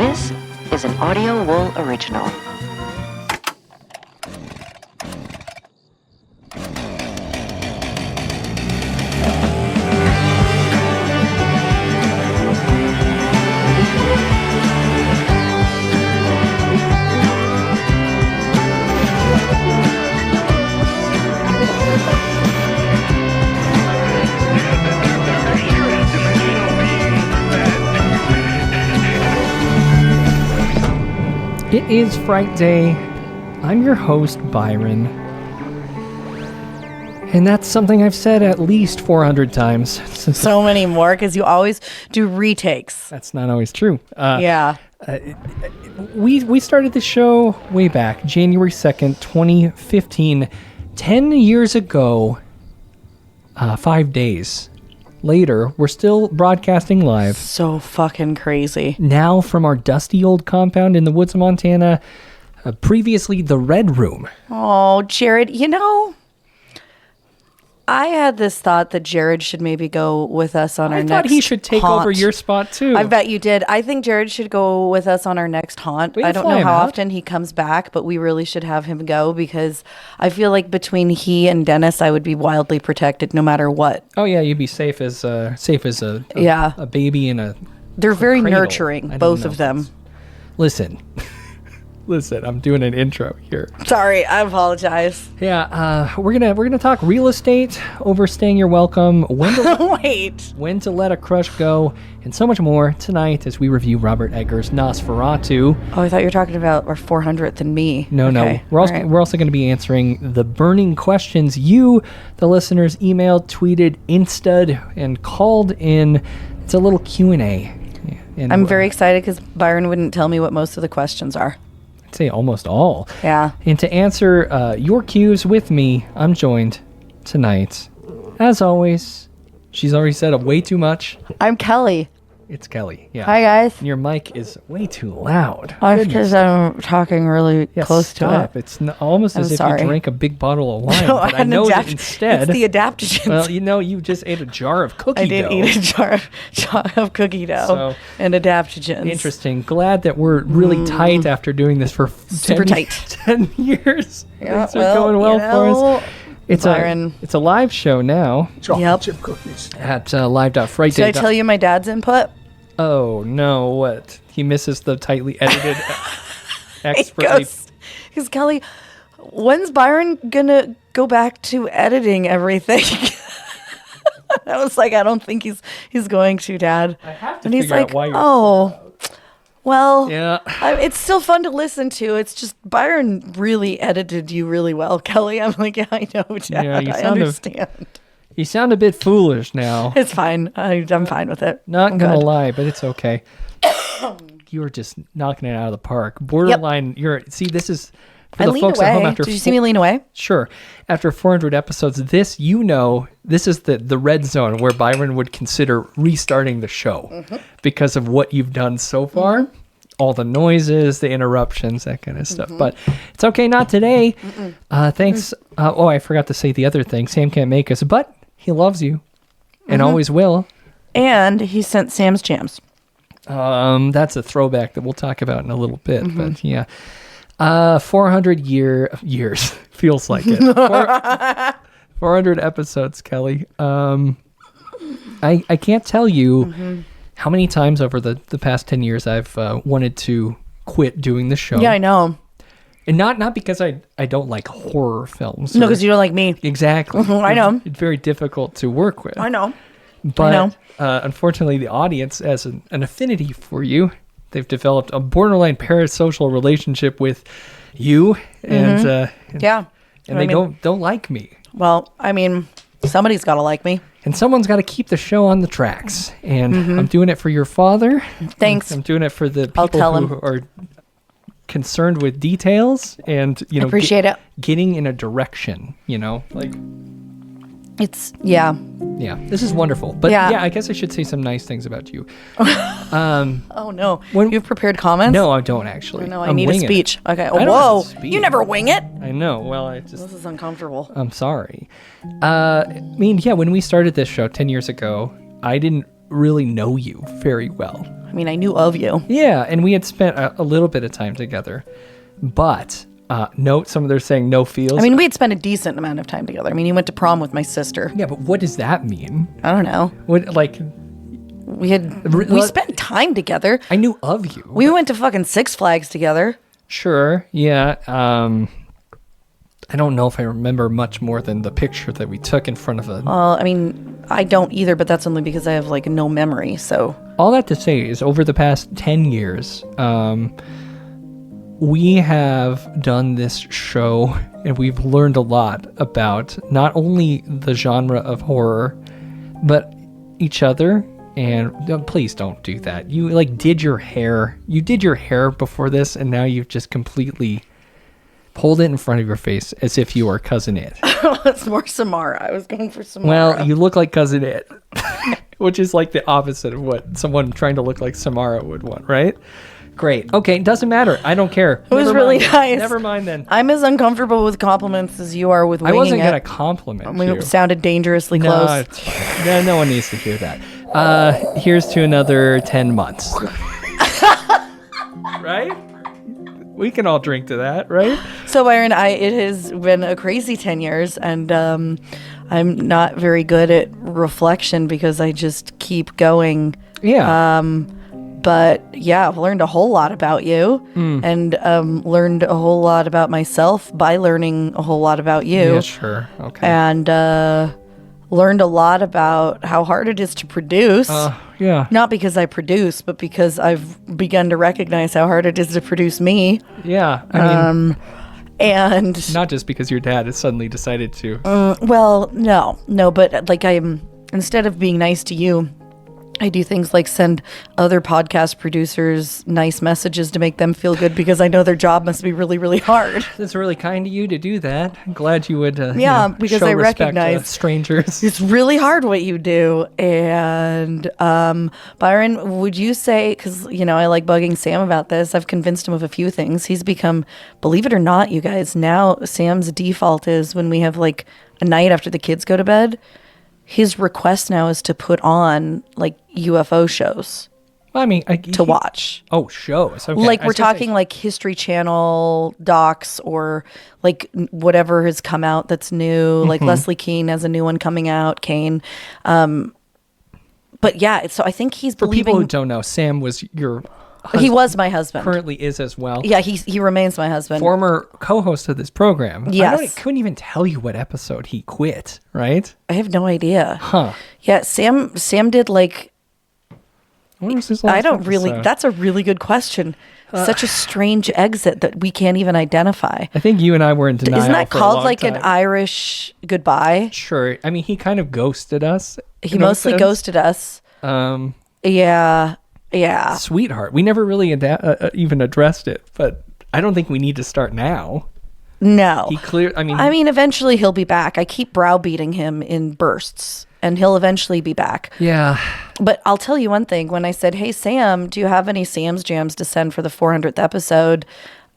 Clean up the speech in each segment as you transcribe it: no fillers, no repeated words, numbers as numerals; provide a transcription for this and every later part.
This is an Audio Wool original. It is Frightday. I'm your host, Byron. And that's something I've said at least 400 times. So many more, because you always do retakes. That's not always true. Yeah. We started the show way back, January 2nd, 2015. 10 years ago, 5 days later, we're still broadcasting live. So fucking crazy. Now from our dusty old compound in the woods of Montana, previously the Red Room. Oh, Jared, I had this thought that Jared should maybe go with us on our next I thought he should take haunt. over your spot too. I bet you did. I think Jared should go with us on our next haunt. We I can don't fly know him how out. often he comes back, but we really should have him go, because I feel like between he and Dennis, I would be wildly protected no matter what. Oh yeah, you'd be safe as a Yeah. a baby in a. They're very cradle. I nurturing, don't both know. of them. Listen, I'm doing an intro here. Sorry, I apologize. Yeah, we're gonna talk real estate, overstaying your welcome, when to let a crush go, and so much more tonight as we review Robert Eggers' Nosferatu. Oh, I thought you were talking about our 400th and me. No, Okay. we're All right. also going to be answering the burning questions you, the listeners, emailed, tweeted, Insta'd, and called in. It's a little Q&A. And I'm very excited because Byron wouldn't tell me what most of the questions are. I'd say almost all. Yeah. And to answer your cues with me, I'm joined tonight, as always. She's already said way too much. I'm Kelly. It's Kelly. Yeah. Hi, guys. And your mic is way too loud. Because I'm talking really Yeah, close stop. to it. It's almost I'm as if sorry. you drank a big bottle of wine. No, but I know that instead. It's the adaptogens. Well, you just ate a jar of cookie I did dough. eat a jar of cookie dough So, and adaptogens. Interesting. Glad that we're really tight after doing this for Super 10, tight. 10 years. Yeah, Things are going well for us. It's Byron. it's a live show now Yep. chip cookies. at live.frightday. Did I tell you my dad's input? Oh, no. What? He misses the tightly edited, expertly. Because Kelly, when's Byron gonna go back to editing everything? I was like, I don't think he's going to, Dad. I have to And he's figure out like, why you're oh, well, Yeah. it's still fun to listen to. It's just Byron really edited you really well, Kelly. I'm like, yeah, I know, Dad. Yeah, you I sound understand. You sound a bit foolish now. It's fine. I'm fine with it. Not I'm gonna good. lie, but it's okay. You're just knocking it out of the park. Borderline. This is for I the leaned folks at home away. after. Did you see me lean away? Sure. After 400 episodes, this is the red zone where Byron would consider restarting the show because of what you've done so far. All the noises, the interruptions, that kind of stuff. But it's okay, not today. Thanks. I forgot to say the other thing. Sam can't make us, but he loves you and always will. And he sent Sam's jams. That's a throwback that we'll talk about in a little bit. But yeah, 400 years feels like it. 400 episodes, Kelly. I can't tell you how many times over the past 10 years I've wanted to quit doing the show. Yeah, I know. And not because I don't like horror films. No, because you don't like me. Exactly. I know. It's very difficult to work with. I know. But unfortunately, the audience has an affinity for you. They've developed a borderline parasocial relationship with you, and Yeah. and they don't like me. Well, I mean, somebody's got to like me. And someone's got to keep the show on the tracks. And I'm doing it for your father. Thanks. I'm doing it for the I'll people tell who are concerned with details and Appreciate it. getting in a direction. Like. It's, yeah. Yeah, this is wonderful. But Yeah. I guess I should say some nice things about you. Oh, no. When- You've prepared comments? No, I don't actually. No, I I'm need a winging it. speech. Okay. I don't Whoa. have a speech. You never wing it. I know. Well, This is uncomfortable. I'm sorry. When we started this show 10 years ago, I didn't really know you very well. I mean, I knew of you. Yeah, and we had spent a little bit of time together. But note, some of they're saying no feels. I mean, we had spent a decent amount of time together. I mean, you went to prom with my sister. Yeah, but what does that mean? I don't know. What, like, We spent time together. I knew of you. We went to fucking Six Flags together. Sure, yeah. I don't know if I remember much more than the picture that we took in front of a... Well, I mean, I don't either, but that's only because I have, like, no memory, so... All that to say is, over the past 10 years, we have done this show, and we've learned a lot about not only the genre of horror, but each other. And please don't do that. You, like, did your hair. You did your hair before this, and now you've just completely... pulled it in front of your face as if you were Cousin It. It's more Samara. I was going for Samara. Well, you look like Cousin It, which is like the opposite of what someone trying to look like Samara would want, right? Great. Okay, doesn't matter. I don't care. It was really nice. Never mind then. I'm as uncomfortable with compliments as you are with winging I wasn't going to it. compliment We you. sounded dangerously No, close. it's fine. No one needs to hear that. Here's to another 10 months. Right? We can all drink to that, right? So, Byron, it has been a crazy 10 years, and I'm not very good at reflection because I just keep going. Yeah. But yeah, I've learned a whole lot about you and learned a whole lot about myself by learning a whole lot about you. Yeah, sure. Okay. And learned a lot about how hard it is to produce. Yeah. Not because I produce, but because I've begun to recognize how hard it is to produce me. Yeah. I mean, And not just because your dad has suddenly decided to. well, no, but like instead of being nice to you, I do things like send other podcast producers nice messages to make them feel good because I know their job must be really, really hard. It's really kind of you to do that. I'm glad you would. Because show I respect to recognize strangers. It's really hard what you do. And Byron, would you say, because, I like bugging Sam about this, I've convinced him of a few things. He's become, believe it or not, you guys, now Sam's default is when we have like a night after the kids go to bed, his request now is to put on like UFO shows. Well, I mean, to watch. Oh, shows. Okay. Like we're talking like History Channel docs or like whatever has come out that's new. Like Leslie Keane has a new one coming out. Kane. But yeah, so I think he's For believing. people who don't know, Sam was your husband. He was my husband. Currently is as well. Yeah, he remains my husband. Former co-host of this program. Yes. I couldn't even tell you what episode he quit, right? I have no idea. Huh. Yeah, Sam did like. What was his last I don't really. episode? That's a really good question. Such a strange exit that we can't even identify. I think you and I were in denial. Isn't that for a called long like time. an Irish goodbye? Sure. I mean, he kind of ghosted us. He mostly ghosted us. Yeah. Sweetheart. We never really even addressed it, but I don't think we need to start now. No. I mean, eventually he'll be back. I keep browbeating him in bursts, and he'll eventually be back. Yeah. But I'll tell you one thing. When I said, hey, Sam, do you have any Sam's Jams to send for the 400th episode?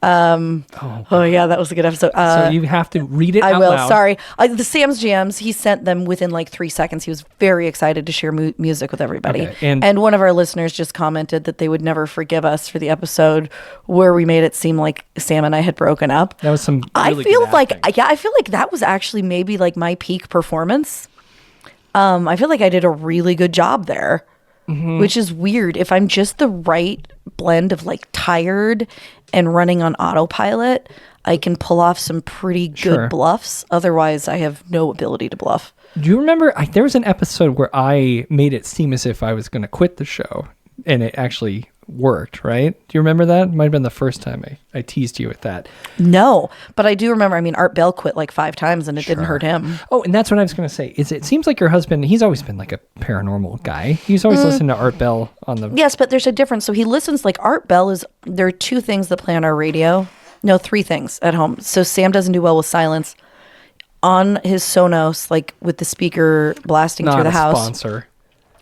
Oh yeah, that was a good episode. So you have to read it out I will. loud. Sorry. The Sam's Jams, he sent them within like 3 seconds. He was very excited to share music with everybody. Okay, and one of our listeners just commented that they would never forgive us for the episode where we made it seem like Sam and I had broken up. That was some really I good feel like acting. I feel like that was actually maybe like my peak performance. I feel like I did a really good job there. Which is weird. If I'm just the right blend of like tired and running on autopilot, I can pull off some pretty good Sure. bluffs. Otherwise, I have no ability to bluff. Do you remember? There was an episode where I made it seem as if I was going to quit the show, and it actually worked, right? Do you remember that? It might have been the first time I teased you with that. No, but I do remember. I mean, Art Bell quit like 5 times, and it didn't hurt him. Oh, and that's what I was going to say. It seems like your husband, he's always been like a paranormal guy. He's always listened to Art Bell on the... Yes, but there's a difference. So he listens like Art Bell is. There are 2 things that play on our radio. No, 3 things at home. So Sam doesn't do well with silence. On his Sonos, like with the speaker blasting Not through the a house. sponsor.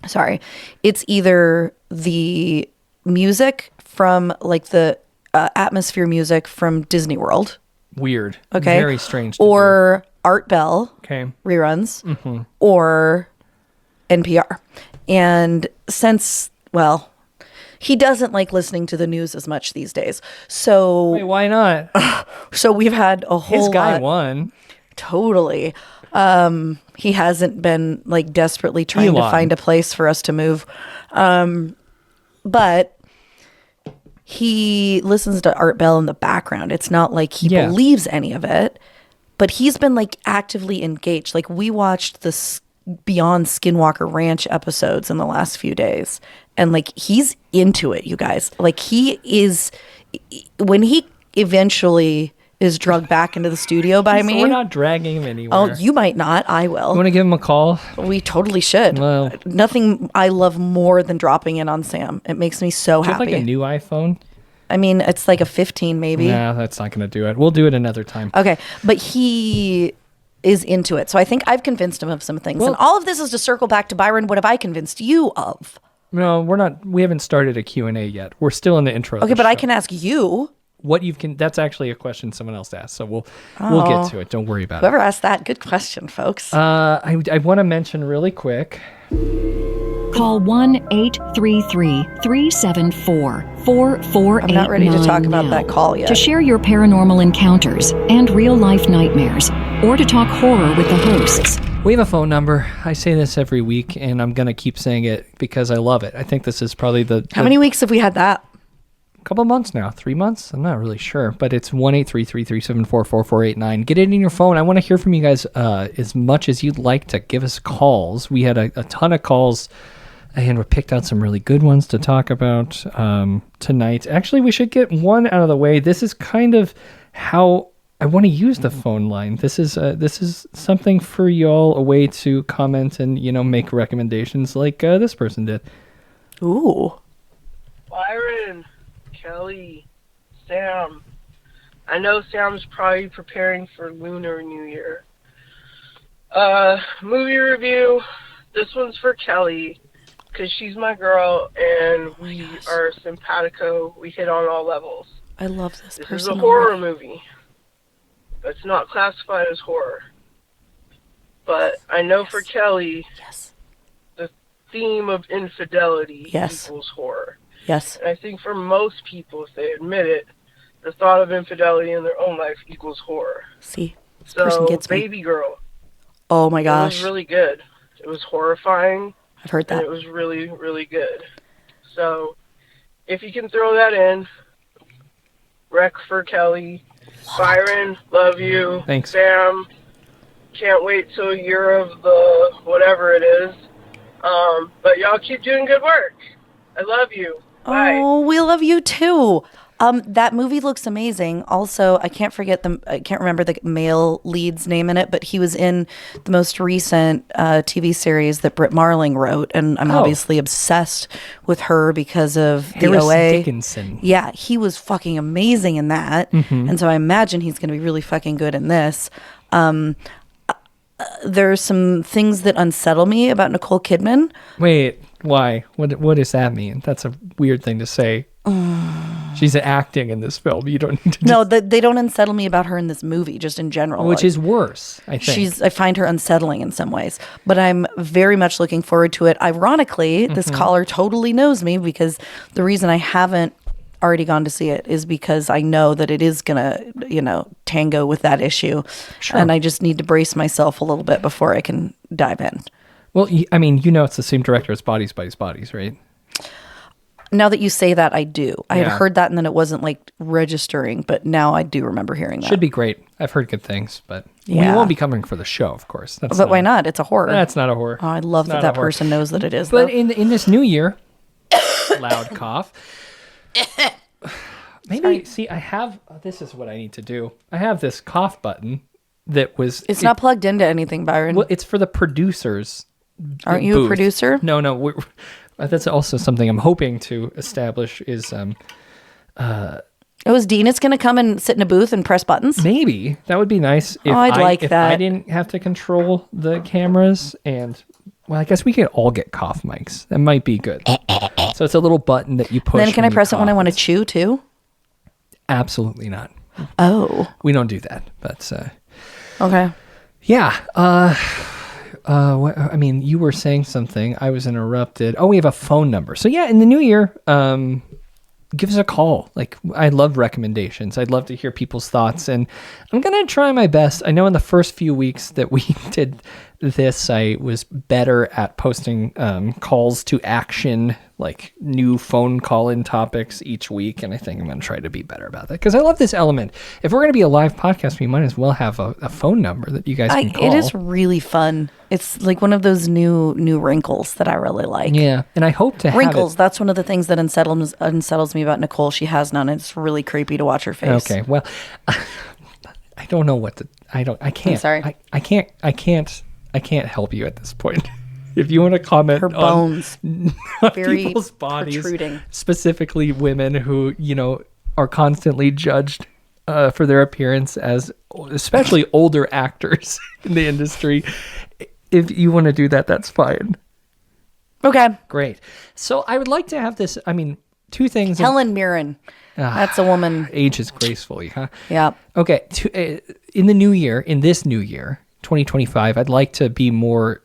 Sorry, it's either the music from like the atmosphere music from Disney World. Weird. Okay. Very strange to Or Art Bell do. Okay. reruns or NPR. And since, well, he doesn't like listening to the news as much these days. So Wait, why not? so we've had a whole His guy lot. won. Totally. He hasn't been like desperately trying to Elon. find a place for us to move. But he listens to Art Bell in the background. It's not like he believes any of it, but he's been like actively engaged. Like we watched the Beyond Skinwalker Ranch episodes in the last few days, and like he's into it, you guys. Like he is, when he eventually is drugged back into the studio by me. We're not dragging him anywhere. Oh, you might not. I will. You want to give him a call? We totally should. Well, nothing I love more than dropping in on Sam. It makes me so do you have happy. like a new iPhone? I mean, it's like a 15 maybe. Nah, that's not going to do it. We'll do it another time. Okay, but he is into it. So I think I've convinced him of some things. And all of this is to circle back to Byron. What have I convinced you of? No, we're not. We haven't started a Q&A yet. We're still in the intro. Okay, but I can ask you. What that's actually a question someone else asked, so we'll get to it. Don't worry about Whoever asked that, good question, folks. I want to mention really quick. Call 1-833-374-4489 I'm not ready to talk about that call yet. to share your paranormal encounters and real-life nightmares, or to talk horror with the hosts. We have a phone number. I say this every week, and I'm going to keep saying it because I love it. I think this is probably How many weeks have we had that? couple months now, 3 months. I'm not really sure, but it's 1-833-374-4489. Get it in your phone. I want to hear from you guys as much as you'd like to give us calls. We had a ton of calls, and we picked out some really good ones to talk about tonight. Actually, we should get one out of the way. This is kind of how I want to use the phone line. This is something for y'all, a way to comment and make recommendations like this person did. Ooh. Byron, Kelly, Sam. I know Sam's probably preparing for Lunar New Year. Movie review. This one's for Kelly, because she's my girl, and we are simpatico. We hit on all levels. I love this person. This is a horror movie. It's not classified as horror. But I know for Kelly, the theme of infidelity equals horror. Yes. And I think for most people, if they admit it, the thought of infidelity in their own life equals horror. See, this person gets me. Baby Girl. Oh my gosh. It was really good. It was horrifying. I've heard that. And it was really, really good. So, if you can throw that in, rec for Kelly. Byron, love you. Thanks. Sam, can't wait till a year of the whatever it is. But y'all keep doing good work. I love you. Bye. Oh, we love you too. That movie looks amazing. Also, I can't remember the male lead's name in it, but he was in the most recent TV series that Britt Marling wrote, and I'm obviously obsessed with her because of the Harris OA. Dickinson. Yeah, he was fucking amazing in that, and so I imagine he's going to be really fucking good in this. There's some things that unsettle me about Nicole Kidman. Wait, why? What does that mean? That's a weird thing to say. She's acting in this film. You don't need to. No, they don't unsettle me about her in this movie, just in general. Which is worse, I think. I find her unsettling in some ways, but I'm very much looking forward to it. Ironically, this caller totally knows me, because the reason I haven't already gone to see it is because I know that it is gonna, tango with that issue. Sure. And I just need to brace myself a little bit before I can dive in. Well, I mean, it's the same director as Bodies, right? Now that you say that, I do. I had heard that, and then it wasn't like registering, but now I do remember hearing that. Should be great. I've heard good things, but we won't be covering for the show, of course. Why not? It's a horror. That's not a horror. Oh, I love that person knows that it is. But though. in this new year, loud cough. Maybe I have. This is what I need to do. I have this cough button that was. It's not plugged into anything, Byron. Well, it's for the producers. Aren't you a producer? No. That's also something I'm hoping to establish is. Is Dean going to come and sit in a booth and press buttons? Maybe that would be nice. If I'd like if that. I didn't have to control the cameras, and I guess we could all get cough mics. That might be good. So it's a little button that you push. And then can I press it when I want to to chew too? Absolutely not. Oh, we don't do that. But okay. yeah. you were saying something. I was interrupted. Oh, we have a phone number. So yeah, in the new year, give us a call. Like, I love recommendations. I'd love to hear people's thoughts, and I'm going to try my best. I know in the first few weeks that we did this, I was better at posting calls to action, like new phone call-in topics each week, and I think I'm going to try to be better about that because I love this element. If we're going to be a live podcast, we might as well have a phone number that you guys can call. It is really fun. It's like one of those new wrinkles that I really like. Yeah, and I hope to have wrinkles. That's one of the things that unsettles me about Nicole. She has none. It's really creepy to watch her face. Okay, well, I don't know what to. I can't. I'm sorry. I can't help you at this point. If you want to comment her bones, on very people's bodies, protruding. Specifically women who, are constantly judged for their appearance as especially older actors in the industry. If you want to do that, that's fine. Okay. Great. So I would like to have this, two things. Helen Mirren. That's a woman. Ages gracefully, huh? Yeah. Okay. In this new year, 2025, I'd like to be more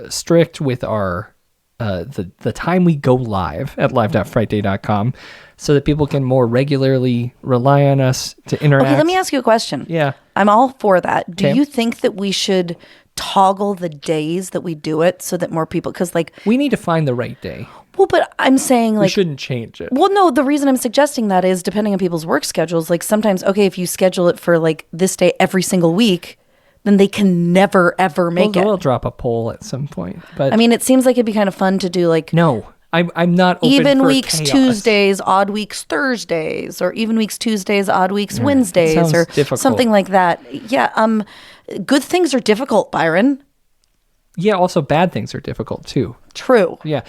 strict with our the time we go live at live.frightday.com so that people can more regularly rely on us to interact. Okay, let me ask you a question. Yeah. I'm all for that. Do Okay. you think that we should toggle the days that we do it so that more people, because we need to find the right day. well, but I'm saying We shouldn't change it. well, no, the reason I'm suggesting that is depending on people's work schedules, like sometimes, okay, if you schedule it for like this day every single week, then they can never, ever make it. We'll drop a poll at some point. But it seems like it'd be kind of fun to do like no, I'm not open even for weeks chaos. Tuesdays, odd weeks Thursdays, or even weeks Tuesdays, odd weeks Wednesdays, sounds or difficult. something like that. Yeah, good things are difficult, Byron. Yeah, also bad things are difficult too. True. Yeah.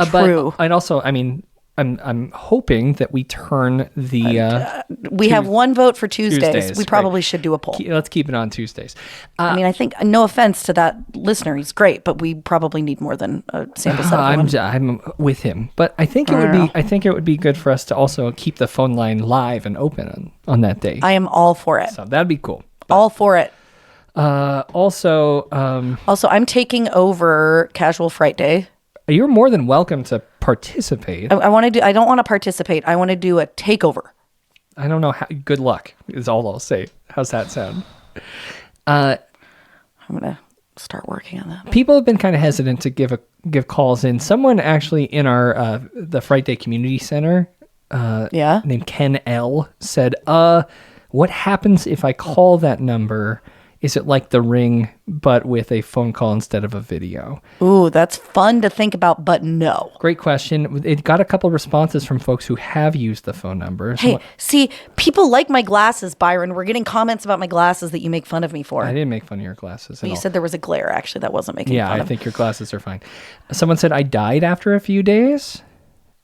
True. But I'd also, I'm hoping that we turn the We have one vote for Tuesdays. Tuesdays, We probably should do a poll. let's keep it on Tuesdays. I think, no offense to that listener, he's great, but we probably need more than a sample set of one. I'm with him, but I think it would be good for us to also keep the phone line live and open on that day. I am all for it. So that'd be cool. All for it. Also, I'm taking over Casual Frightday. you're more than welcome to participate. I want to do. I don't want to participate. I want to do a takeover. I don't know how. Good luck is all I'll say. How's that sound? I'm gonna start working on that. People have been kind of hesitant to give calls in. Someone actually in our the Frightday Community Center, named Ken L, said, "What happens if I call that number? Is it like The Ring, but with a phone call instead of a video?" Ooh, that's fun to think about, but no. Great question. It got a couple responses from folks who have used the phone numbers. Hey, see, people like my glasses, Byron. We're getting comments about my glasses that you make fun of me for. I didn't make fun of your glasses. You said there was a glare, actually, that wasn't making fun I of. think your glasses are fine. Someone said I died after a few days.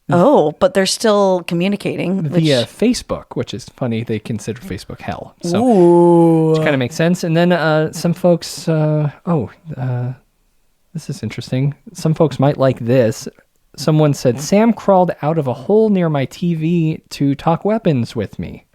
Oh, but they're still communicating. Via Facebook, which is funny. They consider Facebook hell. So, which kind of makes sense. And then some folks, this is interesting. Some folks might like this. Someone said, Sam crawled out of a hole near my TV to talk weapons with me.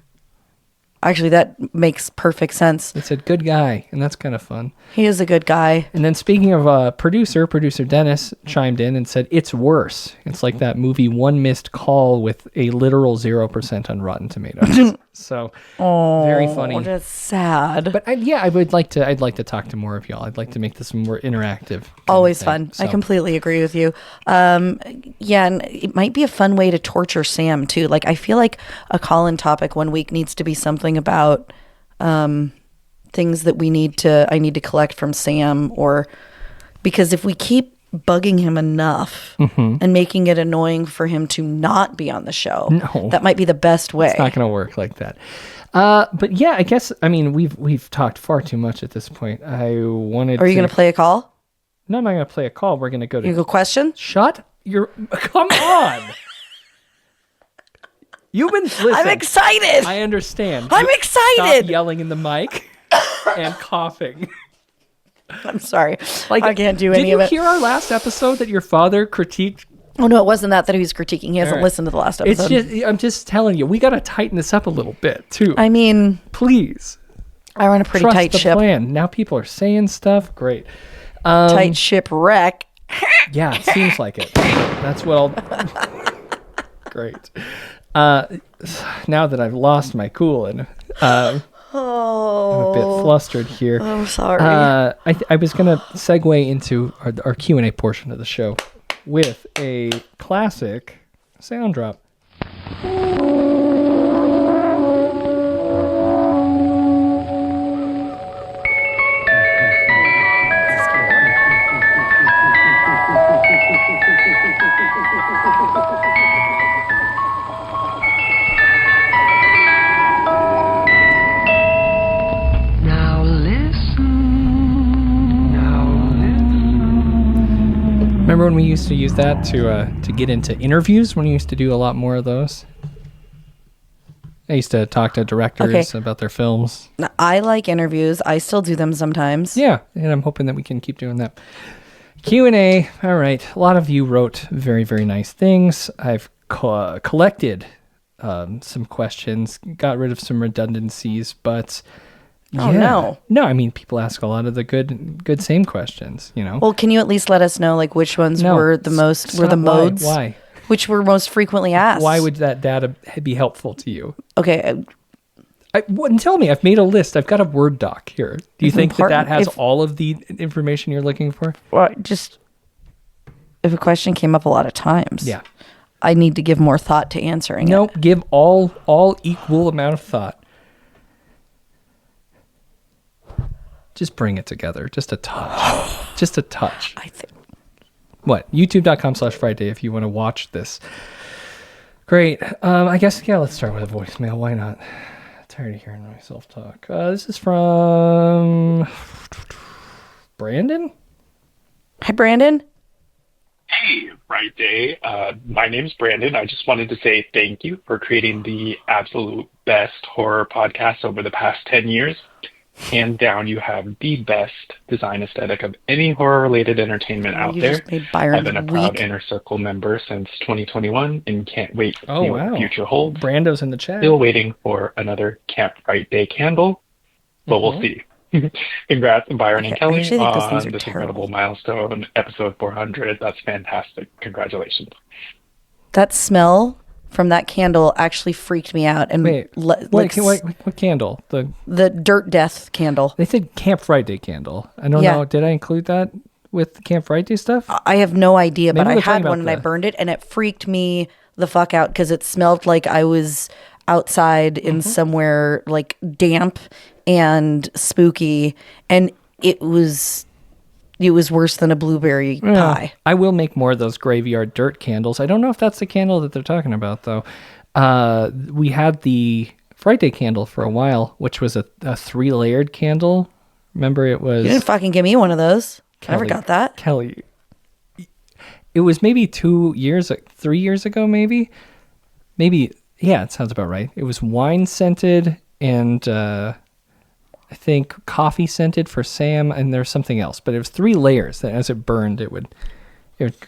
Actually, that makes perfect sense. They said, good guy. And that's kind of fun. He is a good guy. And then speaking of producer Dennis chimed in and said, it's worse. It's like that movie One Missed Call with a literal 0% on Rotten Tomatoes. So very funny. That's sad. But I'd like to talk to more of y'all. I'd like to make this more interactive. Always fun. So. I completely agree with you. And it might be a fun way to torture Sam too. Like, I feel like a call-in topic one week needs to be something about things that I need to collect from Sam, or because if we keep bugging him enough and making it annoying for him to not be on the show, that might be the best way. It's not going to work like that. But yeah, I guess, we've talked far too much at this point. Are you going to play a call? No, I'm not going to play a call. We're going to go to... You go question? Come on! You've been... Listen, I'm excited! I understand. I'm excited! Stop yelling in the mic and coughing. I'm sorry. I can't do any of it. Did you hear our last episode that your father critiqued? Oh, no, it wasn't that he was critiquing. He hasn't listened to the last episode. I'm just telling you, we got to tighten this up a little bit, too. Please. I run a pretty tight ship. Plan. Now people are saying stuff. Great. Tight shipwreck. Yeah, it seems like it. That's what I'll... Great. Now that I've lost my cool and I'm a bit flustered here. I'm sorry. I was going to segue into our Q&A portion of the show with a classic sound drop. Remember when we used to use that to get into interviews, when we used to do a lot more of those? I used to talk to directors about their films. I like interviews. I still do them sometimes. Yeah, and I'm hoping that we can keep doing that. Q&A. All right. A lot of you wrote very, very nice things. I've collected some questions, got rid of some redundancies, but... Oh, no. No, I mean, people ask a lot of the good same questions, you know? Well, can you at least let us know, like, which ones were the most, were the modes? Why? Which were most frequently asked? Why would that data be helpful to you? Okay. Tell me, I've made a list. I've got a Word doc here. Do you think that has all of the information you're looking for? Well, just, if a question came up a lot of times. Yeah. I need to give more thought to answering it. No, give all equal amount of thought. Just bring it together. Just a touch. Just a touch. I think. What? YouTube.com/Frightday if you want to watch this. Great. I guess, let's start with a voicemail. Why not? Tired of hearing myself talk. This is from Brandon. Hi, Brandon. Hey, Frightday. My name's Brandon. I just wanted to say thank you for creating the absolute best horror podcast over the past 10 years. Hands down, you have the best design aesthetic of any horror-related entertainment out there. Just made Byron I've been a proud Inner Circle member since 2021 and can't wait to see what the future holds. Brando's in the chat. Still waiting for another Camp Frightday candle, but we'll see. Congrats to Byron and Kelly on this incredible milestone, episode 400. That's fantastic. Congratulations. That smell from that candle actually freaked me out. And wait, what candle? The Dirt Death candle. They said Camp Frightday candle. I don't know. Did I include that with the Camp Frightday stuff? I have no idea, but I had one and I burned it, and it freaked me the fuck out because it smelled like I was outside in somewhere like damp and spooky, and it was worse than a blueberry pie. I will make more of those graveyard dirt candles. I don't know if that's the candle that they're talking about, though. We had the Frightday candle for a while, which was a 3-layered candle. Remember, it was... You didn't fucking give me one of those. Kelly, I never got that. Kelly. It was maybe 3 years ago, maybe. Yeah, it sounds about right. It was wine-scented and... I think coffee scented for Sam, and there's something else, but it was 3 layers that as it burned, it would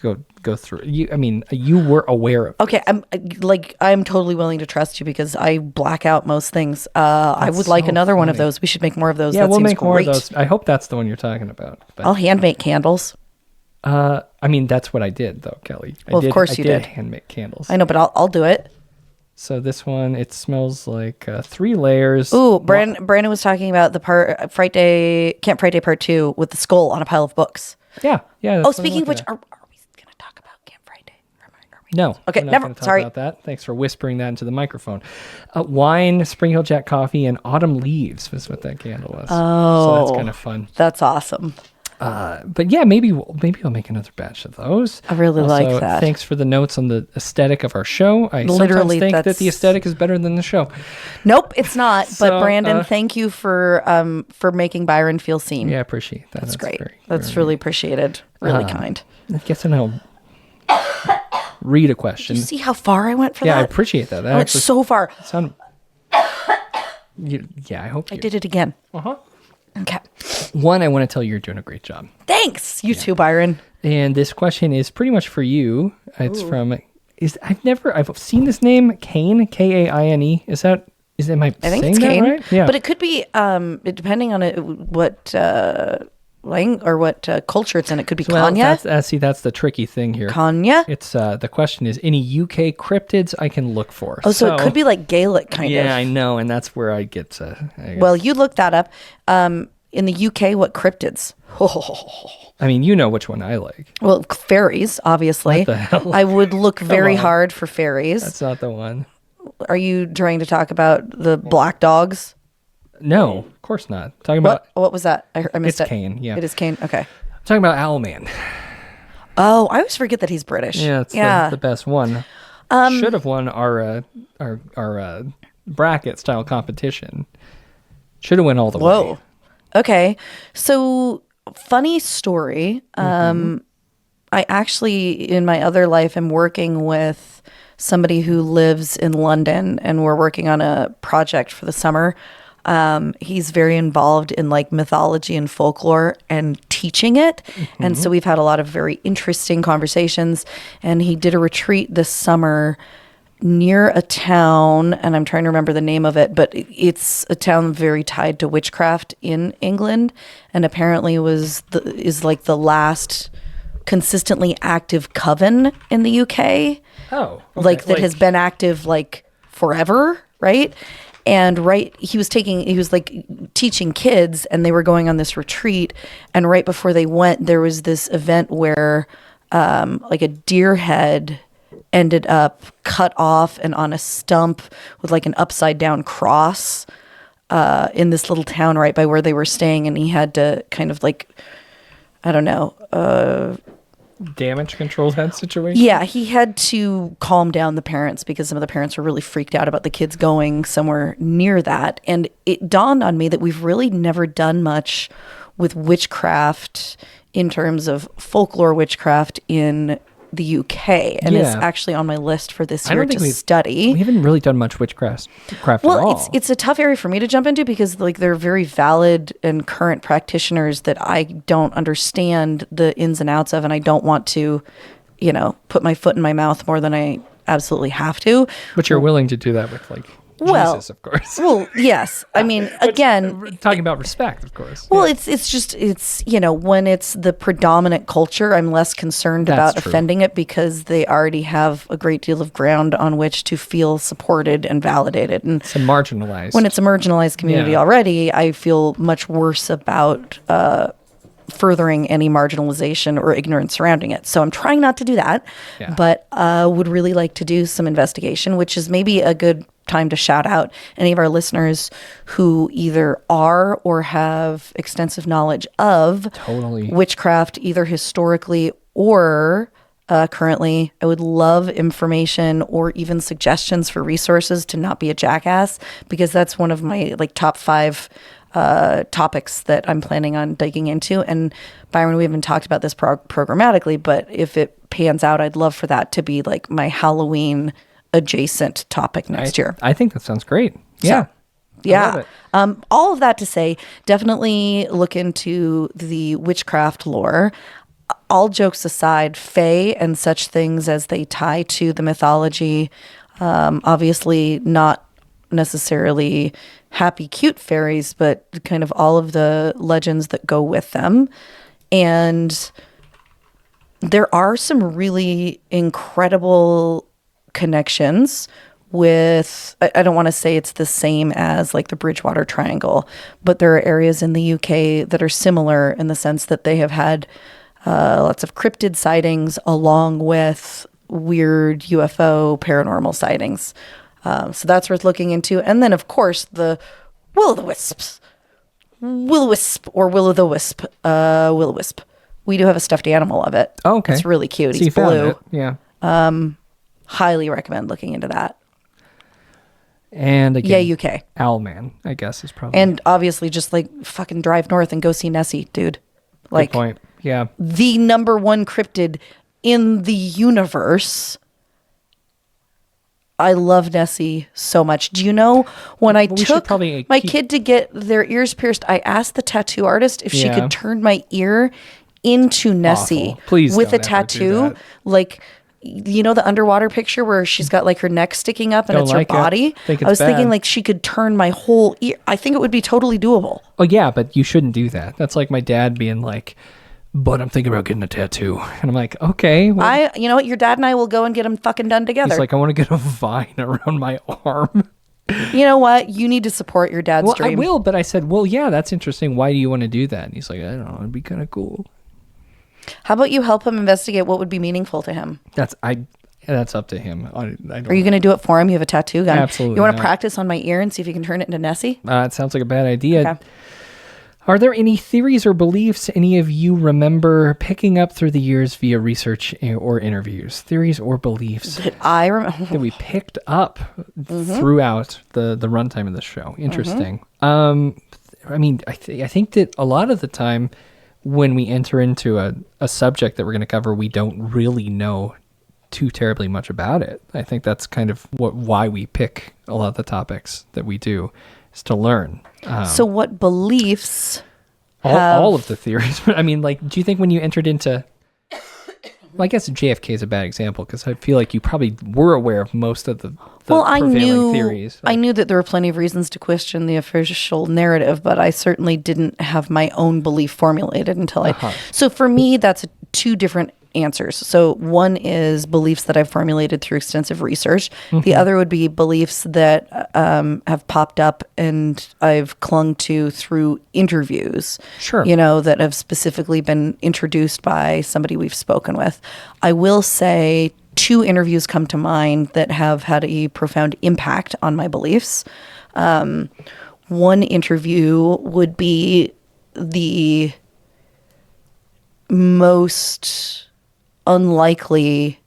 go through. You were aware of. Okay, I'm totally willing to trust you because I black out most things. I would like another one of those. We should make more of those. Yeah, we'll make more of those. I hope that's the one you're talking about. But, I'll hand make candles. That's what I did though, Kelly. Of course you did. Hand make candles. I know, but I'll do it. So this one, it smells like 3 layers. Ooh, Brandon was talking about the Camp Frightday Part 2 with the skull on a pile of books. Yeah. Oh, speaking of which, are we going to talk about Camp Frightday? No. Okay, never. Sorry about that. Thanks for whispering that into the microphone. Wine, Spring Hill Jack coffee, and autumn leaves was what that candle was. Oh, so that's kind of fun. That's awesome. But yeah, maybe I'll make another batch of those. I really like that. Thanks for the notes on the aesthetic of our show. I literally sometimes think that the aesthetic is better than the show. Nope, it's not. But Brandon, thank you for making Byron feel seen. Yeah, I appreciate that. That's great. That's really appreciated. Really kind. I guess I'll read a question. Did you see how far I went for that? Yeah, I appreciate that. I went so far. I hope I did it again. Okay. One, I want to tell you you're doing a great job. Thanks. You too, Byron. And this question is pretty much for you. It's from I've seen this name, Kane, Kaine. Am I think saying it's that Kane, right? Yeah. But it could be depending on what culture it's in. It could be Well, Kanya. that's the tricky thing here. Kanya. It's the question is any UK cryptids I can look for. Oh, so it could be like Gaelic kind of. Yeah, I know, and that's where I get. Well, you look that up. In the UK, what cryptids? I mean, you know which one I like. Well, fairies, obviously. What the hell? I would look very on. hard for fairies. That's not the one. Are you trying to talk about the black dogs? No, of course not. Talking about What was that? I missed it's it. Kane. Yeah, It is Kane. Okay. talking about Owlman. Oh, I always forget that he's British. Yeah, it's the best one. Should have won our bracket style competition. Should have went all the way. Whoa. Okay. So, funny story. I actually, in my other life, am working with somebody who lives in London, and we're working on a project for the summer. He's very involved in like mythology and folklore and teaching it. And so we've had a lot of very interesting conversations. And he did a retreat this summer near a town, and I'm trying to remember the name of it, but it's a town very tied to witchcraft in England, and apparently is like the last consistently active coven in the UK. Oh, okay. Like that has been active like forever, right? And he was like teaching kids, and they were going on this retreat, and right before they went, there was this event where like a deer head ended up cut off and on a stump with like an upside down cross in this little town right by where they were staying, and he had to kind of like, I don't know, damage control that situation. yeah, he had to calm down the parents because some of the parents were really freaked out about the kids going somewhere near that. And it dawned on me that we've really never done much with witchcraft in terms of folklore witchcraft in the UK, and it's actually on my list for this year to study. We haven't really done much witchcraft at all. Well, it's a tough area for me to jump into because like they're very valid and current practitioners that I don't understand the ins and outs of, and I don't want to, put my foot in my mouth more than I absolutely have to. But you're willing to do that with like Jesus, of course. Well, yes. I mean, again, talking about respect, of course. Well, it's when it's the predominant culture, I'm less concerned about offending it because they already have a great deal of ground on which to feel supported and validated. And it's a marginalized. When it's a marginalized community already, I feel much worse about furthering any marginalization or ignorance surrounding it. So I'm trying not to do that, but would really like to do some investigation, which is maybe a good time to shout out any of our listeners who either are or have extensive knowledge of witchcraft, either historically or currently. I would love information or even suggestions for resources to not be a jackass, because that's one of my like top 5 topics that I'm planning on digging into. And Byron, we haven't talked about this programmatically, but if it pans out, I'd love for that to be like my Halloween adjacent topic next year. I think that sounds great. Yeah. Yeah. All of that to say, definitely look into the witchcraft lore. All jokes aside, fae and such things as they tie to the mythology, obviously not necessarily happy, cute fairies, but kind of all of the legends that go with them. And there are some really incredible connections with, I don't want to say it's the same as like the Bridgewater Triangle, but there are areas in the UK that are similar in the sense that they have had lots of cryptid sightings along with weird UFO paranormal sightings. So that's worth looking into. And then, of course, the will-o'-the-wisp. Will-o'-wisp or will-o'-the-wisp. Will-o'-wisp. We do have a stuffed animal of it. Oh, okay. It's really cute. So He's blue. Yeah. Highly recommend looking into that. And again, yeah, UK. Owlman, I guess, is probably. And obviously just like fucking drive north and go see Nessie, dude. Like, good point. Yeah. The number 1 cryptid in the universe. I love Nessie so much. Do you know when I took my kid to get their ears pierced, I asked the tattoo artist if she could turn my ear into Nessie Please with don't a ever do tattoo. that. Like, you know the underwater picture where she's got like her neck sticking up and Don't it's like her body? it. Think it's I was thinking bad. like she could turn my whole ear. I think it would be totally doable. Oh yeah, but you shouldn't do that. That's like my dad being like, but I'm thinking about getting a tattoo. And I'm like, okay. Well, You know what? Your dad and I will go and get them fucking done together. he's like, I want to get a vine around my arm. You know what? You need to support your dad's Well, dream. I will, but I said, well, yeah, that's interesting. Why do you want to do that? And he's like, I don't know. It'd be kind of cool. How about you help him investigate what would be meaningful to him? That's up to him. I don't, Are you going to do it for him? You have a tattoo gun. Absolutely You want to not. practice on my ear and see if you can turn it into Nessie? It sounds like a bad idea. Okay. Are there any theories or beliefs any of you remember picking up through the years via research or interviews? Theories or beliefs That I remember. that we picked up throughout the runtime of the show. Interesting. I mean, I think that a lot of the time when we enter into a subject that we're going to cover, we don't really know too terribly much about it. I think that's kind of why we pick a lot of the topics that we do, is to learn. So what beliefs All of the theories. I mean, like, do you think when you entered into... Well, I guess JFK is a bad example because I feel like you probably were aware of most of the prevailing theories. I knew that there were plenty of reasons to question the official narrative, but I certainly didn't have my own belief formulated until I... So for me, that's two different answers. So one is beliefs that I've formulated through extensive research. The other would be beliefs that have popped up and I've clung to through interviews. Sure. You know, that have specifically been introduced by somebody we've spoken with. I will say 2 interviews come to mind that have had a profound impact on my beliefs. One interview would be the most unlikely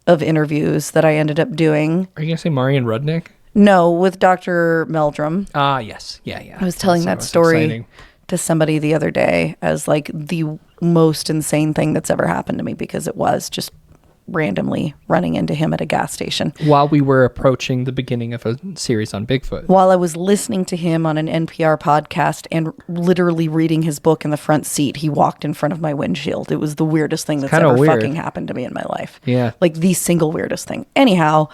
of interviews that I ended up doing. Are you going to say Marian Rudnick? No, with Dr. Meldrum. Ah, yes. Yeah. I was telling that story exciting. to somebody the other day as like the most insane thing that's ever happened to me, because it was just randomly running into him at a gas station. While we were approaching the beginning of a series on Bigfoot. While I was listening to him on an NPR podcast and literally reading his book in the front seat, he walked in front of my windshield. It was the weirdest thing that's kinda ever weird. fucking happened to me in my life. Yeah. Like the single weirdest thing. Anyhow,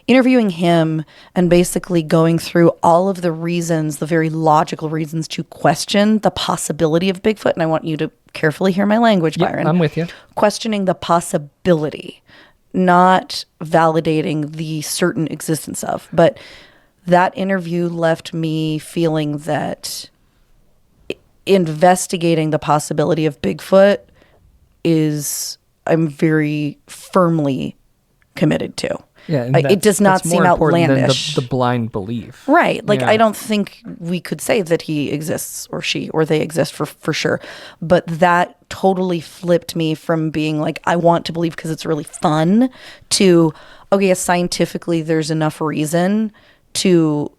interviewing him and basically going through all of the reasons, the very logical reasons to question the possibility of Bigfoot. And I want you to carefully hear my language, Byron. I'm with you. Questioning the possibility, not validating the certain existence of. But that interview left me feeling that investigating the possibility of Bigfoot I'm very firmly committed to. Yeah, and It does not that's more seem important than outlandish. the blind belief. Right. Like, Yeah. I don't think we could say that he exists or she or they exist for sure. But that totally flipped me from being like, I want to believe because it's really fun, to, okay, scientifically, there's enough reason to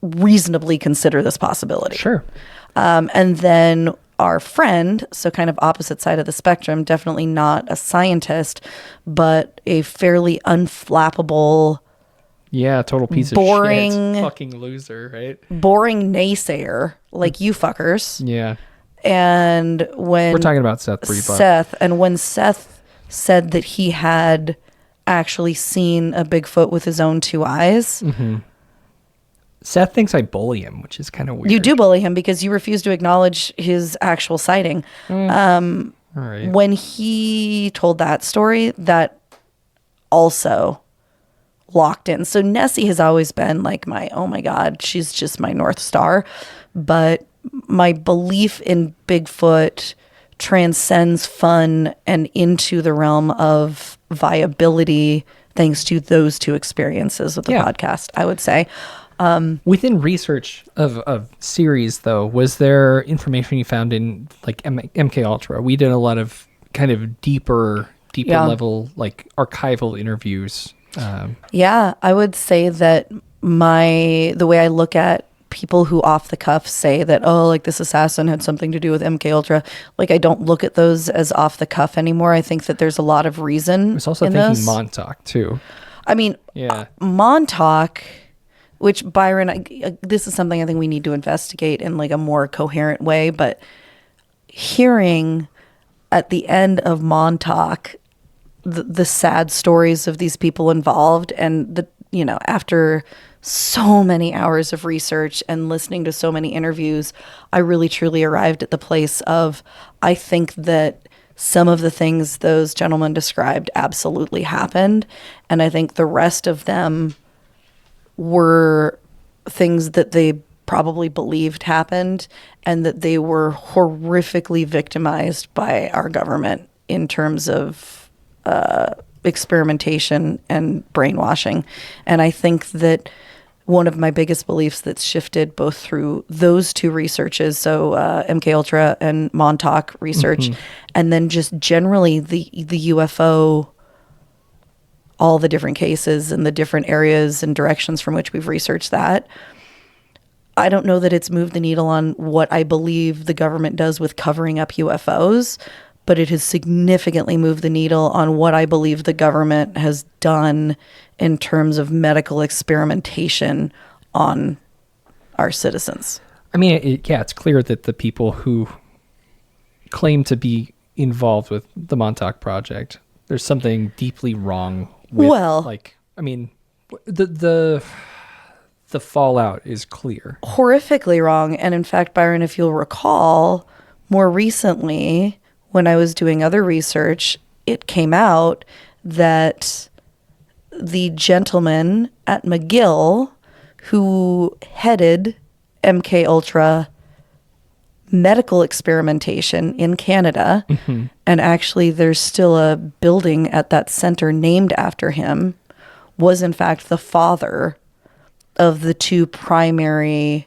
reasonably consider this possibility. Sure. And then our friend, so kind of opposite side of the spectrum, definitely not a scientist, but a fairly unflappable, Yeah, total piece boring- of shit. Fucking loser, right? boring naysayer like you fuckers. Yeah. And when We're talking about Seth Brebuck. Seth, and when Seth said that he had actually seen a Bigfoot with his own 2 eyes, Seth thinks I bully him, which is kind of weird. you do bully him because you refuse to acknowledge his actual sighting. All right. When he told that story, that also locked in. So Nessie has always been like oh my God, she's just my North Star. But my belief in Bigfoot transcends fun and into the realm of viability thanks to those 2 experiences with the Yeah. podcast, I would say. Within research of series, though, was there information you found in like MK Ultra? We did a lot of kind of deeper Yeah. level, like archival interviews. Yeah, I would say that the way I look at people who off the cuff say that, oh, like this assassin had something to do with MK Ultra, like I don't look at those as off the cuff anymore. I think that there's a lot of reason. I was also in thinking those. Montauk too. I mean, Yeah. Montauk, which Byron, this is something I think we need to investigate in like a more coherent way, but hearing at the end of Montauk the sad stories of these people involved, and after so many hours of research and listening to so many interviews, I really truly arrived at the place of, I think that some of the things those gentlemen described absolutely happened, and I think the rest of them were things that they probably believed happened, and that they were horrifically victimized by our government in terms of experimentation and brainwashing. And I think that one of my biggest beliefs that's shifted both through those two researches, so MK Ultra and Montauk research, and then just generally the UFO, all the different cases and the different areas and directions from which we've researched that. I don't know that it's moved the needle on what I believe the government does with covering up UFOs, but it has significantly moved the needle on what I believe the government has done in terms of medical experimentation on our citizens. I mean, it's clear that the people who claim to be involved with the Montauk Project, there's something deeply wrong with, the fallout is clear. Horrifically wrong. And in fact, Byron, if you'll recall, more recently, when I was doing other research, it came out that the gentleman at McGill who headed MK Ultra medical experimentation in Canada, and actually there's still a building at that center named after him, was in fact the father of the two primary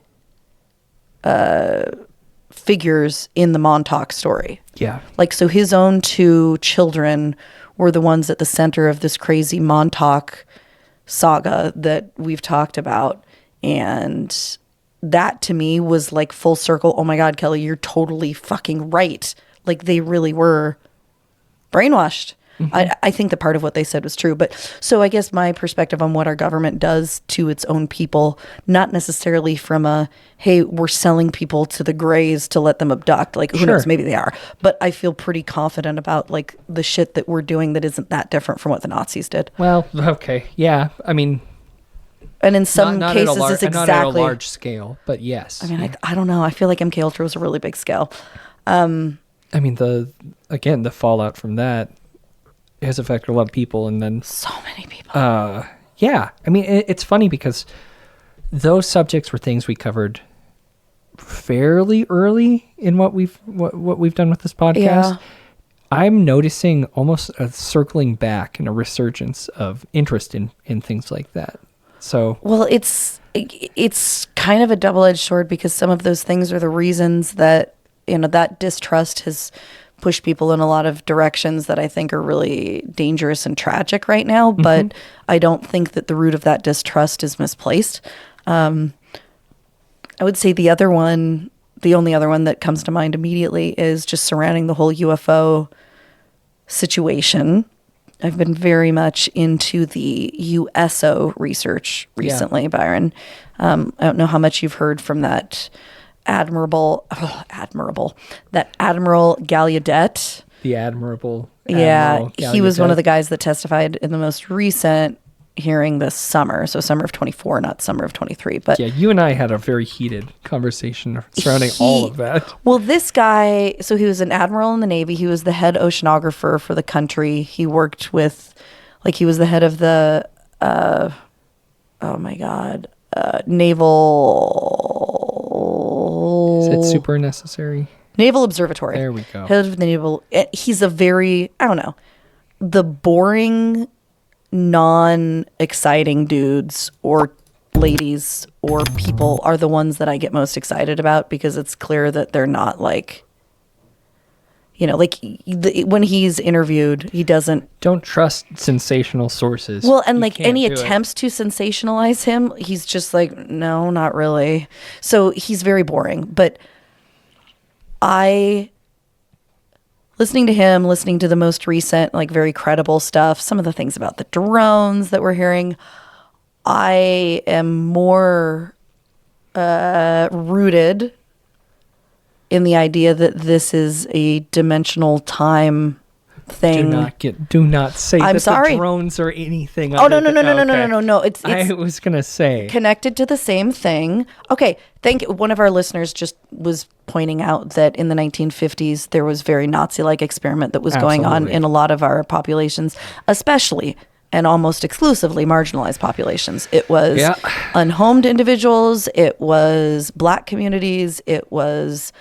figures in the Montauk story. Yeah. So his own two children were the ones at the center of this crazy Montauk saga that we've talked about. And that to me was like full circle. Oh my God, Kelly, you're totally fucking right. They really were brainwashed. I think that part of what they said was true. But so I guess my perspective on what our government does to its own people, not necessarily from a, hey, we're selling people to the Greys to let them abduct. Who knows, maybe they are. But I feel pretty confident about the shit that we're doing that isn't that different from what the Nazis did. Well, okay. Yeah. I mean, and in some cases it's exactly. Not at a large scale, but yes. I mean, I don't know. I feel like MK Ultra was a really big scale. I mean, the fallout from that has affected a lot of people, and then so many people. Yeah, I mean, it's funny because those subjects were things we covered fairly early in what we've done with this podcast. Yeah. I'm noticing almost a circling back and a resurgence of interest in things like that. So, well, it's kind of a double-edged sword, because some of those things are the reasons that that distrust has push people in a lot of directions that I think are really dangerous and tragic right now. But I don't think that the root of that distrust is misplaced. I would say the only other one that comes to mind immediately is just surrounding the whole UFO situation. I've been very much into the USO research recently, Byron. I don't know how much you've heard from that Admiral Gallaudet. The Admiral Gallaudet. He was one of the guys that testified in the most recent hearing this summer. So summer of 24, not summer of 23. But yeah, you and I had a very heated conversation surrounding all of that. Well, this guy, so he was an admiral in the Navy. He was the head oceanographer for the country. He worked with, he was the head of the, naval. Is it super necessary? Naval Observatory. There we go. Head of the naval. He's a very, the boring, non-exciting dudes or ladies or people are the ones that I get most excited about, because it's clear that they're not when he's interviewed, he don't trust sensational sources. Well, and any attempts to sensationalize him, he's just no, not really. So he's very boring. But listening to him, listening to the most recent, very credible stuff, some of the things about the drones that we're hearing, I am more rooted in the idea that this is a dimensional time thing. Do not say I'm that sorry. the drones or anything. Oh, no. It's I was going to say. connected to the same thing. Okay, one of our listeners just was pointing out that in the 1950s, there was very Nazi-like experiment that was going on Absolutely. in a lot of our populations, especially and almost exclusively marginalized populations. It was unhomed individuals. It was Black communities. It was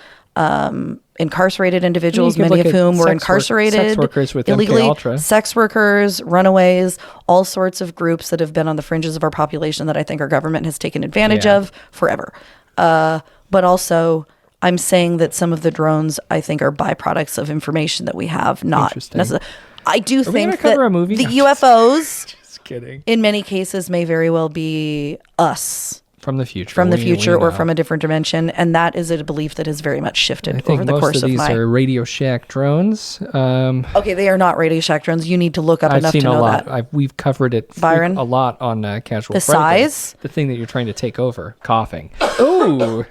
incarcerated individuals, many of whom were incarcerated sex workers with illegally, MK Ultra. sex workers, runaways, all sorts of groups that have been on the fringes of our population that I think our government has taken advantage of forever. But also, I'm saying that some of the drones, I think, are byproducts of information that we have, not necessarily. I do think that the UFOs, Just kidding. in many cases, may very well be us. From the future. From the We future or know. from a different dimension. And that is a belief that has very much shifted over the course of most of these are Radio Shack drones. Okay, they are not Radio Shack drones. You need to look up I've enough seen to know a lot. that. We've covered it Byron? a lot on Casual The Friday. size? The thing that you're trying to take over. Coughing. Ooh.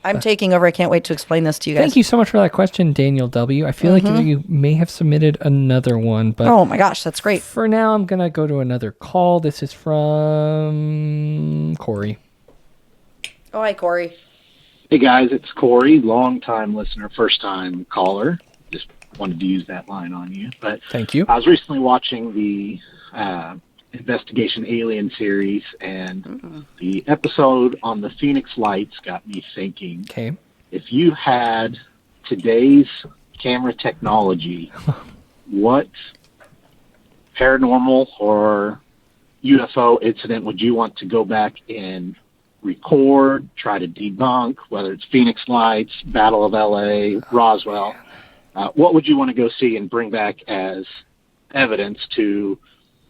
I'm taking over. I can't wait to explain this to you guys. Thank you so much for that question, Daniel W. I feel like you may have submitted another one, but Oh my gosh, that's great. for now, I'm going to go to another call. This is from Corey. Oh, hi, Corey. Hey guys, it's Corey, long-time listener, first-time caller. Just wanted to use that line on you. But Thank you. I was recently watching the Investigation Alien series, and the episode on the Phoenix Lights got me thinking. Okay. If you had today's camera technology, what paranormal or UFO incident would you want to go back and record, try to debunk, whether it's Phoenix Lights, Battle of LA, Roswell? What would you want to go see and bring back as evidence to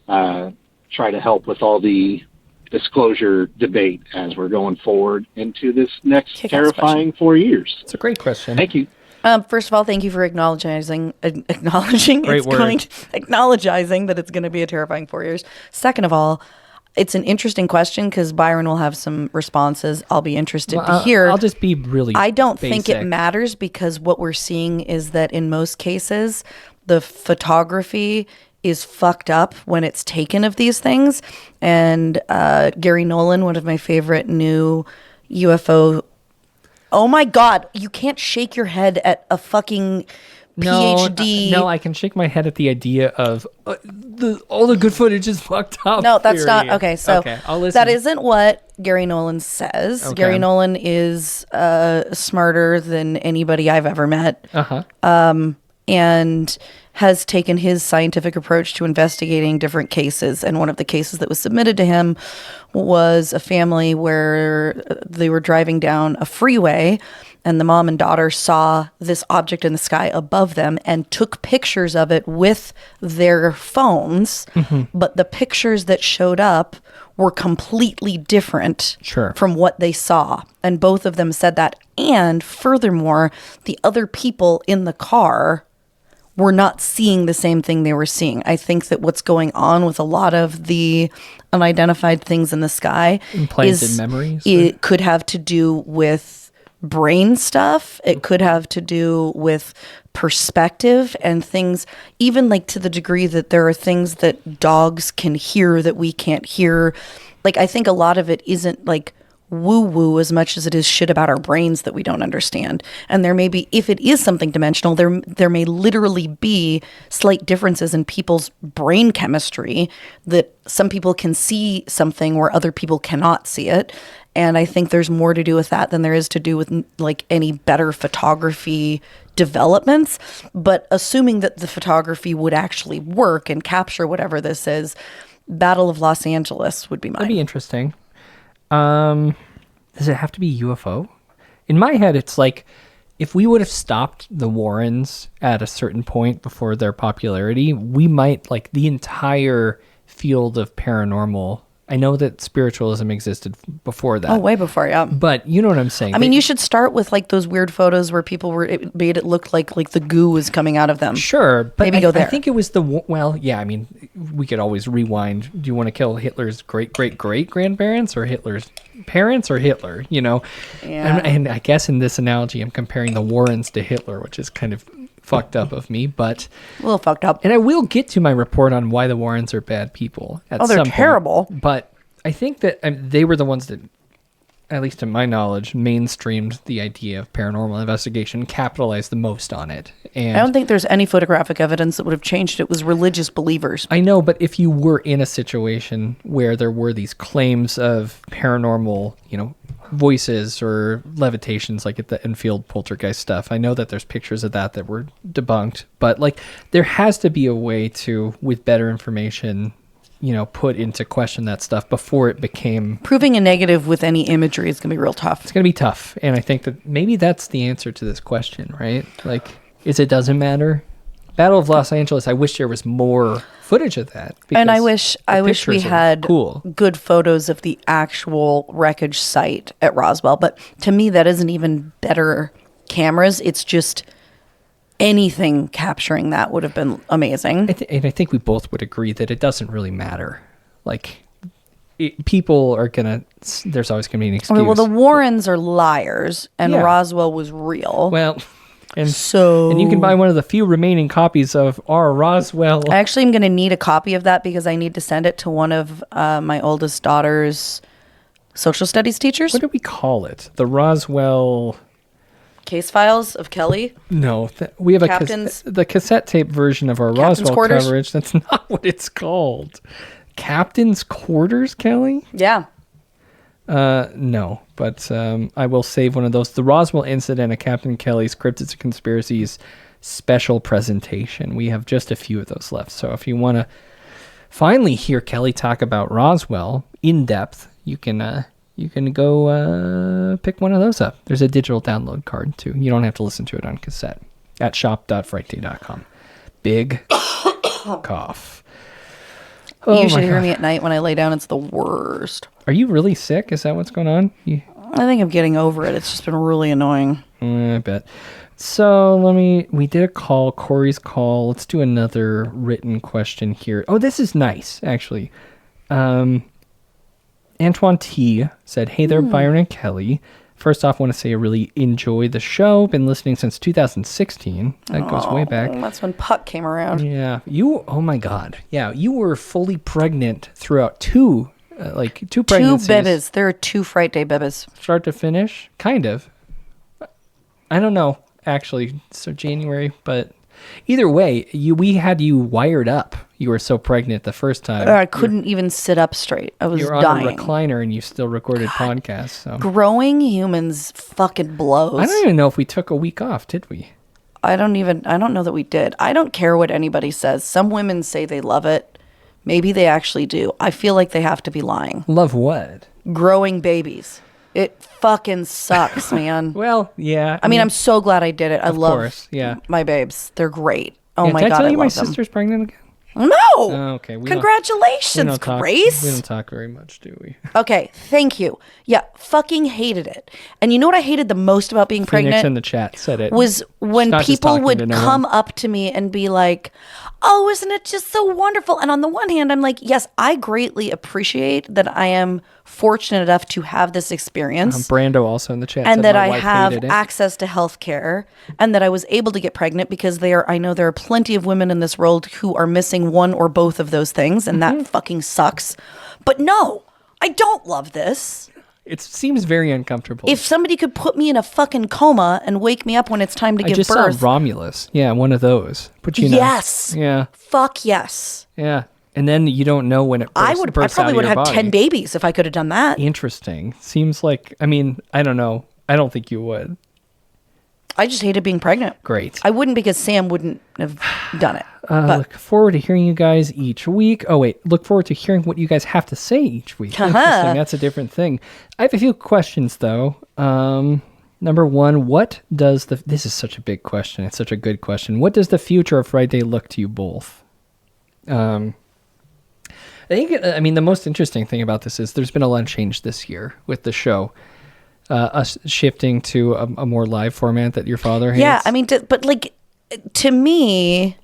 try to help with all the disclosure debate as we're going forward into this next Kick-ass terrifying 4 years? It's a great question. Thank you. First of all, thank you for acknowledging Great acknowledging that it's going to be a terrifying 4 years. Second of all, it's an interesting question because Byron will have some responses. I'll be interested to hear. I'll just be really I don't think it basic. matters because what we're seeing is that in most cases, the photography is fucked up when it's taken of these things. And Gary Nolan, one of my favorite new UFO. Oh my God, you can't shake your head at a fucking PhD. No, I can shake my head at the idea of all the good footage is fucked up. No, that's not. period. Okay, so I'll listen. that isn't what Gary Nolan says. Okay. Gary Nolan is smarter than anybody I've ever met. And has taken his scientific approach to investigating different cases. And one of the cases that was submitted to him was a family where they were driving down a freeway and the mom and daughter saw this object in the sky above them and took pictures of it with their phones. But the pictures that showed up were completely different from what they saw. And both of them said that. And furthermore, the other people in the car were not seeing the same thing they were seeing. I think that what's going on with a lot of the unidentified things in the sky Implanted memories? It could have to do with brain stuff. It could have to do with perspective and things, even like to the degree that there are things that dogs can hear that we can't hear. Like, I think a lot of it isn't like woo-woo as much as it is shit about our brains that we don't understand. And there may be, if it is something dimensional, there may literally be slight differences in people's brain chemistry that some people can see something where other people cannot see it. And I think there's more to do with that than there is to do with like any better photography developments. But assuming that the photography would actually work and capture whatever this is, Battle of Los Angeles would be mine. That'd be interesting. Does it have to be UFO? In my head, it's like if we would have stopped the Warrens at a certain point before their popularity, we might, like, the entire field of paranormal. I know that spiritualism existed before that. Oh, way before, yeah. But you know what I'm saying. I mean, you should start with like those weird photos where people were, it made it look like the goo was coming out of them. Sure, but maybe go there. I think it was well, yeah. I mean, we could always rewind. Do you want to kill Hitler's great grandparents or Hitler's parents or Hitler? You know, Yeah. and I guess in this analogy, I'm comparing the Warrens to Hitler, which is kind of fucked up of me, but A little fucked up. and I will get to my report on why the Warrens are bad people at Oh, they're some point. terrible. But I think that they were the ones that, at least to my knowledge, mainstreamed the idea of paranormal investigation, capitalized the most on it. And I don't think there's any photographic evidence that would have changed it. It was religious believers. I know, but if you were in a situation where there were these claims of paranormal, voices or levitations, like at the Enfield poltergeist stuff, I know that there's pictures of that were debunked, but like there has to be a way to, with better information, put into question that stuff before it became... Proving a negative with any imagery is going to be real tough. It's going to be tough. And I think that maybe that's the answer to this question, right? Like, it doesn't matter. Battle of Los Angeles, I wish there was more footage of that. And I wish we had cool. good photos of the actual wreckage site at Roswell. But to me, that isn't even better cameras. It's just anything capturing that would have been amazing. And I think we both would agree that it doesn't really matter. Like, people are going to... There's always going to be an excuse. Okay, well, the Warrens are liars, and Yeah. Roswell was real. Well... And you can buy one of the few remaining copies of our Roswell. I actually am going to need a copy of that because I need to send it to one of my oldest daughter's social studies teachers. What do we call it? The Roswell... Case files of Kelly? No, we have the cassette tape version of our Captain's Roswell quarters? coverage. That's not what it's called. Captain's quarters, Kelly? Yeah. No, but I will save one of those. The Roswell Incident of Captain Kelly's Cryptids and Conspiracies special presentation. We have just a few of those left. So if you want to finally hear Kelly talk about Roswell in depth, you can go pick one of those up. There's a digital download card too. You don't have to listen to it on cassette at shop.frightday.com. Big cough. You should hear me at night when I lay down. It's the worst. Are you really sick? Is that what's going on? I think I'm getting over it. It's just been really annoying. I bet. So we did a call, Corey's call. Let's do another written question here. Oh, this is nice, actually. Antoine T said, "Hey there, Byron and Kelly. First off, I want to say I really enjoy the show. Been listening since 2016. That goes way back. That's when Puck came around. Yeah. Oh my God. Yeah. You were fully pregnant throughout two pregnancies. 2 bebes. There are 2 Frightday bebes. Start to finish? Kind of. I don't know, actually. So January, but either way, we had you wired up. You were so pregnant the first time. I couldn't even sit up straight. I was you were dying. on a recliner and you still recorded podcasts. So. Growing humans fucking blows. I don't even know if we took a week off, did we? I don't know that we did. I don't care what anybody says. Some women say they love it. Maybe they actually do. I feel like they have to be lying. Love what? Growing babies. It fucking sucks, man. Well, yeah. I mean, I'm so glad I did it. I love my babes. They're great. Oh yeah, my God, God, I tell you love my them. sister's pregnant again? No. Oh, okay. Congratulations, Grace. We don't talk very much, do we? Okay, thank you. Yeah, fucking hated it. And you know what I hated the most about being Phoenix pregnant? in the chat said it. Was when Not just people talking would to no one. come up to me and be like, "Oh, isn't it just so wonderful?" And on the one hand, I'm like, yes, I greatly appreciate that I am fortunate enough to have this experience. Brando also in the chat And said that my I wife have hated it. access to health care and that I was able to get pregnant because I know there are plenty of women in this world who are missing one or both of those things, and that fucking sucks. But no, I don't love this. It seems very uncomfortable. If somebody could put me in a fucking coma and wake me up when it's time to give I just birth. saw Romulus. Yeah, one of those. Put you in Yes. Yeah. Fuck yes. Yeah. And then you don't know when it bursts, I probably would have had 10 babies if I could have done that. Interesting. Seems like, I mean, I don't know. I don't think you would. I just hated being pregnant. Great. I wouldn't because Sam wouldn't have done it. Look forward to hearing you guys each week. Oh, wait. Look forward to hearing what you guys have to say each week. Interesting. That's a different thing. I have a few questions, though. Number one, this is such a big question. It's such a good question. What does the future of Frightday look to you both? I think, the most interesting thing about this is there's been a lot of change this year with the show. Us shifting to a more live format that your father hates. Yeah, I mean, but like, to me,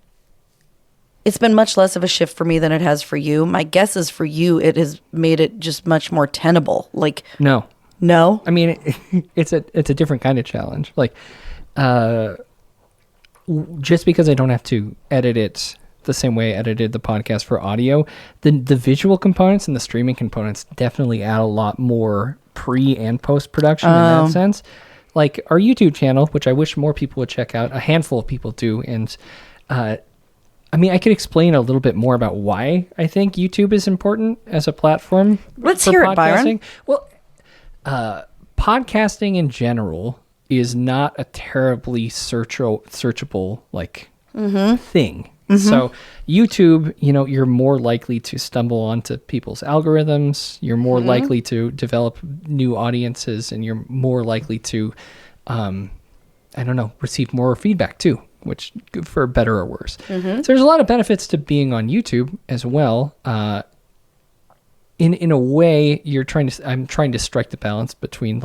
it's been much less of a shift for me than it has for you. My guess is for you, it has made it just much more tenable. Like, No. No? I mean, it's a different kind of challenge. Like, just because I don't have to edit it the same way I edited the podcast for audio, the visual components and the streaming components definitely add a lot more pre and post production in that sense. Like our YouTube channel, which I wish more people would check out, a handful of people do, and I mean, I could explain a little bit more about why I think YouTube is important as a platform. Let's hear it, Byron. Well, podcasting in general is not a terribly searchable like thing. So YouTube, you're more likely to stumble onto people's algorithms. You're more likely to develop new audiences, and you're more likely to, receive more feedback too, which for better or worse. So there's a lot of benefits to being on YouTube as well. In a way, I'm trying to strike the balance between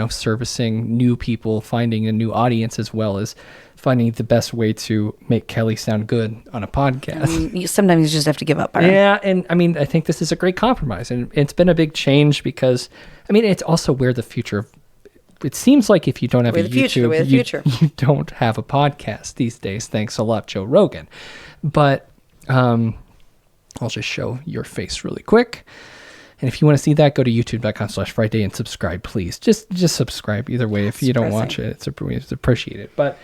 servicing new people, finding a new audience, as well as finding the best way to make Kelly sound good on a podcast. Sometimes you just have to give up, Byron. Yeah, and I mean, I think this is a great compromise, and it's been a big change because, I mean, it's also where the future. It seems like if you don't have a YouTube, you don't have a podcast these days. Thanks a lot, Joe Rogan. But I'll just show your face really quick. And if you want to see that, go to youtube.com/Frightday and subscribe, please. Just subscribe either way. If you don't watch it, it's appreciated. But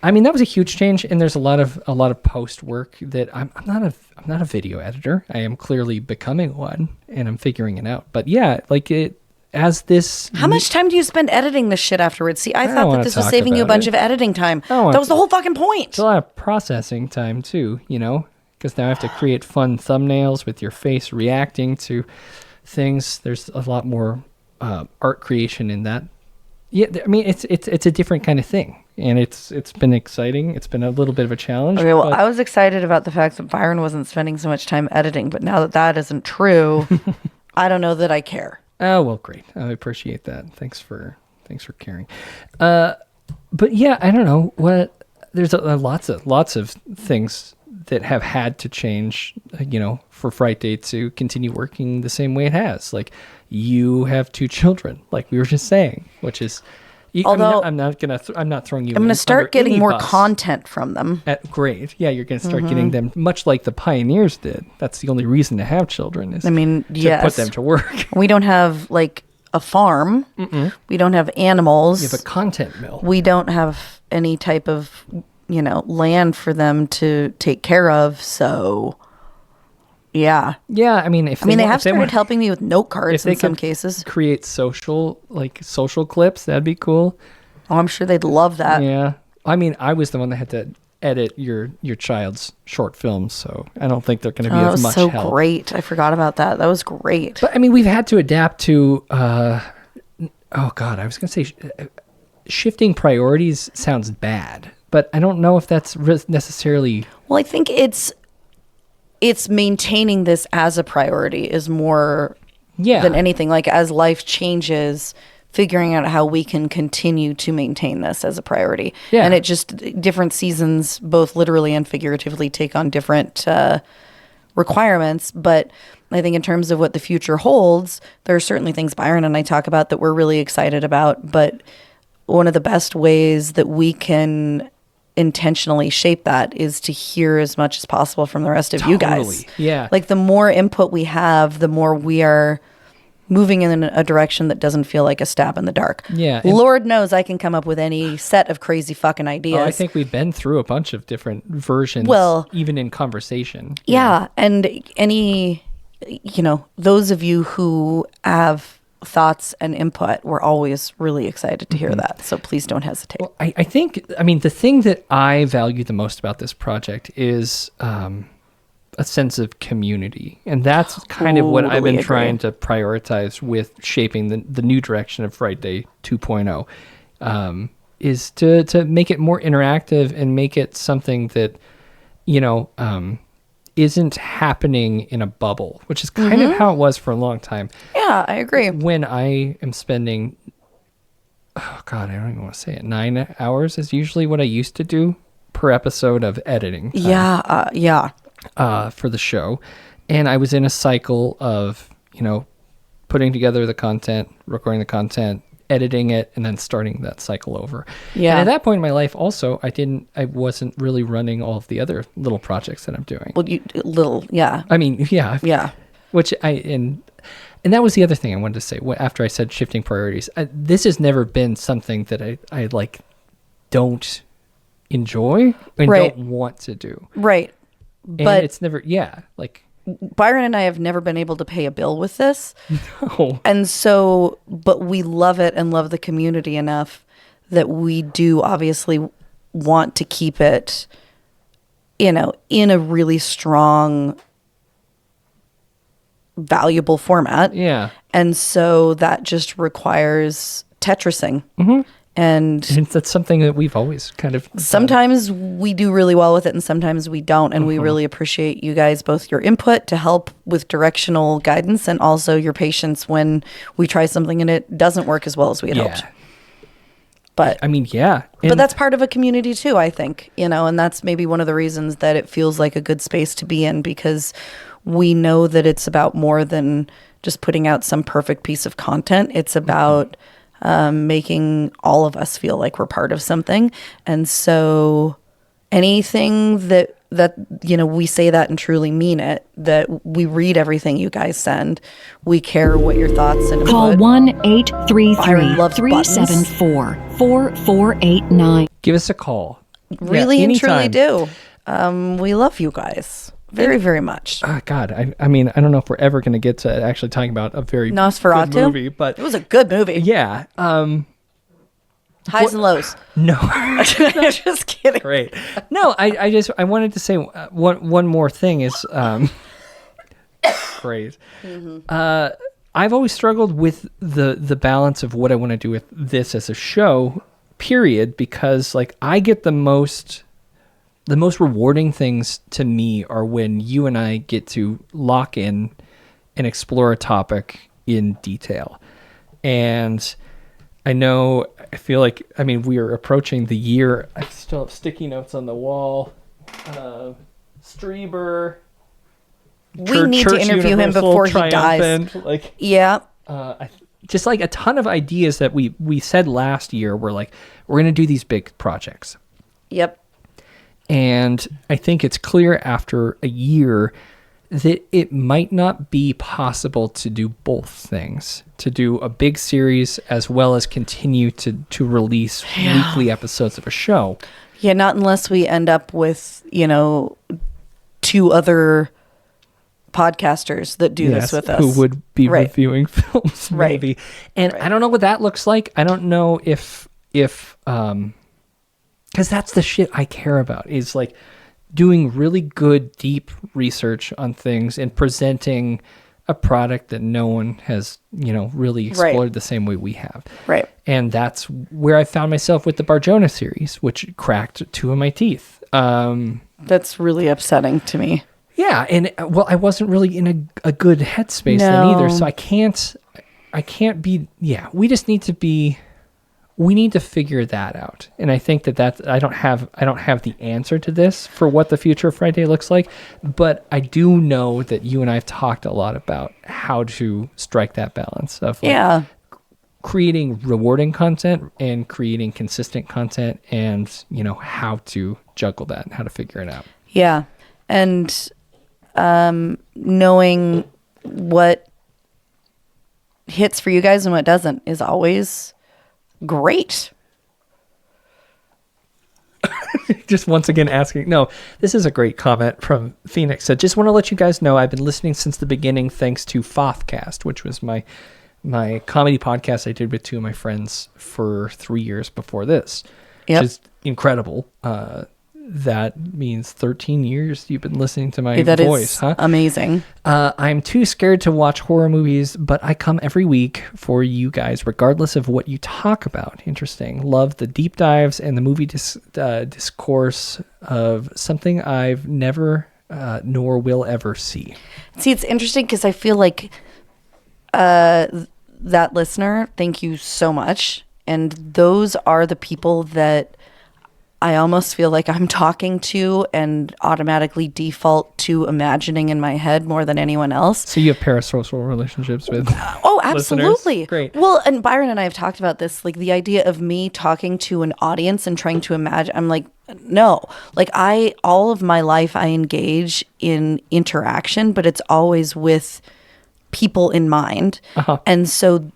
I mean, that was a huge change, and there's a lot of post work that I'm not a video editor. I am clearly becoming one, and I'm figuring it out. But yeah, how much time do you spend editing this shit afterwards? See, I thought that this was saving you a bunch of editing time. That was the whole fucking point. It's a lot of processing time too, because now I have to create fun thumbnails with your face reacting to things. There's a lot more art creation in that. Yeah, I mean, it's a different kind of thing, and it's been exciting. It's been a little bit of a challenge. Okay, well, I was excited about the fact that Byron wasn't spending so much time editing, but now that isn't true, I don't know that I care. Oh, well, great. I appreciate that. Thanks for caring. But yeah, I don't know what. There's lots of things that have had to change, for Frightday to continue working the same way it has. Like, you have 2 children, like we were just saying, which is. Although I'm not throwing you. I'm going to start getting more content from them. Great, yeah, you're going to start getting them, much like the pioneers did. That's the only reason to have children is. To put them to work. We don't have a farm. We don't have animals. You have a content mill. We don't have any type of land for them to take care of. So. Yeah. Yeah, I mean, they have started helping me with note cards in some cases. Create social clips, that'd be cool. Oh, I'm sure they'd love that. Yeah. I mean, I was the one that had to edit your child's short films, so I don't think they're going to be as much help. That was so great. I forgot about that. That was great. But I mean, we've had to adapt to I was going to say shifting priorities sounds bad, but I don't know if that's necessarily. Well, I think it's maintaining this as a priority is more than anything. Like, as life changes, figuring out how we can continue to maintain this as a priority. Yeah. And it just, different seasons, both literally and figuratively, take on different requirements. But I think in terms of what the future holds, there are certainly things Byron and I talk about that we're really excited about. But one of the best ways that we can intentionally shape that is to hear as much as possible from the rest of you guys. Yeah. Like, the more input we have, the more we are moving in a direction that doesn't feel like a stab in the dark. Yeah. Lord knows I can come up with any set of crazy fucking ideas. I think we've been through a bunch of different versions, even in conversation. Yeah. And those of you who have thoughts and input, we're always really excited to hear that. So please don't hesitate. Well, I think, the thing that I value the most about this project is a sense of community. And that's kind of what I've been trying to prioritize with shaping the new direction of Frightday 2.0, is to make it more interactive and make it something that, isn't happening in a bubble, which is kind of how it was for a long time. Yeah, I agree. When I am spending, I don't even want to say it, 9 hours is usually what I used to do per episode of editing time. For the show. And I was in a cycle of, putting together the content, recording the content, editing it, and then starting that cycle over. Yeah. And at that point in my life also, I wasn't really running all of the other little projects that I'm doing. Well, yeah. I mean, yeah. Yeah. Which and that was the other thing I wanted to say after I said shifting priorities. This has never been something that I like don't enjoy and Right. don't want to do. Right. And But it's never, like, Byron and I have never been able to pay a bill with this. no. And so, but we love it and love the community enough that we do obviously want to keep it, in a really strong, valuable format. Yeah. And so that just requires Tetrising. Mm-hmm. And that's something that we've always kind of done. sometimes we do really well with it and sometimes we don't. And we really appreciate you guys, both your input to help with directional guidance and also your patience when we try something and it doesn't work as well as we had hoped. But I mean, yeah. but that's part of a community too, I think, and that's maybe one of the reasons that it feels like a good space to be in, because we know that it's about more than just putting out some perfect piece of content. It's about making all of us feel like we're part of something. And so anything that we say that and truly mean it, that we read everything you guys send. We care what your thoughts and Call input. 1-833-374-4489. Give us a call. Really and truly anytime. do. We love you guys very, very much. Oh, God, I mean, I don't know if we're ever going to get to actually talking about a very Nosferatu good movie, but it was a good movie. yeah. Highs and lows. No. Just kidding. Great. No, I wanted to say one more thing is great. I've always struggled with the balance of what I want to do with this as a show, period, because like I get the most rewarding things to me are when you and I get to lock in and explore a topic in detail. And I feel like, we are approaching the year. I still have sticky notes on the wall. Strieber. We need to interview him before he dies. Like, yeah. Just like a ton of ideas that we said last year were like, we're going to do these big projects. Yep. And I think it's clear after a year that it might not be possible to do both things, to do a big series as well as continue to release weekly episodes of a show. Yeah, not unless we end up with, 2 other podcasters that do this with us. Who would be Right. reviewing films, Right. maybe. And Right. I don't know what that looks like. I don't know if because that's the shit I care about, is like doing really good, deep research on things and presenting a product that no one has, really explored the same way we have. Right. And that's where I found myself with the Barjona series, which cracked 2 of my teeth. That's really upsetting to me. Yeah, and I wasn't really in a good headspace then either, so I can't be. Yeah, we just need to be. We need to figure that out, and I think that I don't have the answer to this for what the future of Frightday looks like, but I do know that you and I have talked a lot about how to strike that balance of creating rewarding content and creating consistent content, and how to juggle that and how to figure it out. Yeah. And knowing what hits for you guys and what doesn't is always great. Just once again asking. No, this is a great comment from Phoenix. Said, just want to let you guys know I've been listening since the beginning, thanks to Fothcast, which was my comedy podcast I did with 2 of my friends for 3 years before this. Yep. Which is incredible. That means 13 years you've been listening to my That voice, is huh? amazing. I'm too scared to watch horror movies, but I come every week for you guys, regardless of what you talk about. Interesting. Love the deep dives and the movie discourse of something I've never nor will ever see. See, it's interesting because I feel like that listener, thank you so much. And those are the people that I almost feel like I'm talking to and automatically default to imagining in my head more than anyone else. So you have parasocial relationships with Oh, absolutely. listeners? Great. Well, and Byron and I have talked about this, like the idea of me talking to an audience and trying to imagine. I'm like, no, like all of my life I engage in interaction, but it's always with people in mind. And so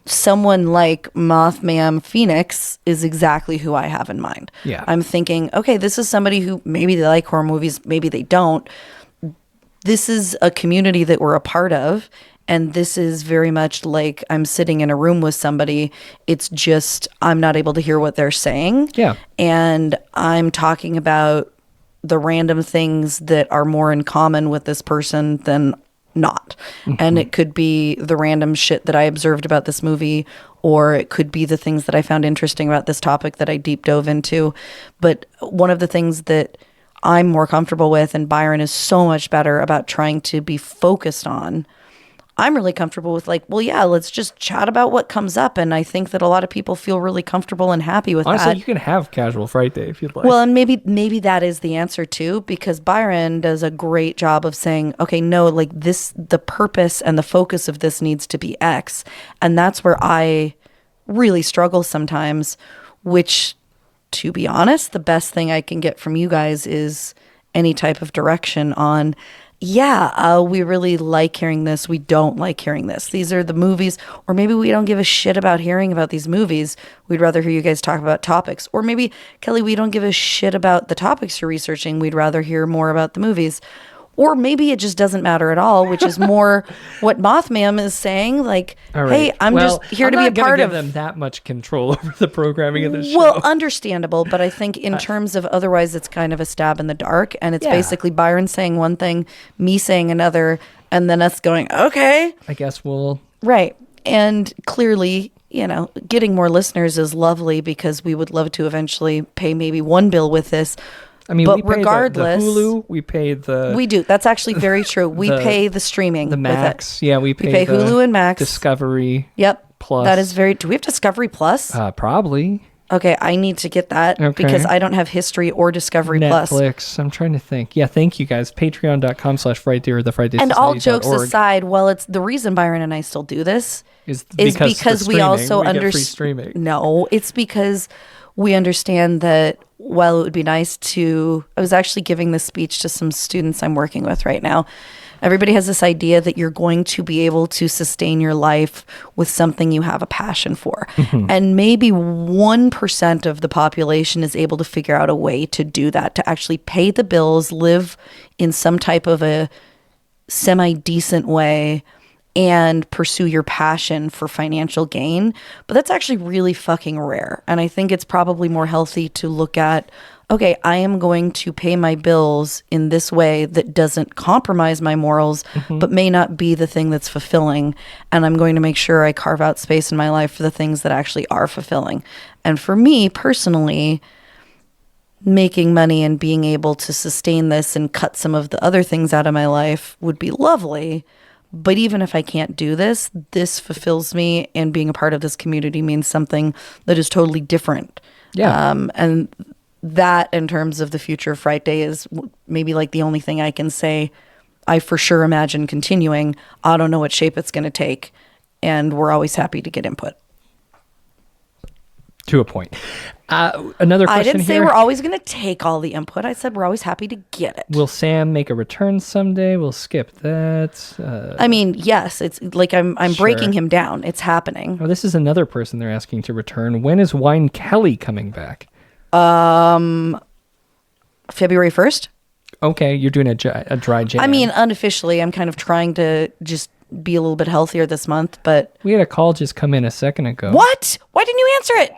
someone like Mothman Phoenix is exactly who I have in mind. Yeah. I'm thinking, okay, this is somebody who maybe they like horror movies, maybe they don't. This is a community that we're a part of. And this is very much like I'm sitting in a room with somebody. It's just I'm not able to hear what they're saying. Yeah. And I'm talking about the random things that are more in common with this person than not. And it could be the random shit that I observed about this movie, or it could be the things that I found interesting about this topic that I deep dove into. But one of the things that I'm more comfortable with, and Byron is so much better about trying to be focused on, I'm really comfortable with like, well, yeah, let's just chat about what comes up. And I think that a lot of people feel really comfortable and happy with Honestly, that. you can have casual Frightday if you'd like. Well, and maybe that is the answer too, because Byron does a great job of saying, okay, no, like this, the purpose and the focus of this needs to be X. And that's where I really struggle sometimes, which, to be honest, the best thing I can get from you guys is any type of direction on, yeah, we really like hearing this. We don't like hearing this. These are the movies, or maybe we don't give a shit about hearing about these movies. We'd rather hear you guys talk about topics. Or maybe, Kelly, we don't give a shit about the topics you're researching. We'd rather hear more about the movies. Or maybe it just doesn't matter at all, which is more what Mothman is saying. Like, All right. hey, I'm Well, just here to be a part give of them that much control over the programming of the show. Well, understandable, but I think in terms of otherwise, it's kind of a stab in the dark, and it's Yeah. basically Byron saying one thing, me saying another, and then us going, okay, I guess we'll. right. And clearly, you know, getting more listeners is lovely because we would love to eventually pay maybe one bill with this. I mean, But we pay regardless, the Hulu, we pay the we do. That's actually very true. We pay the streaming, the with Max. it. Yeah, we pay the Hulu and Max. Discovery. Yep. Plus. That is very. Do we have Discovery Plus? Probably. Okay, I need to get that because I don't have History or Discovery Plus. Netflix. I'm trying to think. Yeah, thank you guys. Patreon.com/Frightday or the Frightday And all jokes Society.org aside, well, it's the reason Byron and I still do this is because we also get free understand. streaming. No, it's because we understand that while it would be nice to, I was actually giving this speech to some students I'm working with right now. Everybody has this idea that you're going to be able to sustain your life with something you have a passion for. And maybe 1% of the population is able to figure out a way to do that, to actually pay the bills, live in some type of a semi-decent way, and pursue your passion for financial gain. But that's actually really fucking rare. And I think it's probably more healthy to look at, okay, I am going to pay my bills in this way that doesn't compromise my morals, but may not be the thing that's fulfilling. And I'm going to make sure I carve out space in my life for the things that actually are fulfilling. And for me personally, making money and being able to sustain this and cut some of the other things out of my life would be lovely. But even if I can't do this, this fulfills me, and being a part of this community means something that is totally different. Yeah. And that, in terms of the future of Frightday, is maybe like the only thing I can say I for sure imagine continuing. I don't know what shape it's going to take, and we're always happy to get input. To a point. Another question I didn't say here. we're always going to take all the input. I said we're always happy to get it. Will Sam make a return someday? We'll skip that. I mean, yes, it's like I'm Sure. breaking him down. It's happening. Oh, this is another person they're asking to return. When is Wine Kelly coming back? February 1st? Okay, you're doing a dry Jan. I mean, unofficially, I'm kind of trying to just be a little bit healthier this month, but we had a call just come in a second ago. what? Why didn't you answer it?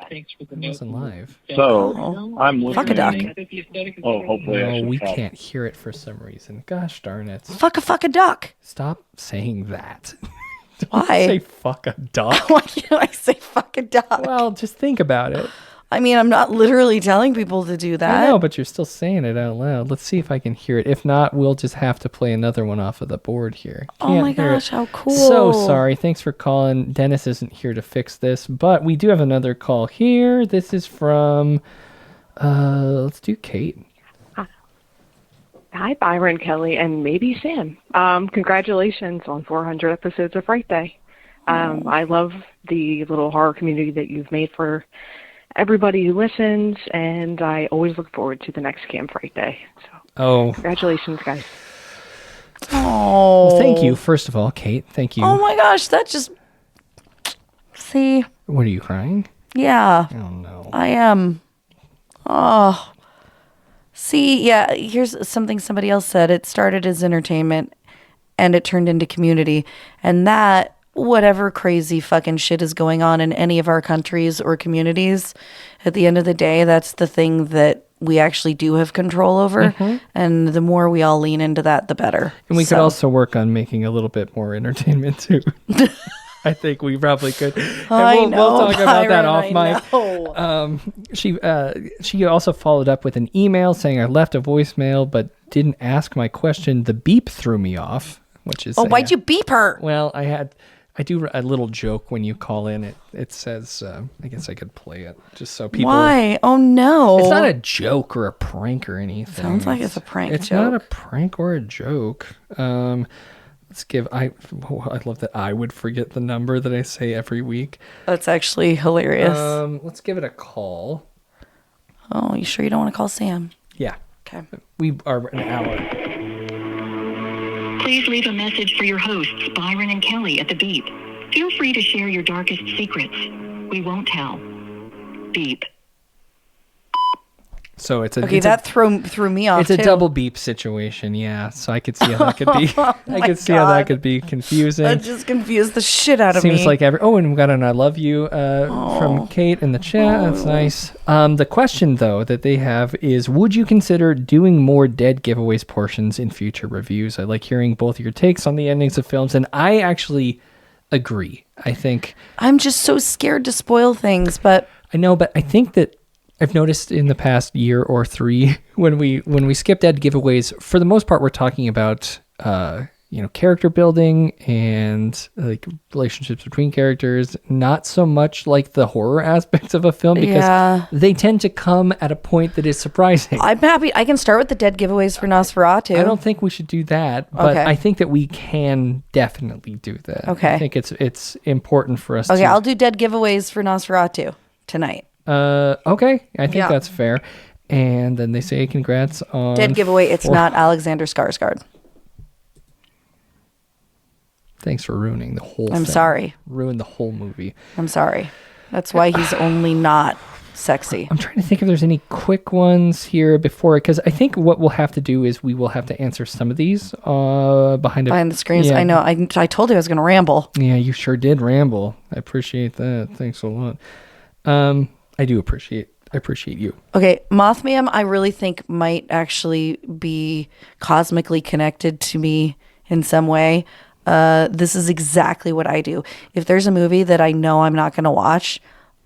It wasn't live. So I'm listening. Fuck a duck. Oh, hopefully I No, should we have. can't hear it for some reason. Gosh darn it. Fuck a duck. Stop saying that. Why? Say fuck a duck. Why can't I say fuck a duck? Well, just think about it. I mean, I'm not literally telling people to do that. I know, but you're still saying it out loud. Let's see if I can hear it. If not, we'll just have to play another one off of the board here. Oh Can't my hear gosh, it. how cool. So sorry. Thanks for calling. Dennis isn't here to fix this, but we do have another call here. This is from Let's do Kate. Hi, Byron, Kelly, and maybe Sam. Congratulations on 400 episodes of Frightday. I love the little horror community that you've made for everybody who listens, and I always look forward to the next Cam Frightday. So, congratulations, guys. Oh, well, thank you. First of all, Kate, thank you. Oh my gosh, that just see. What, are you crying? Yeah. Oh no. I am. Oh. See, yeah, here's something somebody else said. It started as entertainment and it turned into community. And that, whatever crazy fucking shit is going on in any of our countries or communities, at the end of the day, that's the thing that we actually do have control over. Mm-hmm. And the more we all lean into that, the better. And we could also work on making a little bit more entertainment too. I think we probably could. And we'll talk about that off mic. She also followed up with an email saying I left a voicemail but didn't ask my question. The beep threw me off, which is why'd you beep her? Well, I do a little joke when you call in. It says I guess I could play it just so people. Why? Oh no! It's not a joke or a prank or anything. Sounds like it's a prank. It's joke. not a prank or a joke. Let's give. I love that I would forget the number that I say every week. That's actually hilarious. Let's give it a call. Oh, you sure you don't want to call Sam? Yeah. Okay. We are an hour. Please leave a message for your hosts, Byron and Kelly, at the beep. Feel free to share your darkest secrets. We won't tell. Beep. So it's a that threw me off. It's a double beep situation, yeah. So I could see how that could be. I could see how that could be confusing. That just confused the shit out of me. Seems like and we got an "I love you" from Kate in the chat. That's nice. The question though that they have is: would you consider doing more dead giveaways portions in future reviews? I like hearing both of your takes on the endings of films, and I actually agree. I think I'm just so scared to spoil things, but I know, but I think that. I've noticed in the past year or 3 when we skip dead giveaways, for the most part, we're talking about character building and like relationships between characters, not so much like the horror aspects of a film because they tend to come at a point that is surprising. I'm happy. I can start with the dead giveaways for Nosferatu. I don't think we should do that, but I think that we can definitely do that. Okay. I think it's important for us. Okay, I'll do dead giveaways for Nosferatu tonight. Okay. I think that's fair. And then they say congrats on dead giveaway. It's not Alexander Skarsgård. Thanks for ruining the whole thing. I'm sorry. Ruined the whole movie. I'm sorry. That's why he's only not sexy. I'm trying to think if there's any quick ones here before, because I think what we'll have to do is we will have to answer some of these behind the screens. Yeah. I know. I told you I was going to ramble. Yeah, you sure did ramble. I appreciate that. Thanks a lot. I appreciate you. Okay, Mothman, I really think might actually be cosmically connected to me in some way. This is exactly what I do. If there's a movie that I know I'm not going to watch,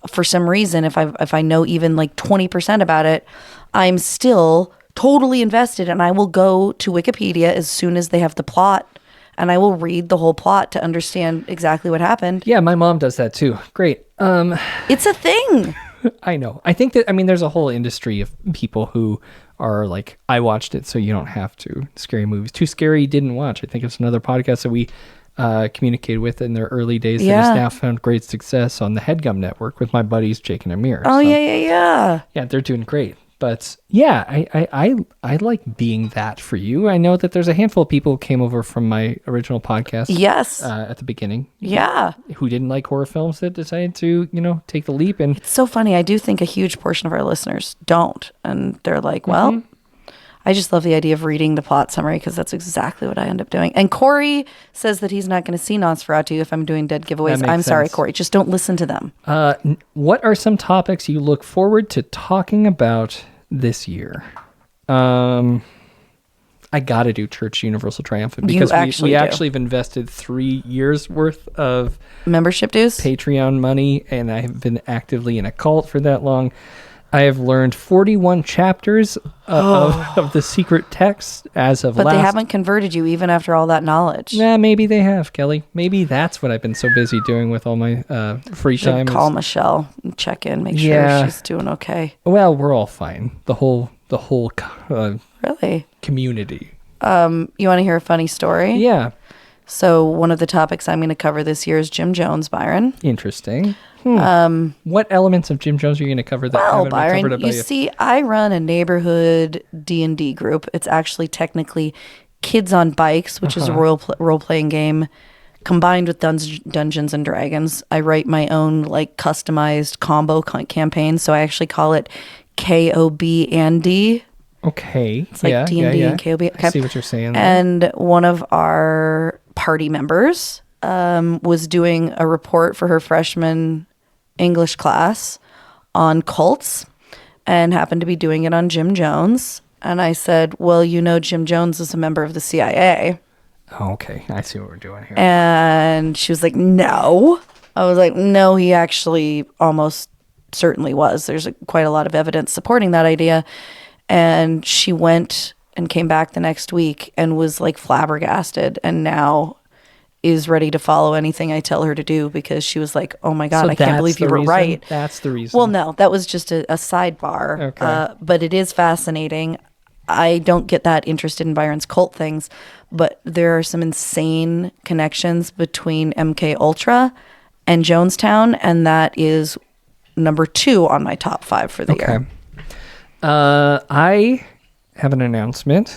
for some reason, if I know even like 20% about it, I'm still totally invested, and I will go to Wikipedia as soon as they have the plot, and I will read the whole plot to understand exactly what happened. Yeah, my mom does that too. Great. It's a thing. I know. I think that, there's a whole industry of people who are like, I watched it, so you don't have to. Scary movies. Too Scary didn't watch. I think it's another podcast that we communicated with in their early days that has now found great success on the Headgum Network with my buddies Jake and Amir. Oh, so, yeah. Yeah, they're doing great. But yeah, I like being that for you. I know that there's a handful of people who came over from my original podcast. Yes. At the beginning. Yeah. Who didn't like horror films that decided to, take the leap. And it's so funny. I do think a huge portion of our listeners don't. And they're like, well, I just love the idea of reading the plot summary because that's exactly what I end up doing. And Corey says that he's not going to see Nosferatu if I'm doing dead giveaways. I'm sorry, Corey. Just don't listen to them. What are some topics you look forward to talking about this year? I got to do Church Universal Triumphant because we actually have invested 3 years worth of membership dues, Patreon money, and I have been actively in a cult for that long. I have learned 41 chapters of the secret text as of But last. they haven't converted you even after all that knowledge. Nah, maybe they have, Kelly. Maybe that's what I've been so busy doing with all my free Should time. call Michelle and check in, make Yeah. sure she's doing okay. Well, we're all fine. The whole Really? community. You want to hear a funny story? Yeah. So one of the topics I'm going to cover this year is Jim Jones, Byron. Interesting. What elements of Jim Jones are you going to cover that Well, haven't been Byron, covered by you see, I run a neighborhood D&D group. It's actually technically Kids on Bikes, which is a role-playing game combined with Dungeons and Dragons. I write my own like customized combo campaign, so I actually call it KOB and D. Okay. It's like D&D and KOB. Okay. I see what you're saying there. And one of our party members was doing a report for her freshman English class on cults and happened to be doing it on Jim Jones. And I said, well, you know, Jim Jones is a member of the CIA. Oh, okay. I see what we're doing here. And she was like, no. I was like, no, he actually almost certainly was. There's quite a lot of evidence supporting that idea. And she went and came back the next week and was like flabbergasted, and now is ready to follow anything I tell her to do, because she was like, oh my God, So I can't that's believe the you were reason? right. That's the reason. Well, no, that was just a sidebar. Okay. But it is fascinating. I don't get that interested in Byron's cult things, but there are some insane connections between MK Ultra and Jonestown, and that is number 2 on my top 5 for the year. I have an announcement.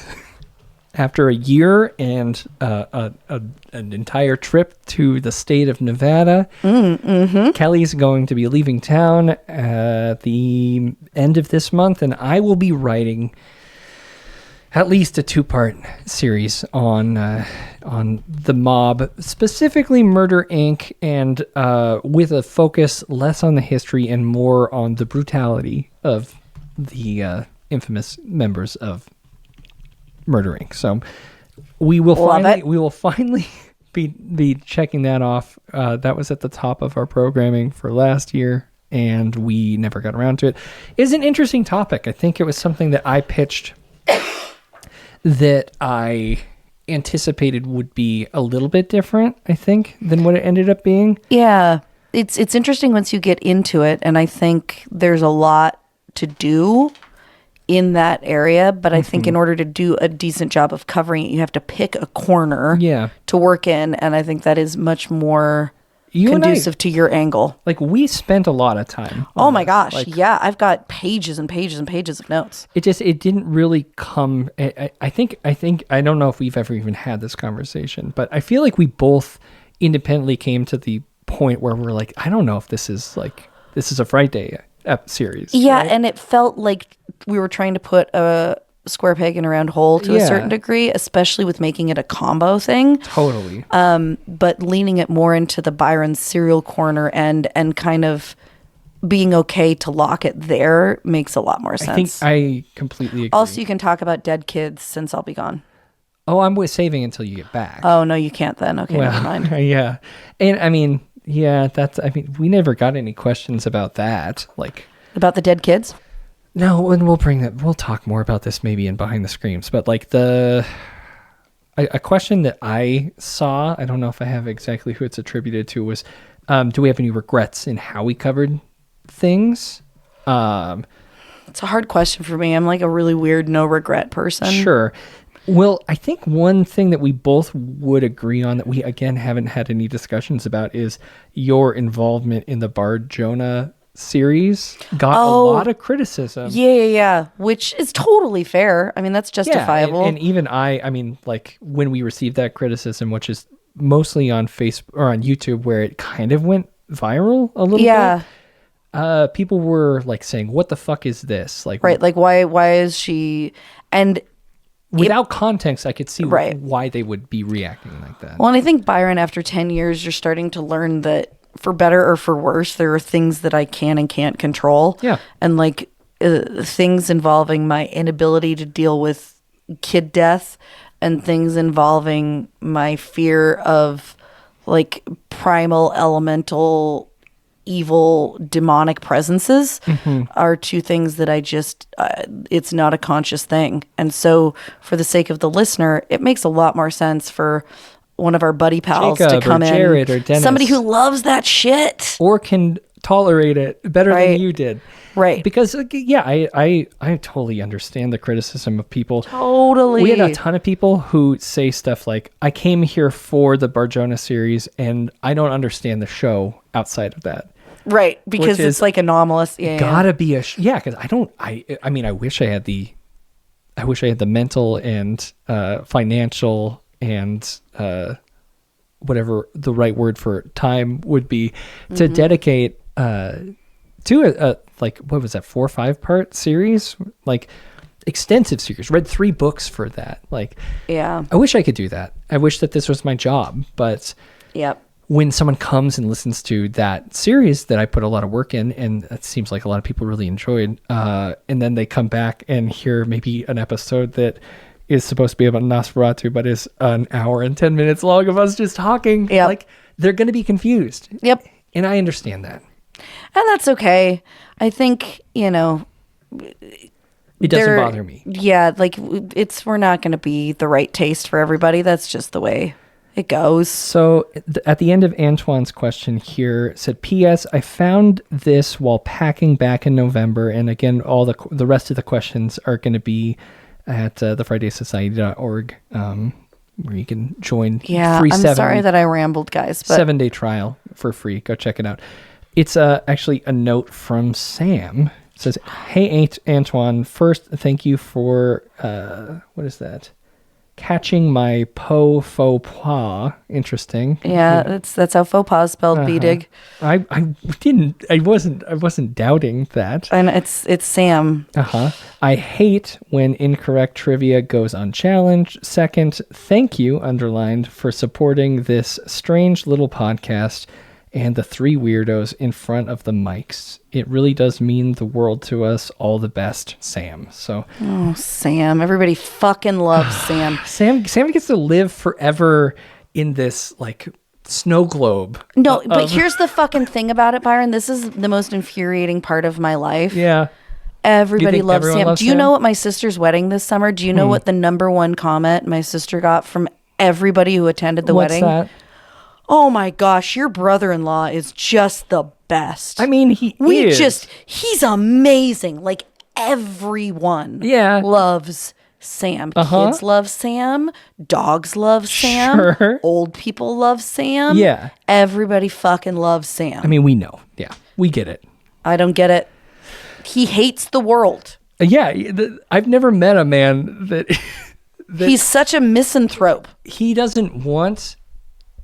After a year and an entire trip to the state of Nevada, Kelly's going to be leaving town at the end of this month, and I will be writing at least a 2-part series on the mob, specifically Murder Inc., and with a focus less on the history and more on the brutality of the infamous members of Murder Inc. So we will finally be checking that off. That was at the top of our programming for last year, and we never got around to it. It's an interesting topic. I think it was something that I pitched that I anticipated would be a little bit different, I think, than what it ended up being. Yeah, it's interesting once you get into it, and I think there's a lot to do in that area, but I think in order to do a decent job of covering it, you have to pick a corner to work in, and I think that is much more conducive to your angle. Like, we spent a lot of time. Oh my gosh, yeah, I've got pages and pages and pages of notes. It didn't really come. I think I don't know if we've ever even had this conversation, but I feel like we both independently came to the point where we're like, I don't know if this is a Frightday series. Yeah, right? and it felt like we were trying to put a square peg in a round hole to a certain degree, especially with making it a combo thing. Totally. But leaning it more into the Byron serial corner and kind of being okay to lock it there makes a lot more sense. I think I completely agree. Also, you can talk about dead kids since I'll be gone. Oh, I'm saving until you get back. Oh, no, you can't then. Okay, never mind. Yeah. And I mean, yeah, we never got any questions about that. Like, about the dead kids? No, and we'll talk more about this maybe in Behind the Screams, but like a question that I saw, I don't know if I have exactly who it's attributed to, was, do we have any regrets in how we covered things? It's a hard question for me. I'm like a really weird no regret person. Sure. Well, I think one thing that we both would agree on that we, again, haven't had any discussions about is your involvement in the Bard Jonah series got a lot of criticism. Yeah. Which is totally fair. I mean, that's justifiable. Yeah, and even I mean, like, when we received that criticism, which is mostly on Facebook or on YouTube, where it kind of went viral a little bit. People were like saying, what the fuck is this? Like, right. Like, why is she... And without context, I could see why they would be reacting like that. Well, and I think, Byron, after 10 years, you're starting to learn that for better or for worse, there are things that I can and can't control. Yeah. And like things involving my inability to deal with kid death and things involving my fear of like primal elemental evil demonic presences are two things that I just it's not a conscious thing. And so for the sake of the listener, it makes a lot more sense for one of our buddy pals Jacob to come or Jared or Dennis. somebody who loves that shit or can tolerate it better than you did. Right. Because, I totally understand the criticism of people. Totally. We had a ton of people who say stuff like, I came here for the Barjona series, and I don't understand the show outside of that. Right. Because it's like anomalous. Yeah. Gotta be because I mean, I wish I had the mental and financial and whatever the right word for time would be to dedicate to a like, what was that, 4 or 5 part series, like extensive series, read 3 books for that. Like, I wish I could do that. I wish that this was my job, but when someone comes and listens to that series that I put a lot of work in, and it seems like a lot of people really enjoyed, and then they come back and hear maybe an episode that is supposed to be about Nosferatu, but is an hour and 10 minutes long of us just talking, like, they're going to be confused. And I understand that. And that's okay. I think, it doesn't bother me. Yeah, like we're not going to be the right taste for everybody. That's just the way it goes. So at the end of Antoine's question here, it said, P.S. I found this while packing back in November. And again, all the rest of the questions are going to be at thefrighdaysociety.org, where you can join. Yeah, free I'm sorry that I rambled, guys. But 7-day trial for free. Go check it out. It's actually a note from Sam. It says, hey, Antoine, first, thank you for, what is that? Catching my faux pas. Interesting. Yeah, that's how faux pas is spelled, B-Dig. I wasn't doubting that. And it's Sam. I hate when incorrect trivia goes unchallenged. Second, thank you, underlined, for supporting this strange little podcast and the 3 weirdos in front of the mics. It really does mean the world to us. All the best, Sam. So, Sam. Everybody fucking loves Sam. Sam gets to live forever in this, like, snow globe. No, but here's the fucking thing about it, Byron. This is the most infuriating part of my life. Yeah. Everybody loves Sam. Do you Sam? know what my sister's wedding this summer? Do you know what the number 1 comment my sister got from everybody who attended the wedding? What's that? Oh my gosh, your brother-in-law is just the best. I mean, he's amazing. Like, everyone loves Sam. Kids love Sam. Dogs love Sam. Sure. Old people love Sam. Yeah. Everybody fucking loves Sam. I mean, we know. Yeah, we get it. I don't get it. He hates the world. I've never met a man that he's such a misanthrope. He doesn't want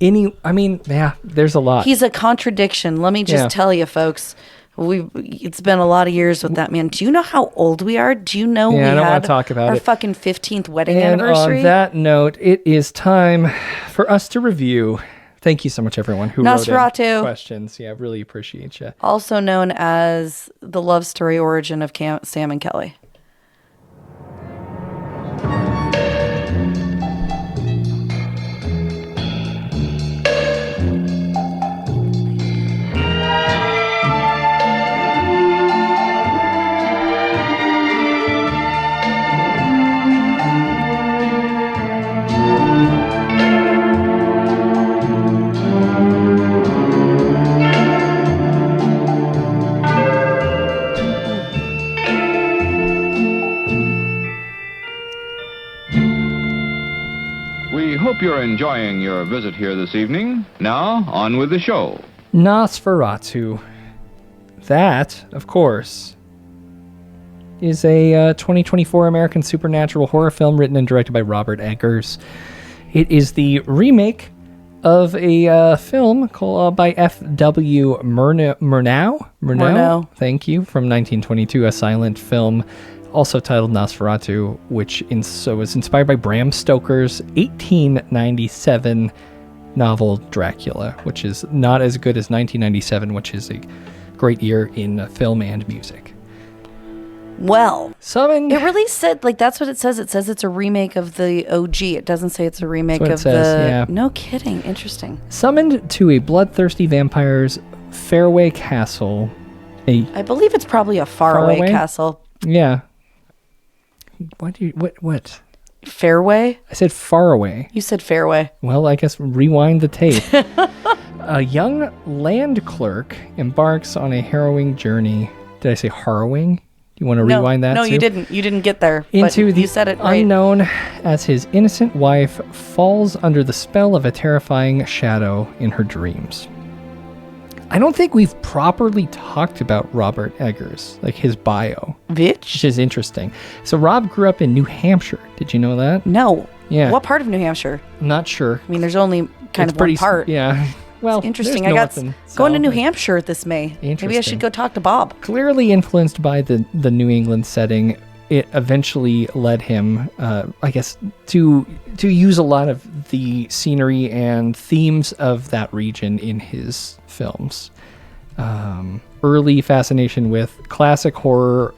there's a lot. He's a contradiction. Let me just tell you, folks. It's been a lot of years with that man. Do you know how old we are? Do you know we I don't had want to talk about our it. fucking 15th wedding and anniversary? On that note, it is time for us to review. Thank you so much, everyone who wrote in questions. Yeah, really appreciate you. Also known as the love story origin of Sam and Kelly. Hope you're enjoying your visit here this evening. Now, on with the show. Nosferatu. That, of course, is a 2024 American supernatural horror film written and directed by Robert Eggers. It is the remake of a film called by F.W. Murnau. Thank you, from 1922, a silent film also titled Nosferatu, which was inspired by Bram Stoker's 1897 novel Dracula, which is not as good as 1997, which is a great year in film and music. Well, summoned. It really said, like, that's what it says. It says it's a remake of the OG. It doesn't say it's a remake of says, the... Yeah. No kidding. Interesting. Summoned to a bloodthirsty vampire's Fairway Castle. I believe it's probably a faraway castle. Yeah. What? Fairway? I said far away. You said fairway. Well, I guess rewind the tape. A young land clerk embarks on a harrowing journey. Did I say harrowing? You want to rewind that? No, too? you didn't. You didn't get there. Into but the you said it right. unknown as his innocent wife falls under the spell of a terrifying shadow in her dreams. I don't think we've properly talked about Robert Eggers, like his bio. Which is interesting. So Rob grew up in New Hampshire. Did you know that? No. Yeah. What part of New Hampshire? I'm not sure. I mean, there's only kind of one part. Yeah. Well, it's interesting. there's I got north and going to south New and- Hampshire this May. Maybe I Interesting. should go talk to Bob. Clearly influenced by the New England setting, it eventually led him, I guess, to use a lot of the scenery and themes of that region in his films. Early fascination with classic horror.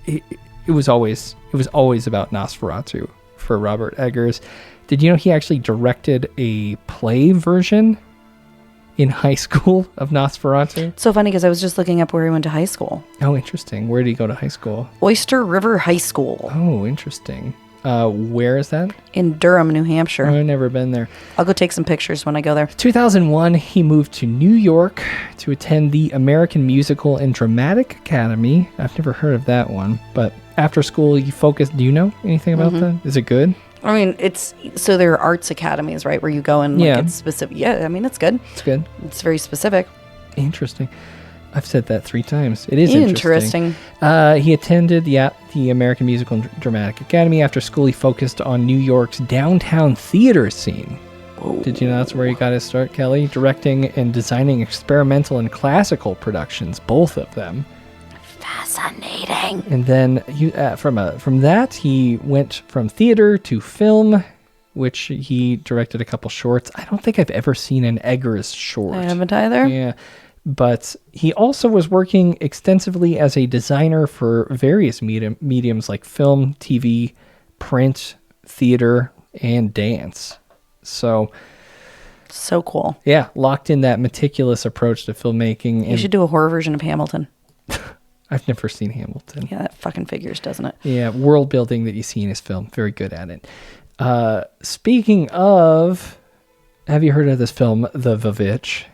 It was always about Nosferatu for Robert Eggers. Did you know he actually directed a play version in high school of Nosferatu? So funny because I was just looking up where he went to high school. Oh, interesting. Where did he go to high school? Oyster River High School. Oh, interesting. Where is that? In Durham, New Hampshire. I've never been there. I'll go take some pictures when I go there. 2001, he moved to New York to attend the American Musical and Dramatic Academy. I've never heard of that one, but after school, he focused. Do you know anything about that? Is it good? I mean, so there are arts academies, right, where you go and it's specific. Yeah, I mean, it's good. It's good. It's very specific. Interesting. I've said that 3 times. It is interesting. Interesting. He attended the American Musical and Dramatic Academy. After school, he focused on New York's downtown theater scene. Whoa. Did you know that's where he got his start, Kelly? Directing and designing experimental and classical productions, both of them. Fascinating. And then from that, he went from theater to film, which he directed a couple shorts. I don't think I've ever seen an Eggers short. I haven't either. Yeah. But he also was working extensively as a designer for various mediums like film, TV, print, theater, and dance. So cool. Yeah, locked in that meticulous approach to filmmaking. You should do a horror version of Hamilton. I've never seen Hamilton. Yeah, that fucking figures, doesn't it? Yeah, world building that you see in his film. Very good at it. Speaking of, have you heard of this film, The Vavitch?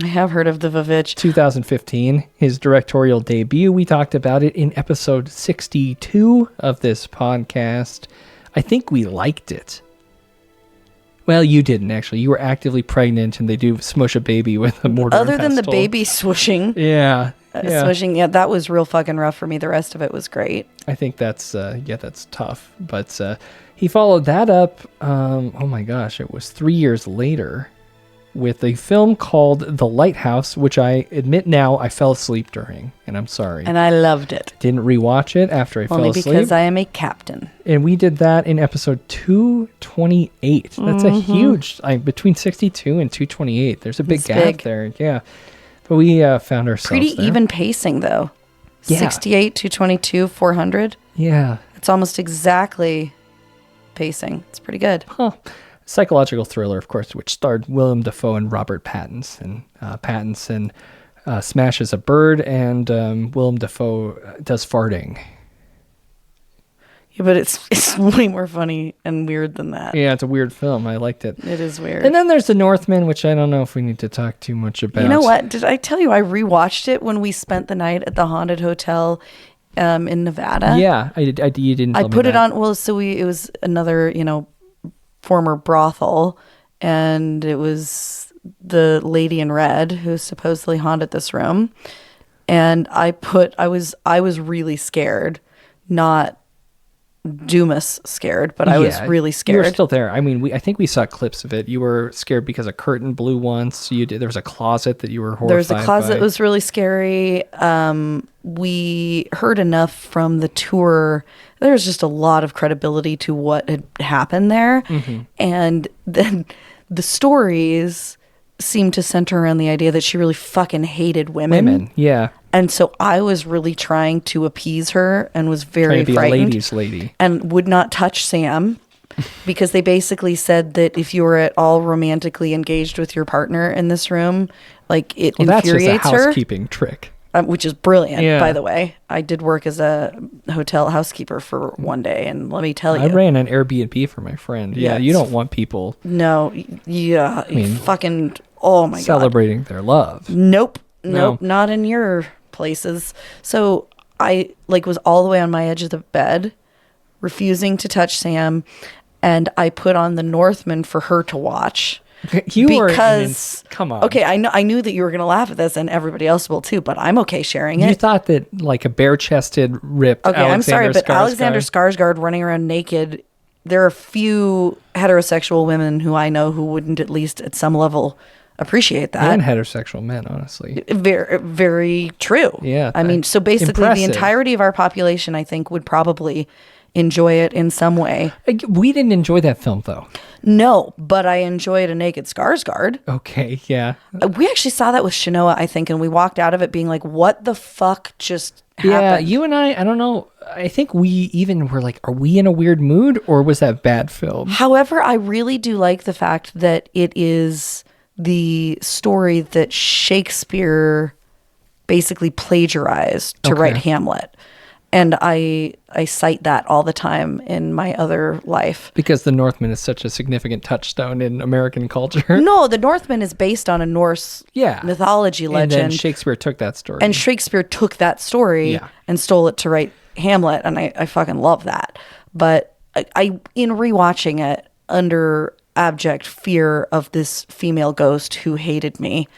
I have heard of The Vavitch. 2015, his directorial debut. We talked about it in episode 62 of this podcast. I think we liked it. Well, you didn't, actually. You were actively pregnant, and they do smush a baby with a mortar and Other than the pestle. baby swooshing. Yeah. Swishing, that was real fucking rough for me. The rest of it was great. I think that's tough. But he followed that up, oh my gosh, it was 3 years later, with a film called The Lighthouse, which I admit now I fell asleep during, and I'm sorry. And I loved it. Didn't rewatch it after I fell asleep. Only because I am a captain. And we did that in episode 228. That's a huge, between 62 and 228. There's a big gap there. Yeah. But we found ourselves pretty there. even pacing, though. Yeah. 68, 222, 400. Yeah. It's almost exactly pacing. It's pretty good. Huh. Psychological thriller, of course, which starred Willem Dafoe and Robert Pattinson. Pattinson smashes a bird, and Willem Dafoe does farting. Yeah, but it's way more funny and weird than that. Yeah, it's a weird film. I liked it. It is weird. And then there's The Northman, which I don't know if we need to talk too much about. You know what? Did I tell you I rewatched it when we spent the night at the haunted hotel in Nevada? Yeah, I did. You didn't tell me put it that. on. Well, it was another, former brothel, and it was the lady in red who supposedly haunted this room. And I was really scared, not Dumas scared, but I was really scared. You were still there. I mean, I think we saw clips of it. You were scared because a curtain blew once. There was a closet that you were horrified by. There was a closet that was really scary. We heard enough from the tour. There's just a lot of credibility to what had happened there. Mm-hmm. And then the stories seemed to center around the idea that she really fucking hated women. Yeah. And so I was really trying to appease her and was very trying to be frightened. a ladies' lady. And would not touch Sam because they basically said that if you were at all romantically engaged with your partner in this room, Like, it Well, that's just a infuriates her. housekeeping trick. Which is brilliant, Yeah. by the way. I did work as a hotel housekeeper for one day, and let me tell you. I ran an Airbnb for my friend. Yeah, you don't want people No, yeah, mean, fucking, oh my God. celebrating their love. Nope, No. not in your places. So I, like, was all the way on my edge of the bed, refusing to touch Sam, and I put on The Northman for her to watch. Come on. Okay, I knew that you were gonna laugh at this, and everybody else will too. But I'm okay sharing it. You thought that like a bare-chested, ripped. Okay, I'm sorry, but Skarsgård- Alexander Skarsgård running around naked. There are few heterosexual women who I know who wouldn't at least at some level appreciate that. and heterosexual men, honestly. Very, very true. Yeah, I mean, so basically, impressive. the entirety of our population, I think, would probably enjoy it in some way. We didn't enjoy that film though. No, but I enjoyed a naked Skarsgård. Okay, yeah. We actually saw that with Shinoa, I think, and we walked out of it being like, "What the fuck just happened?" Yeah, you and I don't know. I think we even were like, are we in a weird mood or was that bad film? However, I really do like the fact that it is the story that Shakespeare basically plagiarized to write Hamlet. And I cite that all the time in my other life. Because The Northman is such a significant touchstone in American culture. No, The Northman is based on a Norse mythology legend. And then Shakespeare took that story. And Shakespeare took that story and stole it to write Hamlet. And I fucking love that. But I in rewatching it under abject fear of this female ghost who hated me,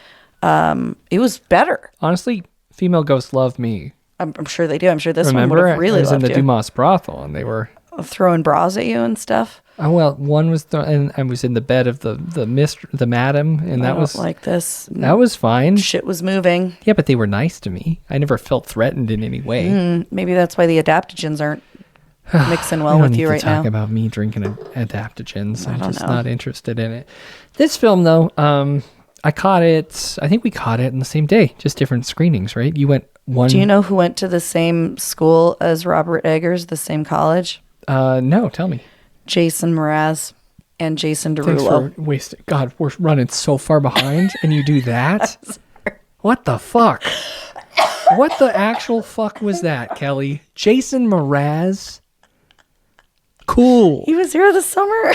it was better. Honestly, female ghosts love me. I'm sure they do. I'm sure this Remember, one would have really I was in loved the you. Dumas brothel and they were Throwing bras at you and stuff. Oh well, one was and I was in the bed of the madam, and that was like this. That was fine. Shit was moving. Yeah, but they were nice to me. I never felt threatened in any way. Maybe that's why the adaptogens aren't mixing well We don't with you need right to talk now. about me drinking adaptogens. I'm don't just know. not interested in it. This film, though, I caught it. I think we caught it in the same day, just different screenings, right? You went one. Do you know who went to the same school as Robert Eggers, the same college? No, tell me. Jason Mraz and Jason Thanks Derulo. for wasting. God, we're running so far behind, and you do that. What the fuck? What the actual fuck was that, Kelly? Jason Mraz. Cool. He was here this summer.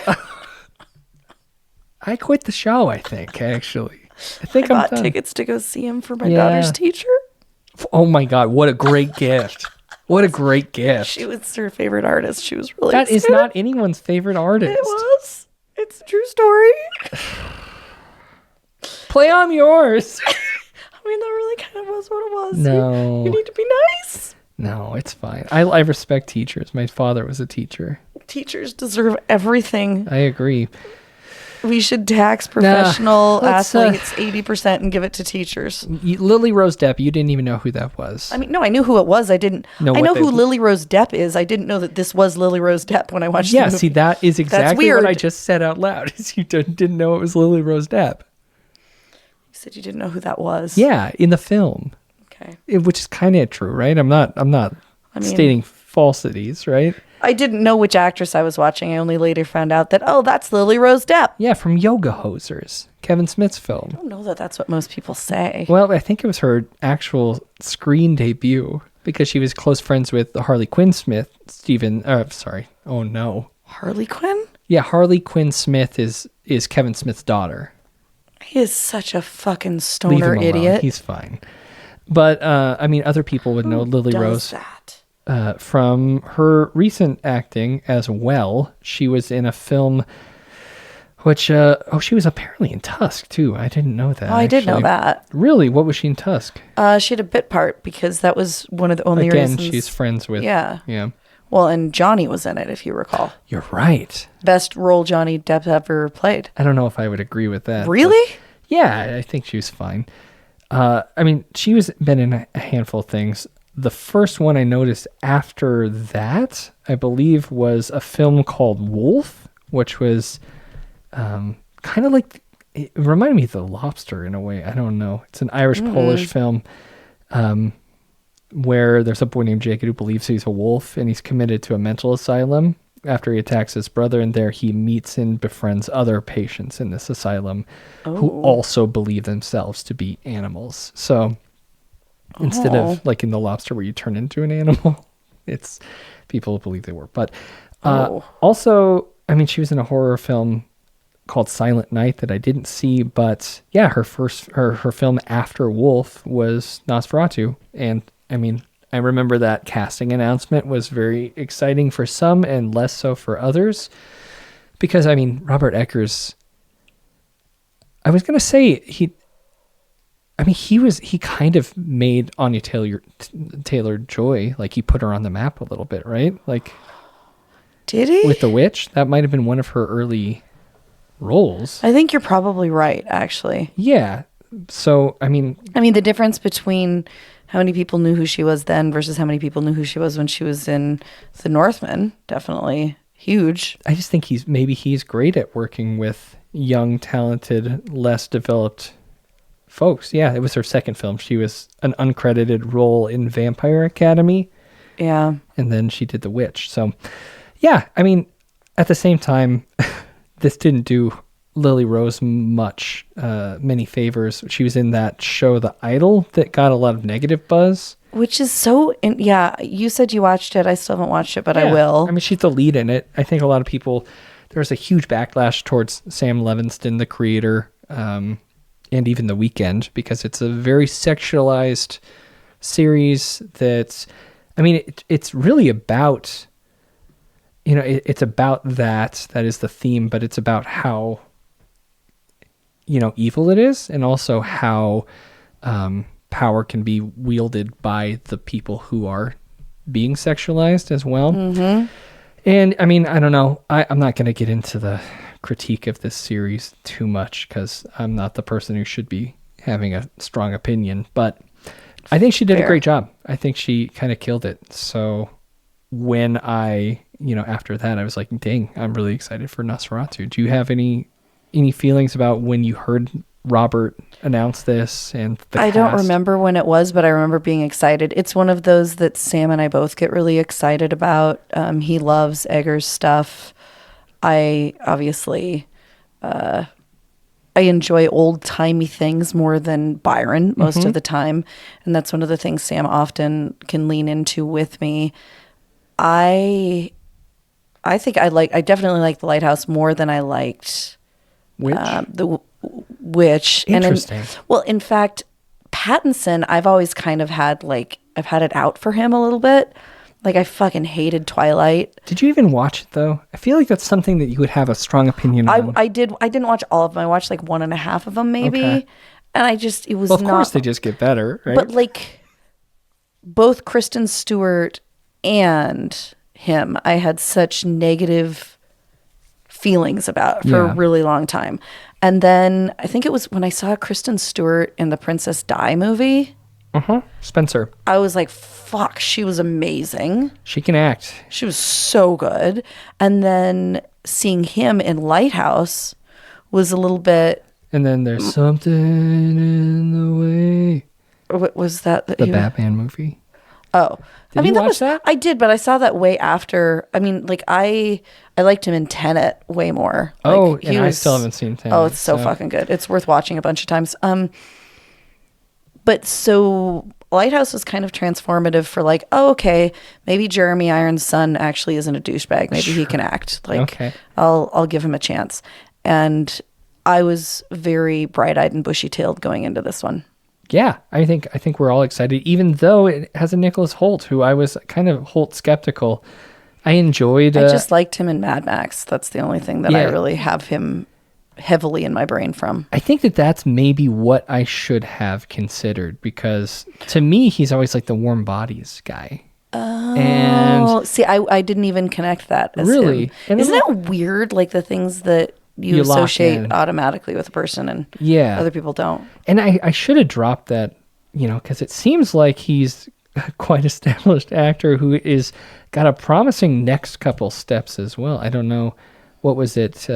I quit the show, I think, actually. I think I I'm bought done. tickets to go see him for my daughter's teacher. Oh my God, what a great gift. What a great gift. She was her favorite artist. She was really That is excited. not anyone's favorite artist. It was. It's a true story. Play on yours. I mean, that really kind of was what it was. No. You need to be nice. No, it's fine. I respect teachers. My father was a teacher. Teachers deserve everything. I agree. We should tax professional let's, athletes 80% and give it to teachers. Lily Rose Depp, you didn't even know who that was. I mean, no, I knew who it was. I didn't. Know I what know they- who Lily Rose Depp is. I didn't know that this was Lily Rose Depp when I watched the Yeah, movie. see, that is exactly weird. what I just said out loud. Is you didn't know it was Lily Rose Depp. You said you didn't know who that was. Yeah, in the film. Okay. Which is kind of true, right? I'm not mean- stating falsities, right? I didn't know which actress I was watching. I only later found out that, oh, that's Lily Rose Depp. Yeah, from Yoga Hosers, Kevin Smith's film. I don't know that that's what most people say. Well, I think it was her actual screen debut because she was close friends with Harley Quinn Smith. Oh no. Harley Quinn? Yeah, Harley Quinn Smith is Kevin Smith's daughter. He is such a fucking Leave stoner him alone. idiot. He's fine. But I mean, other people would know Lily does Rose that? from her recent acting as well. She was in a film which she was apparently in Tusk too. I didn't know that. Oh, I did know actually. that. Really? What was she in Tusk? She had a bit part because that was one of the only Again, reasons. she's friends with. Yeah. Yeah. Well, and Johnny was in it, if you recall. You're right. Best role Johnny Depp ever played. I don't know if I would agree with that. Really? but yeah, I think she was fine. I mean, she was been in a handful of things. The first one I noticed after that, I believe, was a film called Wolf, which was kind of like, it reminded me of The Lobster in a way. I don't know. It's an Irish-Polish film where there's a boy named Jacob who believes he's a wolf and he's committed to a mental asylum. after he attacks his brother, and there he meets and befriends other patients in this asylum who also believe themselves to be animals. So instead of like in The Lobster where you turn into an animal, it's people believe they were. But also, I mean, she was in a horror film called Silent Night that I didn't see, but yeah, her film after Wolf was Nosferatu. And I mean, I remember that casting announcement was very exciting for some and less so for others, because I mean, Robert Eggers, I was going to say he kind of made Anya Taylor-Joy, like he put her on the map a little bit, right? Like, did he? With The Witch, that might have been one of her early roles. I think you're probably right, actually. Yeah. So, I mean, the difference between how many people knew who she was then versus how many people knew who she was when she was in The Northman, definitely huge. I just think he's great at working with young, talented, less developed folks. Yeah, it was her second film. She was an uncredited role in Vampire Academy. Yeah. And then she did The Witch. So, yeah, I mean, at the same time, this didn't do Lily Rose many favors. She was in that show The Idol that got a lot of negative buzz. Which is you said you watched it. I still haven't watched it, but yeah. I will. I mean, she's the lead in it. I think a lot of people, there's a huge backlash towards Sam Levinson, the creator, and even The Weeknd, because it's a very sexualized series that's, I mean, it's really about, it's about that is the theme, but it's about how, evil it is, and also how power can be wielded by the people who are being sexualized as well. Mm-hmm. And I mean, I don't know. I'm not going to get into the critique of this series too much because I'm not the person who should be having a strong opinion, but I think she did a great job. I think she kind of killed it. So when after that, I was like, dang, I'm really excited for Nosferatu. Do you have any feelings about when you heard Robert announce this and the I cast? don't remember when it was, but I remember being excited. It's one of those that Sam and I both get really excited about. He loves Eggers' stuff. I obviously, I enjoy old-timey things more than Byron most of the time, and that's one of the things Sam often can lean into with me. I think I definitely like The Lighthouse more than I liked The Witch. Interesting. In fact, Pattinson, I've always kind of had I've had it out for him a little bit. Like, I fucking hated Twilight. Did you even watch it though? I feel like that's something that you would have a strong opinion on. I didn't watch all of them. I watched like 1.5 of them maybe. Okay. And it was of course they just get better, right? But like both Kristen Stewart and him, I had such negative feelings about for a really long time. And then I think it was when I saw Kristen Stewart in the Princess Di movie. Spencer. I was like, fuck, she was amazing. She can act. She was so good. And then seeing him in Lighthouse was a little bit... And then there's something in the way. What was that? The Batman movie. Oh. Did you watch that? I did, but I saw that way after. I mean, like, I liked him in Tenet way more. Like, I still haven't seen Tenet. Oh, it's so fucking good. It's worth watching a bunch of times. But so Lighthouse was kind of transformative for like, oh, okay, maybe Jeremy Irons' son actually isn't a douchebag. Maybe he can act. Like, okay. I'll give him a chance. And I was very bright-eyed and bushy-tailed going into this one. Yeah, I think we're all excited, even though it has a Nicholas Hoult, who I was kind of Hoult skeptical. I enjoyed... I just liked him in Mad Max. That's the only thing that I really have him heavily in my brain from. I think that's maybe what I should have considered, because to me, he's always like the warm bodies guy. Oh, and see, I didn't even connect that as really? Him. Isn't that weird? Like the things that you associate automatically with a person and other people don't. And I should have dropped that, because it seems like he's a quite established actor who is got a promising next couple steps as well. I don't know. What was it?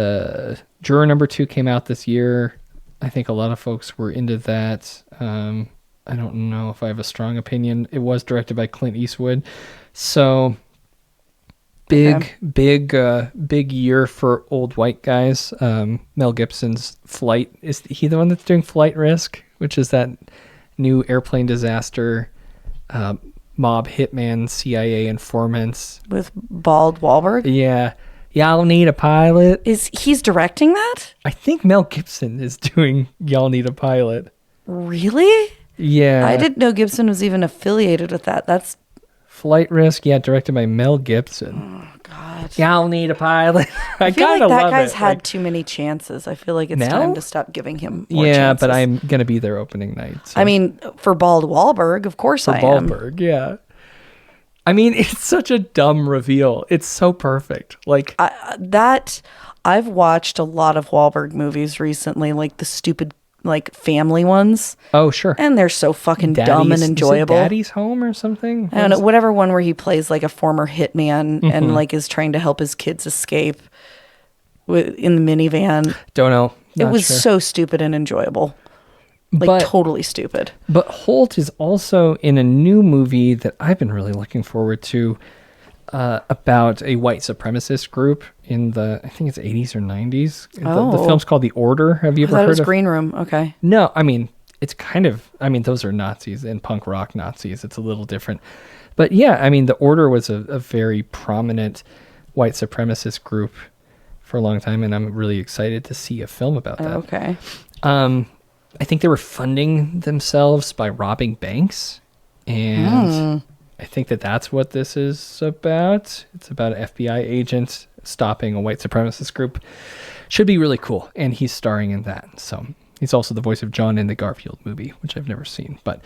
Juror number 2 came out this year. I think a lot of folks were into that. I don't know if I have a strong opinion. It was directed by Clint Eastwood. So big year for old white guys. Mel Gibson's Flight, is he the one that's doing Flight Risk, which is that new airplane disaster, mob hitman, CIA informants with Bald Wahlberg? Yeah. Y'all Need a Pilot. He's directing that? I think Mel Gibson is doing Y'all Need a Pilot. Really? Yeah. I didn't know Gibson was even affiliated with that. That's Flight Risk, directed by Mel Gibson. Oh God. Y'all Need a Pilot. I feel like that guy's had too many chances. I feel like it's time to stop giving him more chances. But I'm gonna be there opening night. So. I mean, for Bald Wahlberg, of course I am. Wahlberg, yeah. I mean, it's such a dumb reveal. It's so perfect. Like I've watched a lot of Wahlberg movies recently, like the stupid family ones. Oh, sure. And they're so fucking dumb and enjoyable. Is it Daddy's Home or something? I don't know, whatever one where he plays like a former hitman and is trying to help his kids escape in the minivan. Don't know. It was so stupid and enjoyable. Totally stupid. But Holt is also in a new movie that I've been really looking forward to, about a white supremacist group in the, I think it's 80s or 90s. The film's called The Order. Have you ever heard of? Green Room. Okay. No, I mean, it's kind of, those are Nazis and punk rock Nazis. It's a little different. But yeah, The Order was a very prominent white supremacist group for a long time, and I'm really excited to see a film about that. Okay. I think they were funding themselves by robbing banks, and I think that's what this is about. It's about an FBI agent stopping a white supremacist group. Should be really cool, and he's starring in that. So he's also the voice of John in the Garfield movie, which I've never seen. But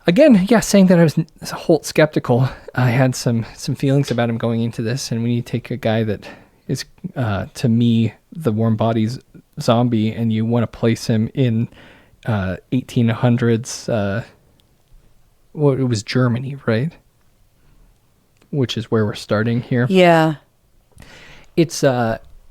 again, saying that I was Holt skeptical, I had some feelings about him going into this, and when you take a guy that is, to me, the Warm Bodies zombie, and you want to place him in 1800s, it was Germany, right? Which is where we're starting here. Yeah. It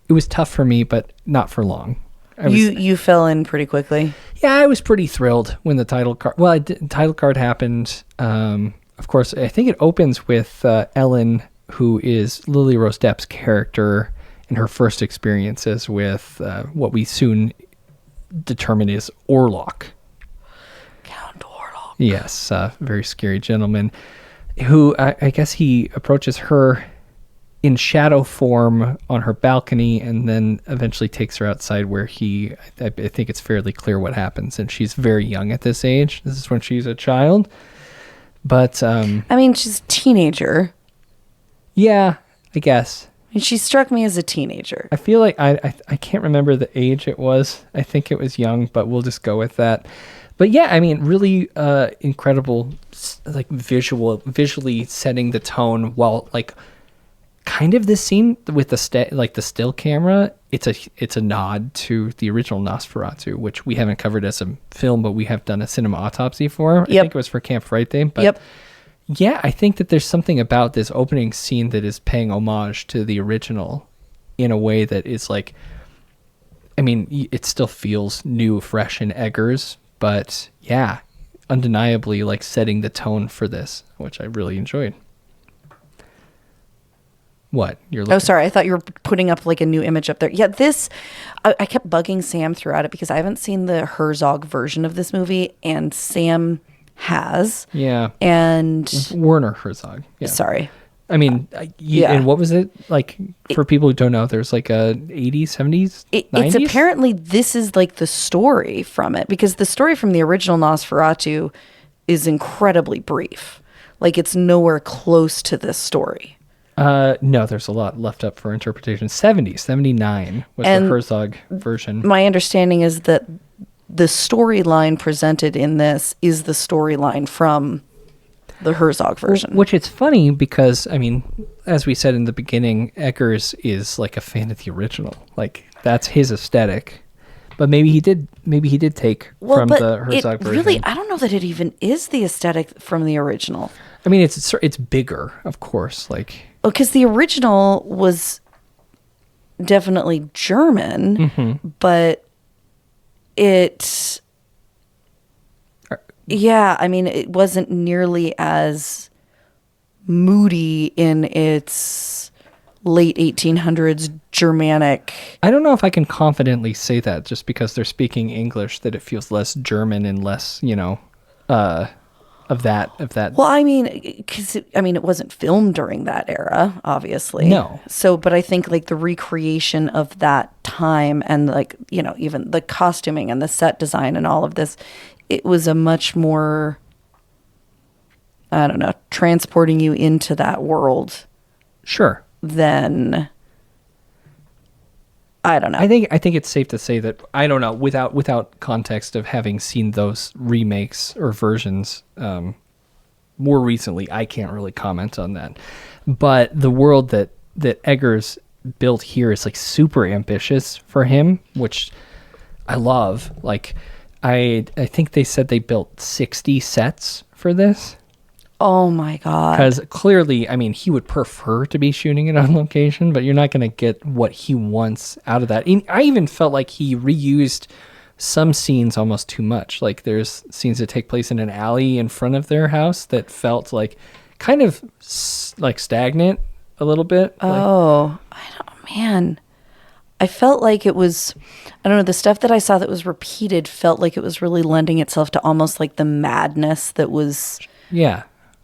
was tough for me, but not for long. You fell in pretty quickly. Yeah, I was pretty thrilled when the title card happened. Of course, I think it opens with Ellen, who is Lily Rose Depp's character, in her first experiences with what we soon determine is Orlok. Count Orlok. Yes, very scary gentleman, who I guess he approaches her in shadow form on her balcony, and then eventually takes her outside where I think it's fairly clear what happens, and she's very young at this age. This is when she's a child. But she's a teenager. Yeah, I guess. And she struck me as a teenager. I feel like I can't remember the age it was. I think it was young, but we'll just go with that. But yeah, really incredible, visually setting the tone, while kind of this scene with the still camera. It's a nod to the original Nosferatu, which we haven't covered as a film, but we have done a cinema autopsy for. Yep. I think it was for Camp Frightday. But yep. Yeah, I think that there's something about this opening scene that is paying homage to the original in a way that is it still feels new, fresh in Eggers, but yeah, undeniably setting the tone for this, which I really enjoyed. What? You're looking? Oh, sorry. I thought you were putting up a new image up there. Yeah, I kept bugging Sam throughout it because I haven't seen the Herzog version of this movie, and Sam has. Yeah. And Werner Herzog. Yeah. Sorry. And what was it for people who don't know? There's a 80s, 70s, 90s? It's apparently this is the story from it, because the story from the original Nosferatu is incredibly brief. It's nowhere close to this story. No, there's a lot left up for interpretation. 70s, 79 was the Herzog version. My understanding is that the storyline presented in this is the storyline from the Herzog version. Which it's funny because, as we said in the beginning, Eggers is a fan of the original. That's his aesthetic. But maybe he did take from the Herzog version. Really, I don't know that it even is the aesthetic from the original. It's bigger, of course. Because the original was definitely German, but it wasn't nearly as moody in its late 1800s Germanic. I don't know if I can confidently say that just because they're speaking English, that it feels less German and less, of that. Well, I mean, because it wasn't filmed during that era, obviously. No. So, but I think like the recreation of that time and like, even the costuming and the set design and all of this, it was a much more, I don't know, transporting you into that world. Sure. Than, I don't know. I think it's safe to say that, I don't know, without context of having seen those remakes or versions more recently, I can't really comment on that. But the world that Eggers built here is like super ambitious for him, which I love. Like, I think they said they built 60 sets for this. Oh my God. Because clearly, he would prefer to be shooting it on location, but you're not going to get what he wants out of that. And I even felt like he reused some scenes almost too much. Like there's scenes that take place in an alley in front of their house that felt like kind of like stagnant a little bit. Oh, man. I felt like it was, I don't know, the stuff that I saw that was repeated felt like it was really lending itself to almost like the madness that was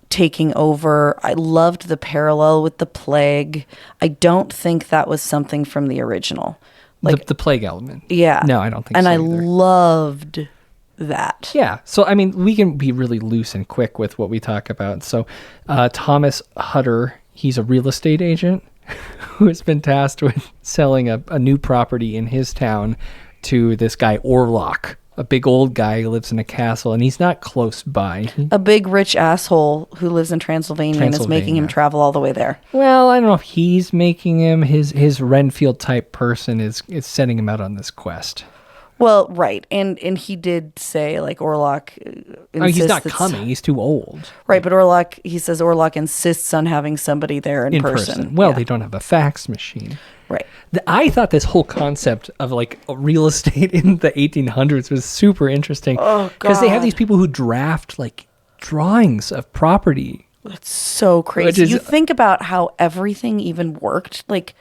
taking over. I loved the parallel with the plague. I don't think that was something from the original. Like the plague element. Yeah. No, I don't think so. And I either. loved that. Yeah. So, we can be really loose and quick with what we talk about. So, Thomas Hutter, he's a real estate agent who has been tasked with selling a new property in his town to this guy, Orlok, a big old guy who lives in a castle, and he's not close by. A big rich asshole who lives in Transylvania and is making him travel all the way there. Well, I don't know if he's making him. His Renfield type person is setting him out on this quest. Well, right. And he did say, like, Orlok insists... he's not coming. He's too old. Right, but he says Orlok insists on having somebody there in person. Well, they don't have a fax machine. Right. I thought this whole concept of, like, real estate in the 1800s was super interesting. Oh, God. Because they have these people who draft, like, drawings of property. It's so crazy. You think about how everything even worked, like...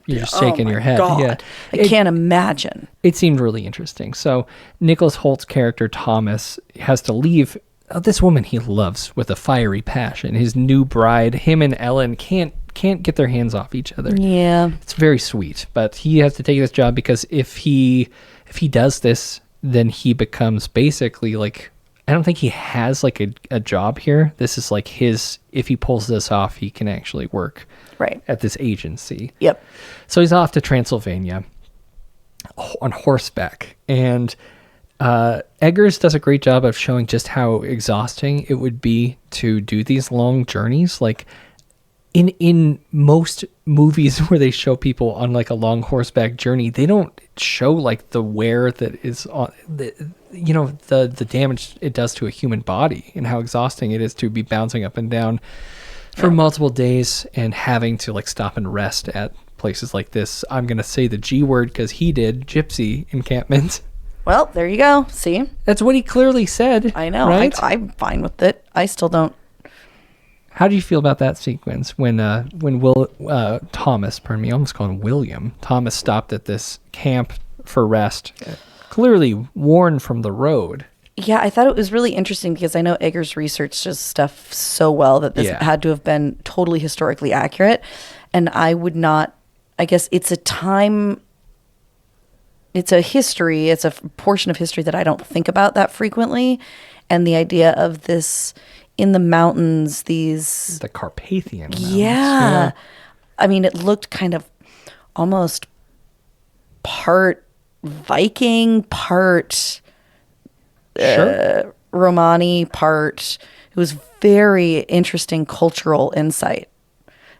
You're just shaking your head. God. Yeah. I can't imagine. It seemed really interesting. So Nicholas Holt's character, Thomas, has to leave this woman he loves with a fiery passion. His new bride, him and Ellen can't get their hands off each other. Yeah. It's very sweet. But he has to take this job because if he does this, then he becomes basically like... I don't think he has like a job here. This is like if he pulls this off, he can actually work at this agency. Yep. So he's off to Transylvania on horseback. And Eggers does a great job of showing just how exhausting it would be to do these long journeys. Like in most movies where they show people on like a long horseback journey, they don't show like the wear that is on the damage it does to a human body and how exhausting it is to be bouncing up and down for multiple days and having to like stop and rest at places like this. I'm going to say the G word because he did, gypsy encampment. Well, there you go. See? That's what he clearly said. I know. Right? I'm fine with it. I still don't. How do you feel about that sequence when Thomas, pardon me, I almost called him William. Thomas stopped at this camp for rest, clearly worn from the road. Yeah, I thought it was really interesting because I know Eggers researched this stuff so well that this had to have been totally historically accurate. And I would not, I guess it's a time, it's a history, it's a portion of history that I don't think about that frequently. And the idea of this in the mountains, the Carpathian mountains. Yeah. I mean, it looked kind of almost part Viking, part Romani, part. It was very interesting cultural insight.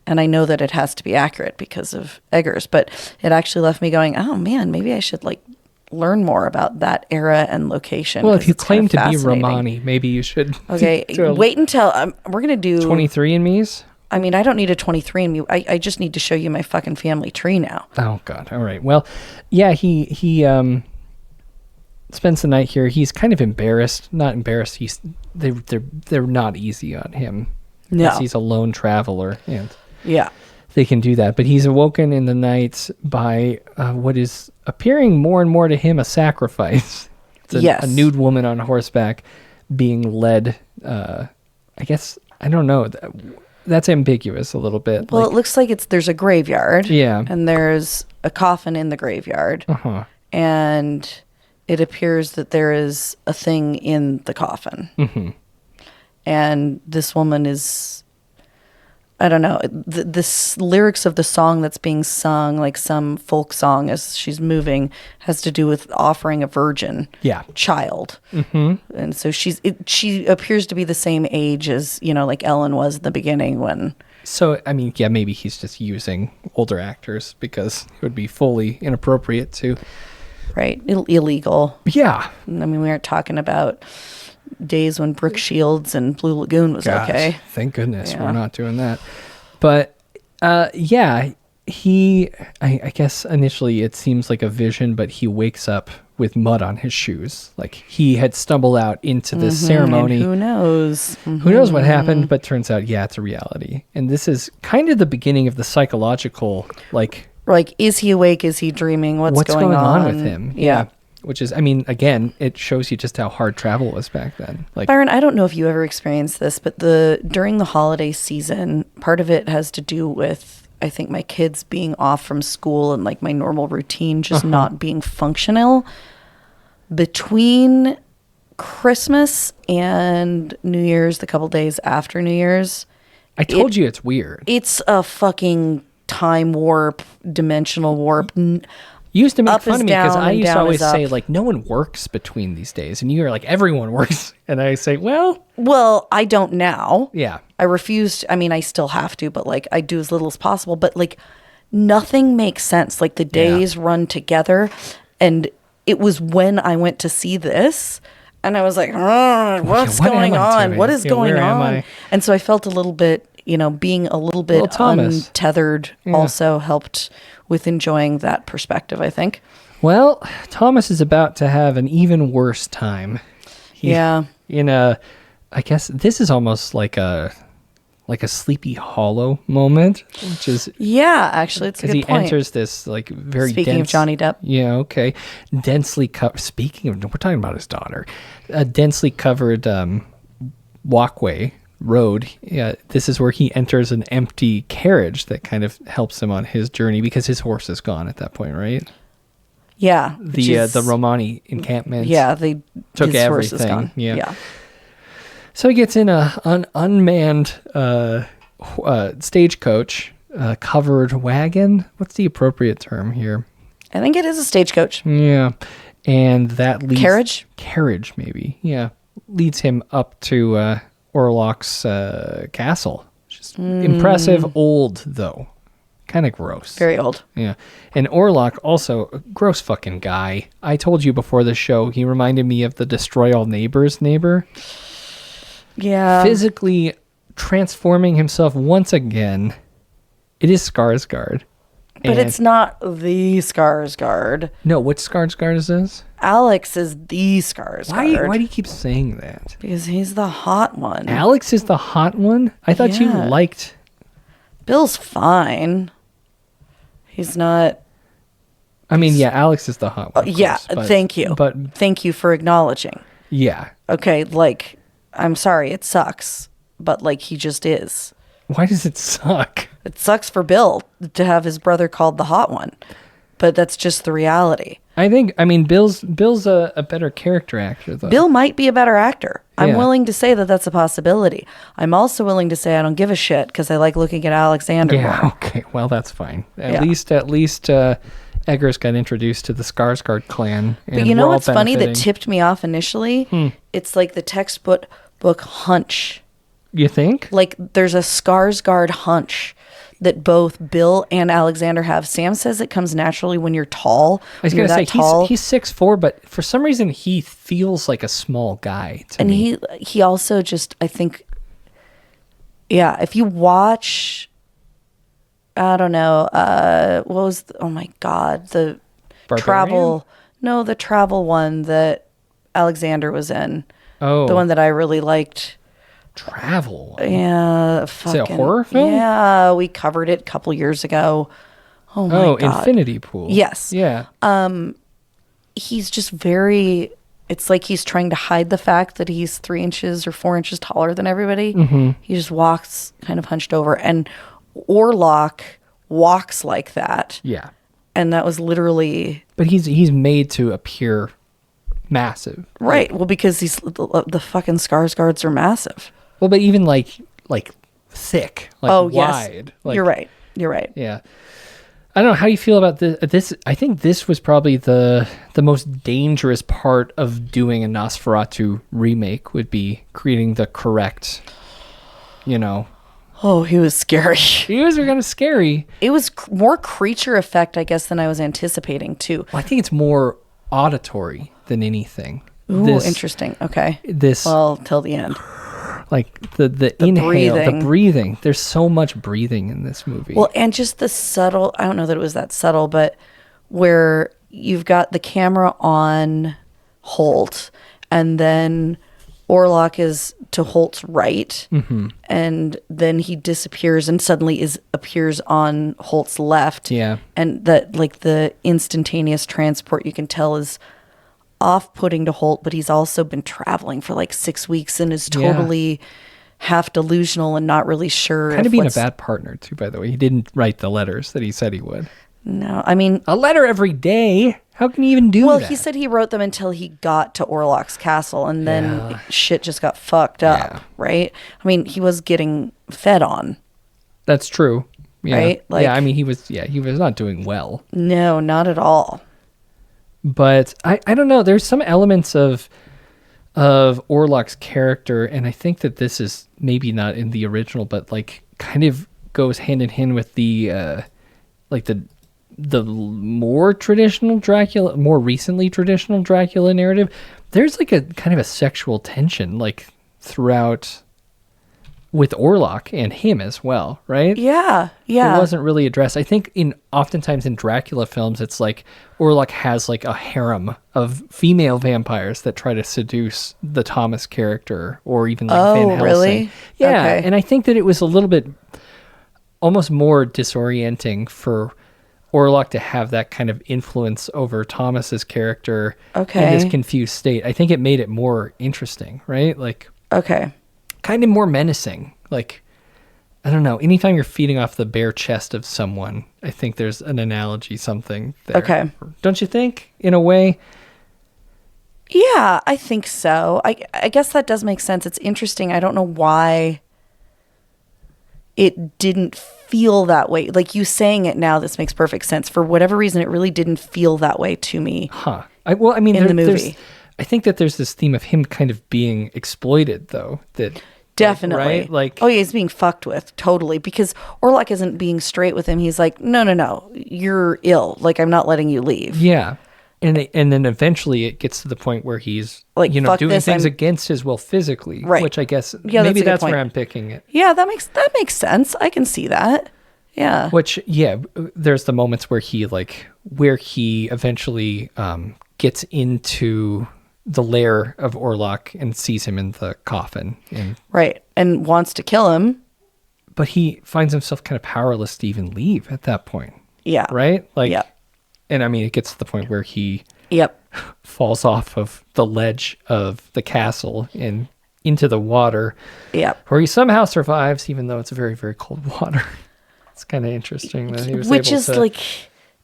And I know that it has to be accurate because of Eggers, but it actually left me going, oh man, maybe I should like learn more about that era and location. Well, if you claim to be Romani, maybe you should. Okay, wait until we're going to do 23andMe's. I mean, I don't need a 23andMe. I just need to show you my fucking family tree now. Oh God! All right. Well, yeah. He spends the night here. He's kind of embarrassed. Not embarrassed. They're not easy on him. No, he's a lone traveler. And yeah. they can do that. But he's awoken in the night by what is appearing more and more to him a sacrifice. It's a nude woman on horseback being led. I guess, I don't know. That's ambiguous a little bit. Well, it looks like there's a graveyard. Yeah. And there's a coffin in the graveyard. Uh-huh. And it appears that there is a thing in the coffin. Mm-hmm. And this woman is, I don't know, the lyrics of the song that's being sung, like some folk song as she's moving, has to do with offering a virgin child. Mm-hmm. And so she appears to be the same age as, like Ellen was in the beginning when... So, I mean, yeah, maybe he's just using older actors because it would be fully inappropriate to... Right, illegal. Yeah. I mean, we aren't talking about days when Brooke Shields and Blue Lagoon was okay. Thank goodness we're not doing that. But I guess initially it seems like a vision, but he wakes up with mud on his shoes. Like he had stumbled out into this ceremony. And who knows? Mm-hmm. Who knows what happened, but turns out, it's a reality. And this is kind of the beginning of the psychological, like, is he awake? Is he dreaming? What's going on with him? Yeah. Which is, I mean, again, it shows you just how hard travel was back then. Like, Byron, I don't know if you ever experienced this, but during the holiday season, part of it has to do with, I think, my kids being off from school and like my normal routine just not being functional. Between Christmas and New Year's, the couple days after New Year's, I told you it's weird. It's a fucking time warp, dimensional warp. You used to make fun of me because I used to always say, like, no one works between these days. And you're like, everyone works. And I say, well, I don't now. Yeah. I refused. I mean, I still have to, but like I do as little as possible. But like nothing makes sense. Like the days run together. And it was when I went to see this and I was like, what's going on? What is going on? And so I felt a little bit, being a little bit untethered also helped with enjoying that perspective, I think. Well, Thomas is about to have an even worse time. I guess this is almost like a Sleepy Hollow moment, which is... Yeah, actually, it's a good point. Because he enters this, like, very Speaking of Johnny Depp. Yeah, okay. Densely covered... Speaking of... We're talking about his daughter. A densely covered walkway, road. Yeah, this is where he enters an empty carriage that kind of helps him on his journey because his horse is gone at that point, right? Yeah. The Romani encampment. Yeah, took his everything. Horse is gone. Yeah. So he gets in an unmanned stagecoach, covered wagon. What's the appropriate term here? I think it is a stagecoach. Yeah. And that leads... Carriage, maybe. Yeah. Leads him up to Orlok's castle. Just impressive. Old, though. Kind of gross. Very old. Yeah. And Orlok, also, a gross fucking guy. I told you before the show, he reminded me of the Destroy All Neighbors neighbor. Yeah. Physically transforming himself once again. It is Skarsgård. But it's not the Skarsgård. No, what Skarsgård is this? Alex is the Skarsgård. Why do you keep saying that? Because he's the hot one. Alex is the hot one? I thought you liked... Bill's fine. He's not... I mean, yeah, Alex is the hot one. Thank you. But thank you for acknowledging. Yeah. Okay, like, I'm sorry, it sucks. But, like, he just is. Why does it suck? It sucks for Bill to have his brother called the hot one. But that's just the reality. I mean, Bill's a better character actor, though. Bill might be a better actor. I'm willing to say that that's a possibility. I'm also willing to say I don't give a shit because I like looking at Alexander more. Okay. Well, that's fine. At least Eggers got introduced to the Skarsgård clan. But you know what's funny that tipped me off initially? It's like the textbook hunch. You think? Like there's a Skarsgård hunch that both Bill and Alexander have. Sam says it comes naturally when you're tall. I was going to say, he's 6'4", but for some reason he feels like a small guy to me. And he also just, I think, if you watch, I don't know, what was, oh my God, the Barbarian? the travel one that Alexander was in. Oh. The one that I really liked. travel one. Yeah, Is it a horror film? Yeah, we covered it a couple years ago. Oh my God. Infinity Pool. Yes. Yeah. He's just very, it's like he's trying to hide the fact that he's 3 inches or 4 inches taller than everybody. Mm-hmm. He just walks kind of hunched over. And Orlok walks like that. Yeah. And that was literally... But he's made to appear massive. Right. Well, because the fucking Skarsgårds are massive. Well, but even like thick, like wide. Yes. Like, You're right. Yeah. I don't know how you feel about this. I think this was probably the most dangerous part of doing a Nosferatu remake would be creating the correct, Oh, he was scary. He was kind of scary. It was more creature effect, I guess, than I was anticipating, too. Well, I think it's more auditory than anything. Ooh, interesting. Okay. Till the end. Like the inhale, the breathing. There's so much breathing in this movie. Well, and just the subtle, I don't know that it was that subtle, but where you've got the camera on Holt and then Orlok is to Holt's right, and then he disappears and suddenly appears on Holt's left. Yeah. And the instantaneous transport you can tell is off-putting to Holt, but he's also been traveling for 6 weeks and is totally half delusional and not really sure. Kind of being a bad partner too, by the way. He didn't write the letters that he said he would. No, I mean... A letter every day? How can you even do that? Well, he said he wrote them until he got to Orlok's castle, and then shit just got fucked up, right? I mean, he was getting fed on. That's true. Yeah. Right? I mean, he was not doing well. No, not at all. But I don't know. There's some elements of Orlok's character, and I think that this is maybe not in the original, but kind of goes hand in hand with the more traditional Dracula, more recently traditional Dracula narrative. There's a kind of a sexual tension throughout with Orlok and him as well, right? Yeah. It wasn't really addressed. I think oftentimes in Dracula films, it's Orlok has a harem of female vampires that try to seduce the Thomas character, or even Van Helsing. Really? Yeah, okay. And I think that it was a little bit almost more disorienting for Orlok to have that kind of influence over Thomas's character in this confused state. I think it made it more interesting, right? Okay. Kind of more menacing. I don't know. Anytime you're feeding off the bare chest of someone, I think there's an analogy, something there. Okay. Don't you think, in a way? Yeah, I think so. I guess that does make sense. It's interesting. I don't know why it didn't feel that way. You saying it now, this makes perfect sense. For whatever reason, it really didn't feel that way to me. Huh. I mean, in the movie. I think that there's this theme of him kind of being exploited, though. That definitely, right? Oh yeah, he's being fucked with totally, because Orlok isn't being straight with him. He's like, no, you're ill. I'm not letting you leave. Yeah. And then eventually it gets to the point where he's doing things against his will physically, right? Which I guess maybe that's where I'm picking it. Yeah, that makes sense. I can see that. Yeah. Which there's the moments where he eventually gets into the lair of Orlok and sees him in the coffin, and wants to kill him, but he finds himself kind of powerless to even leave at that point. Yeah. Right. And I mean, it gets to the point where he falls off of the ledge of the castle and into the water. Yeah. Where he somehow survives, even though it's very, very cold water. It's kind of interesting that he was able to...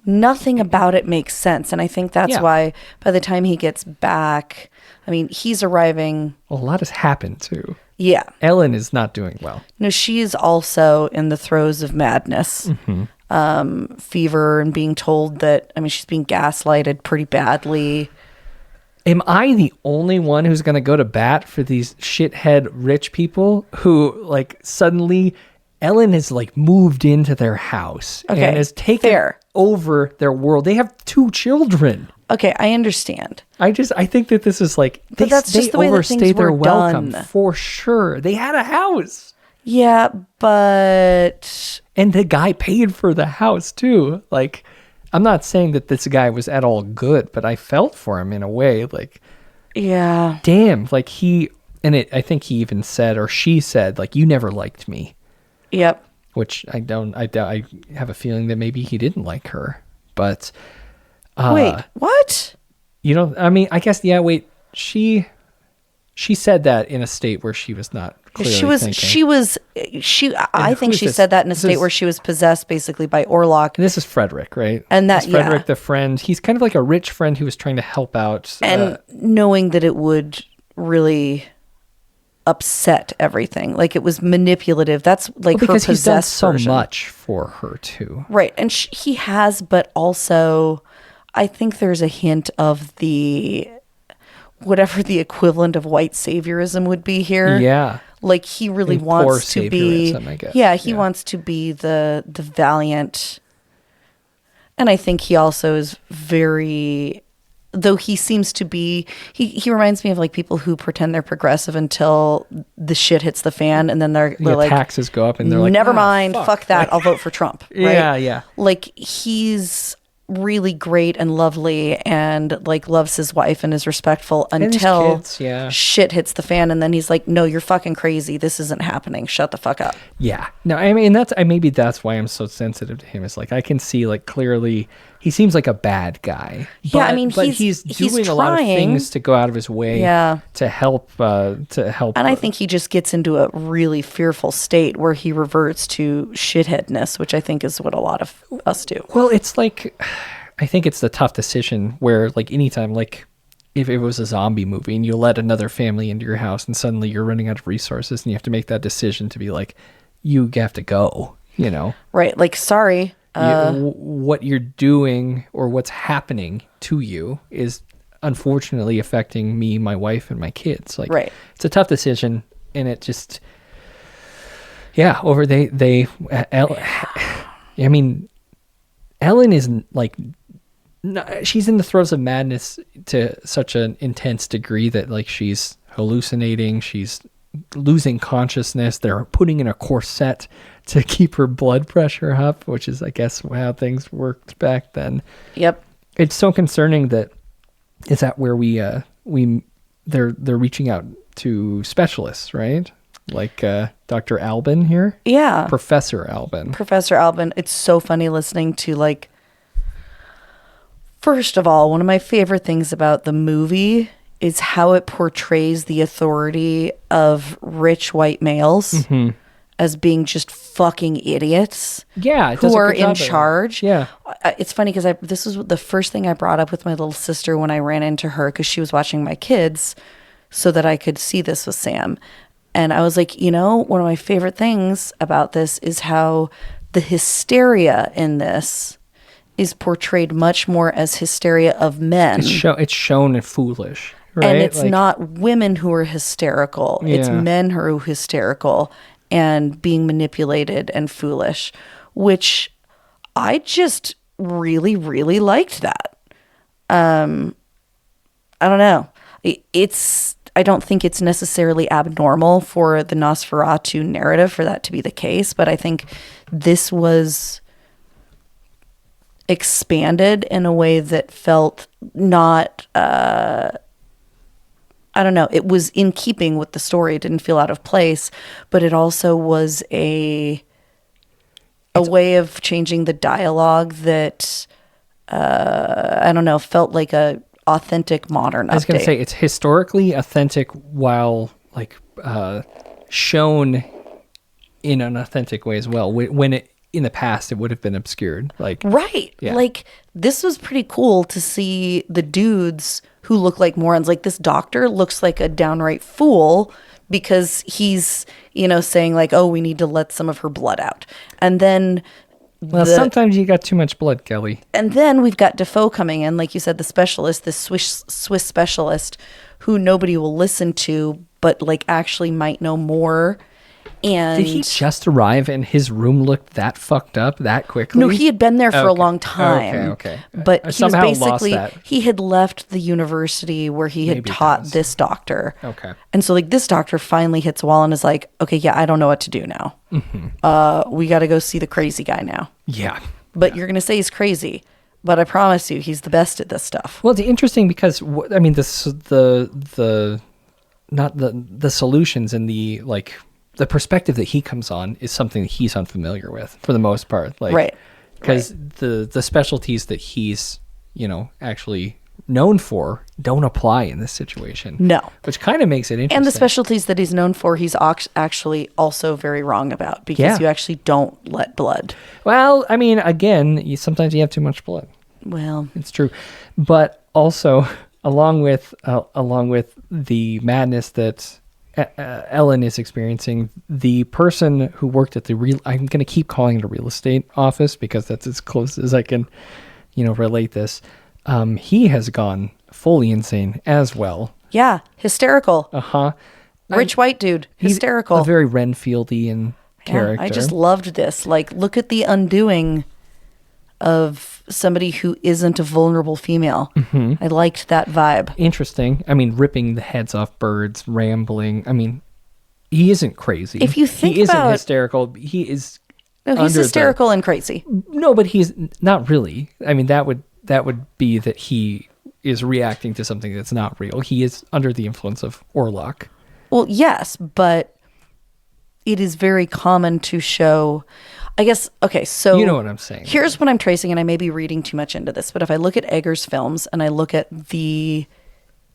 nothing about it makes sense. And I think that's why by the time he gets back, I mean, he's arriving... Well, a lot has happened, too. Yeah. Ellen is not doing well. No, she is also in the throes of madness. Mm-hmm. Fever, and being told that, I mean, she's being gaslighted pretty badly. Am I the only one who's going to go to bat for these shithead rich people who, suddenly Ellen has, moved into their house and has taken over their world? They have 2 children. Okay, I understand. I think that this is but that's just the way that things overstayed their were welcome done. for sure. They had a house. Yeah, but... And the guy paid for the house, too. I'm not saying that this guy was at all good, but I felt for him in a way. Yeah. Damn, he And I think he even said, or she said, like, you never liked me. Yep. Which I have a feeling that maybe he didn't like her. But wait, what? You know, I mean, I guess, yeah, wait, she said that in a state where she was not clearly thinking. I think she said that in a state where she was possessed basically by Orlok. This is Frederick, right? And that, Frederick, the friend, he's kind of like a rich friend who was trying to help out. And knowing that it would really upset everything. Like, it was manipulative. That's like her possessed he's done so version. much for her too. Right. And he has, but also I think there's a hint of the whatever the equivalent of white saviorism would be here. Yeah. Like, he really wants to be, I guess. He wants to be the valiant. And I think he also is very, though he seems to be, he reminds me of like people who pretend they're progressive until the shit hits the fan, and then they're like, taxes go up and they're like, never mind, fuck that, I'll vote for Trump. Right? Yeah. Like, he's really great and lovely and like loves his wife and is respectful until shit hits the fan, and then he's like, no, you're fucking crazy, this isn't happening, shut the fuck up. Yeah. No, I mean, maybe that's why I'm so sensitive to him. It's like I can see, like, clearly he seems like a bad guy. Yeah, I mean, but he's doing a lot of things to go out of his way to help and I think he just gets into a really fearful state where he reverts to shitheadness, which I think is what a lot of us do. Well, it's like, I think it's the tough decision where, like, anytime, like, if it was a zombie movie and you let another family into your house and suddenly you're running out of resources and you have to make that decision to be like, you have to go, you know? Right. Like, sorry. What you're doing or what's happening to you is unfortunately affecting me, my wife, and my kids. Like, it's a tough decision, and it just, I mean, Ellen is like, she's in the throes of madness to such an intense degree that, like, she's hallucinating, she's losing consciousness. They're putting in a corset to keep her blood pressure up, which is, I guess, how things worked back then. Yep. It's so concerning that is that where they're reaching out to specialists, right? Like Dr. Albin here? Yeah. Professor Albin. It's so funny listening to, like, first of all, one of my favorite things about the movie is how it portrays the authority of rich white males as being just fucking idiots. Yeah, who are in charge. Yeah, it's funny because this was the first thing I brought up with my little sister when I ran into her because she was watching my kids, so that I could see this with Sam. And I was like, you know, one of my favorite things about this is how the hysteria in this is portrayed much more as hysteria of men. It's shown as foolish. Right? And it's not women who are hysterical. Yeah. It's men who are hysterical and being manipulated and foolish, which I just really, really liked that. I don't know. I don't think it's necessarily abnormal for the Nosferatu narrative for that to be the case, but I think this was expanded in a way that felt not... I don't know. It was in keeping with the story. It didn't feel out of place, but it also was a way of changing the dialogue that I don't know, felt like a authentic modern update. I was going to say it's historically authentic while like shown in an authentic way as well. When it in the past it would have been obscured. Like like this was pretty cool to see the dudes who look like morons. Like this doctor looks like a downright fool because he's, you know, saying like, oh, we need to let some of her blood out. And then sometimes you got too much blood, Kelly. And then we've got Defoe coming in, like you said, the specialist, this Swiss specialist who nobody will listen to, but like actually might know more. And did he just arrive and his room looked that fucked up that quickly? No, he had been there for a long time. Okay. But he was basically, he had left the university where he had taught this doctor. Okay. And so like this doctor finally hits a wall and is like, okay, yeah, I don't know what to do now. Mm-hmm. We got to go see the crazy guy now. Yeah. But you're going to say he's crazy. But I promise you, he's the best at this stuff. Well, it's interesting because, I mean, the the solutions and the the perspective that he comes on is something that he's unfamiliar with for the most part. Right. Because the specialties that he's, actually known for don't apply in this situation. No. Which kind of makes it interesting. And the specialties that he's known for, he's actually also very wrong about, because you actually don't let blood. Well, I mean, again, sometimes you have too much blood. Well, it's true. But also, along with the madness that Ellen is experiencing, the person who worked at I'm going to keep calling it a real estate office because that's as close as I can, relate this. He has gone fully insane as well. Yeah, hysterical. Rich white dude, hysterical. A very Renfieldian character. I just loved this. Look at the undoing of somebody who isn't a vulnerable female. Mm-hmm. I liked that vibe. Interesting. I mean, ripping the heads off birds, rambling. I mean, he isn't crazy. If you think he isn't about, hysterical. He is. No, he's hysterical and crazy. No, but he's not really. I mean, that would be that he is reacting to something that's not real. He is under the influence of Orlok. Well, yes, but it is very common to show. I guess, okay, so... You know what I'm saying. Here's what I'm tracing, and I may be reading too much into this, but if I look at Eggers' films and I look at the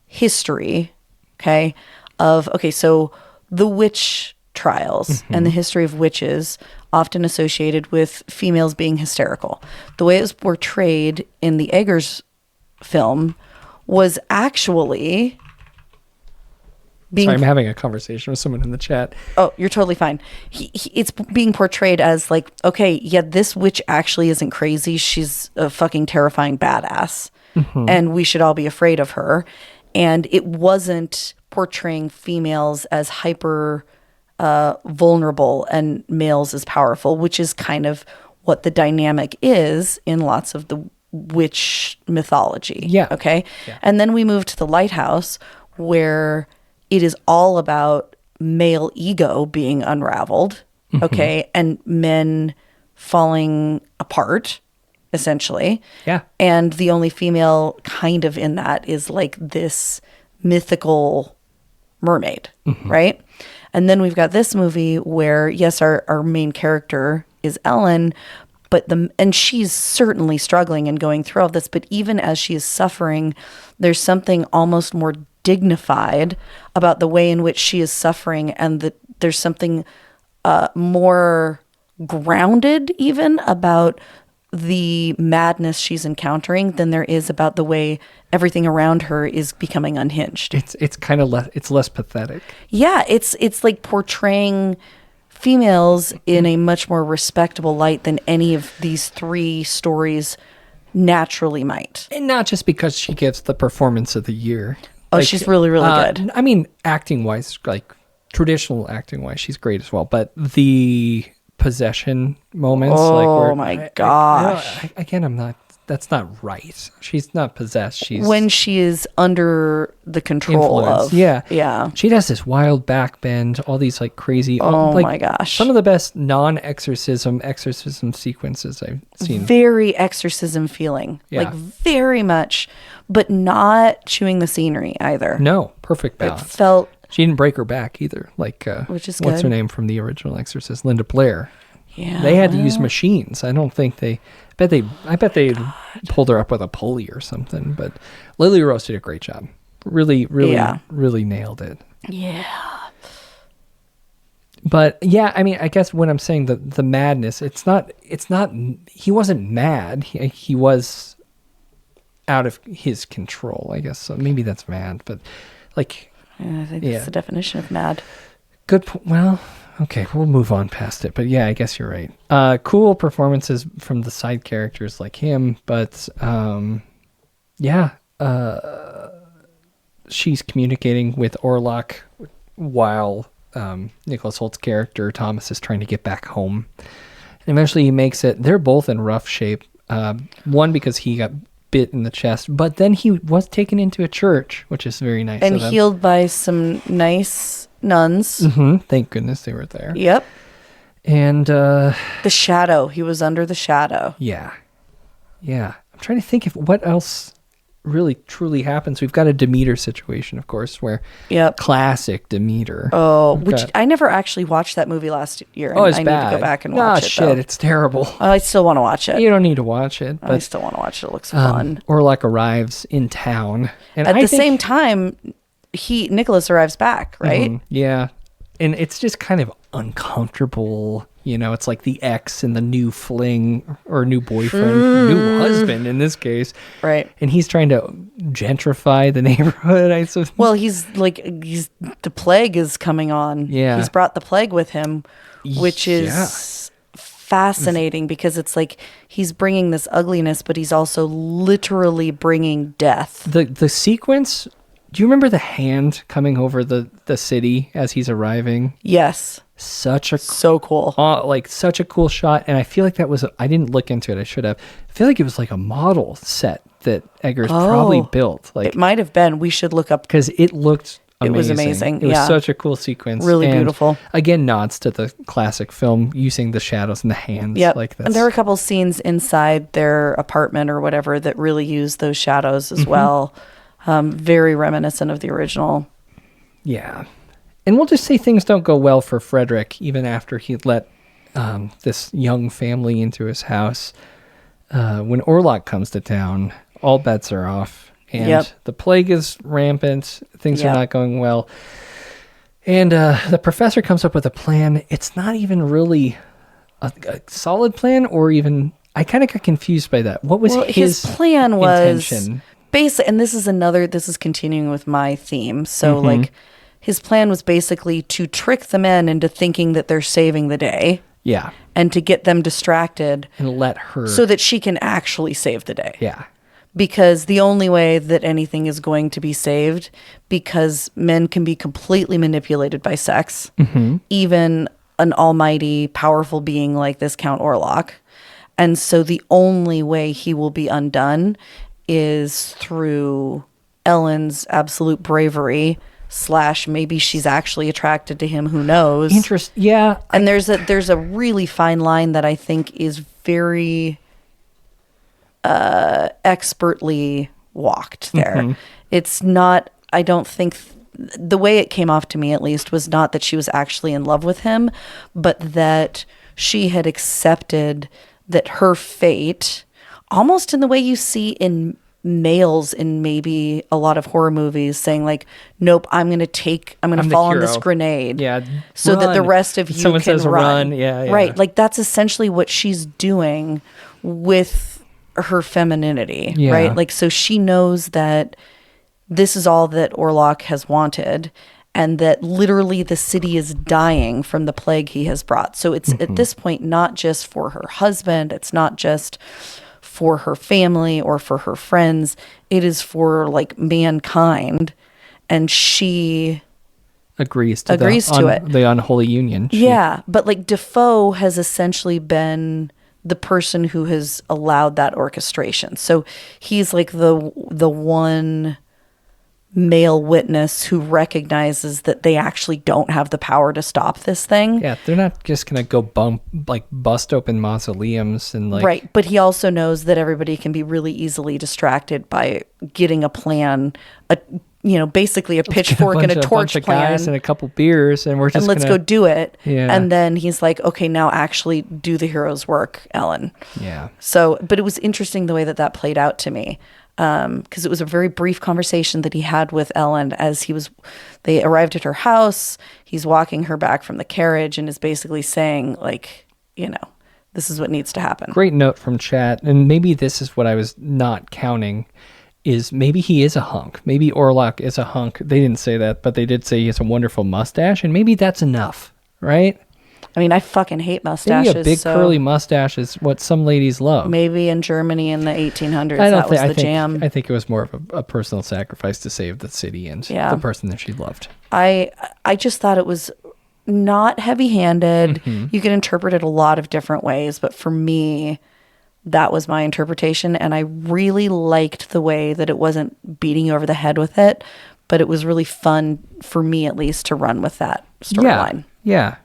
history, so the witch trials and the history of witches often associated with females being hysterical. The way it was portrayed in the Eggers film was actually... Sorry, I'm having a conversation with someone in the chat. Oh, you're totally fine. It's being portrayed as this witch actually isn't crazy. She's a fucking terrifying badass. Mm-hmm. And we should all be afraid of her. And it wasn't portraying females as hyper vulnerable and males as powerful, which is kind of what the dynamic is in lots of the witch mythology. Yeah. Okay? Yeah. And then we move to the lighthouse, where... it is all about male ego being unraveled, and men falling apart, essentially. Yeah. And the only female kind of in that is this mythical mermaid, right? And then we've got this movie where, yes, our main character is Ellen, and she's certainly struggling and going through all this, but even as she is suffering, there's something almost more dignified about the way in which she is suffering, and that there's something more grounded even about the madness she's encountering than there is about the way everything around her is becoming unhinged. It's kind of less pathetic. Yeah, it's like portraying females in a much more respectable light than any of these three stories naturally might. And not just because she gets the performance of the year. Oh, she's really, really good. I mean, acting-wise, traditional acting-wise, she's great as well. But the possession moments, oh my gosh! I'm not. That's not right. She's not possessed. She's when she is under the control of. Yeah. She does this wild backbend, all these crazy. Oh my gosh! Some of the best exorcism sequences I've seen. Very exorcism feeling, very much, but not chewing the scenery either. No, perfect balance. It felt. She didn't break her back either. Which is what's good. her name from the original Exorcist? Linda Blair. Yeah. They had to use machines. I don't think I bet they pulled her up with a pulley or something. But Lily Rose did a great job. Really nailed it. Yeah. But yeah, I mean, I guess when I'm saying the madness, it's not. He wasn't mad. He was out of his control, I guess. So maybe that's mad, but I think that's the definition of mad. Good. Well, okay, we'll move on past it. But yeah, I guess you're right. Cool performances from the side characters like him, but she's communicating with Orlok while Nicholas Holt's character Thomas is trying to get back home. And eventually he makes it. They're both in rough shape. One because he got bit in the chest, but then he was taken into a church, which is very nice. And healed by some nice nuns. Mm-hmm. Thank goodness they were there. Yep. And the shadow. He was under the shadow. Yeah. I'm trying to think of what else really truly happens. We've got a Demeter situation, of course, where classic Demeter. Which I never actually watched that movie last year. And Oh, it's I bad. need to go back and watch it. Though. It's terrible. I still want to watch it. You don't need to watch it. But, I still want to watch it. It looks fun. Orlok arrives in town. And at the same time, Nicholas arrives back, right? Yeah. And it's just kind of uncomfortable. It's like the ex and the new fling or new boyfriend, new husband in this case. Right. And he's trying to gentrify the neighborhood, I suppose. Well, the plague is coming on. Yeah. He's brought the plague with him, which is fascinating because it's like he's bringing this ugliness, but he's also literally bringing death. The sequence, do you remember the hand coming over the city as he's arriving? Yes. So cool. Such a cool shot. And I feel like that was, I didn't look into it. I should have. I feel like it was like a model set that Eggers probably built. Like it might have been. We should look up. Because it looked amazing. It was amazing. It was such a cool sequence. Really beautiful. Again, nods to the classic film using the shadows and the hands. Yep. Like And there were a couple scenes inside their apartment or whatever that really used those shadows as well. Very reminiscent of the original. Yeah. And we'll just say things don't go well for Frederick, even after he let this young family into his house. When Orlok comes to town, all bets are off. And the plague is rampant. Things are not going well. And the professor comes up with a plan. It's not even really a solid plan or even... I kind of got confused by that. What was his plan was intention? Basically, and this is continuing with my theme. So like... His plan was basically to trick the men into thinking that they're saving the day. Yeah. And to get them distracted. And let her. So that she can actually save the day. Yeah. Because the only way that anything is going to be saved, because men can be completely manipulated by sex, even an almighty, powerful being like this Count Orlok. And so the only way he will be undone is through Ellen's absolute bravery / maybe she's actually attracted to him, who knows. Yeah. And there's a really fine line that I think is very expertly walked there. It's not, I don't think, the way it came off to me at least was not that she was actually in love with him, but that she had accepted that her fate, almost in the way you see in males in maybe a lot of horror movies, saying like, nope, I'm going to fall on this grenade. Yeah. So that the rest of you Someone can says run. Yeah. Right. Like that's essentially what she's doing with her femininity. Yeah. Right. Like, so she knows that this is all that Orlok has wanted and that literally the city is dying from the plague he has brought. So it's at this point, not just for her husband. It's not just for her family or for her friends. It is for like mankind, and she agrees to it. The unholy union. But like Defoe has essentially been the person who has allowed that orchestration. So he's like the one male witness who recognizes that they actually don't have the power to stop this thing. Yeah, they're not just gonna go bust open mausoleums and like. Right, but he also knows that everybody can be really easily distracted by getting a plan, basically a pitchfork and a torch of plan, guys and a couple beers, and we're just let's go do it. Yeah. And then he's like, okay, now actually do the hero's work, Ellen. Yeah. So, but it was interesting the way that played out to me. Because it was a very brief conversation that he had with Ellen as they arrived at her house. He's walking her back from the carriage and is basically saying, like, this is what needs to happen. Great note from chat. And maybe this is what I was not counting, is maybe he is a hunk. Maybe Orlok is a hunk. They didn't say that, but they did say he has a wonderful mustache, and maybe that's enough, right? I mean, I fucking hate mustaches. Maybe a big curly mustache is what some ladies love. Maybe in Germany in the 1800s, that was the jam. I think it was more of a personal sacrifice to save the city and the person that she loved. I just thought it was not heavy-handed. You can interpret it a lot of different ways, but for me, that was my interpretation, and I really liked the way that it wasn't beating you over the head with it, but it was really fun, for me at least, to run with that storyline. Yeah.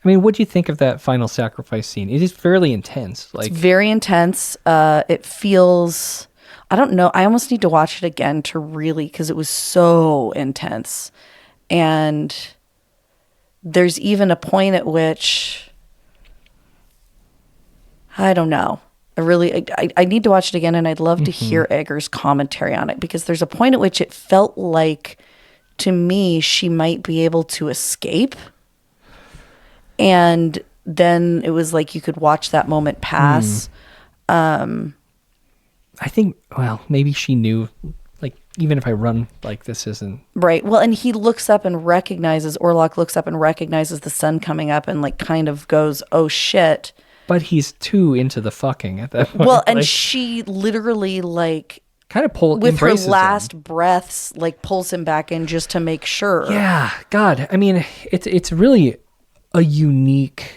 I mean, what do you think of that final sacrifice scene? It is fairly intense. It's very intense. It feels I don't know. I almost need to watch it again to really, because it was so intense. And there's even a point at which, I don't know. I need to watch it again, and I'd love to hear Egger's commentary on it, because there's a point at which it felt like, to me, she might be able to escape. And then it was like you could watch that moment pass. I think, well, maybe she knew, like, even if I run, like, this isn't... Right. Well, and he looks up and recognizes, Orlok looks up and recognizes the sun coming up and, like, kind of goes, oh, shit. But he's too into the fucking at that point. Well, and she literally, like... kind of with her embraces last him. breaths, like, pulls him back in just to make sure. Yeah, God. I mean, it's really a uniquely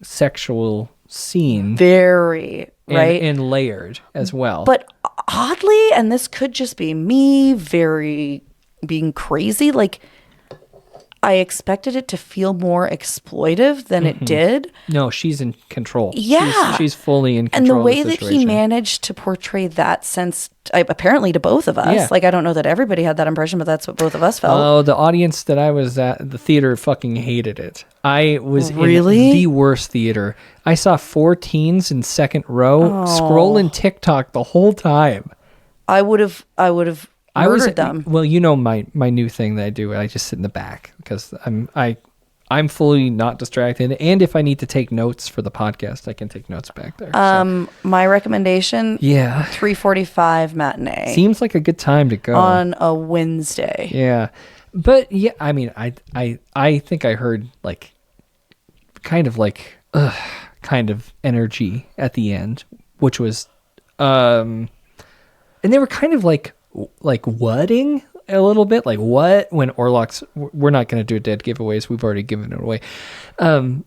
sexual scene. Very, right? And layered as well. But oddly, and this could just be me being crazy, like, I expected it to feel more exploitive than it did. No, she's in control. Yeah. She's fully in And control the way of the that he situation. managed to portray that sense, apparently to both of us. Yeah. Like, I don't know that everybody had that impression, but that's what both of us felt. Oh, the audience that I was at, the theater fucking hated it. I was Really? in the worst theater. I saw 4 teens in second row scrolling TikTok the whole time. I would have murdered them. Well, you know my new thing that I do. I just sit in the back because I'm fully not distracted. And if I need to take notes for the podcast, I can take notes back there. My recommendation, Yeah. 3:45 matinee. Seems like a good time to go. On a Wednesday. Yeah. But yeah, I mean, I think I heard like kind of energy at the end, which was and they were kind of like whatting a little bit, like what when Orlok's, we're not going to do dead giveaways, we've already given it away. And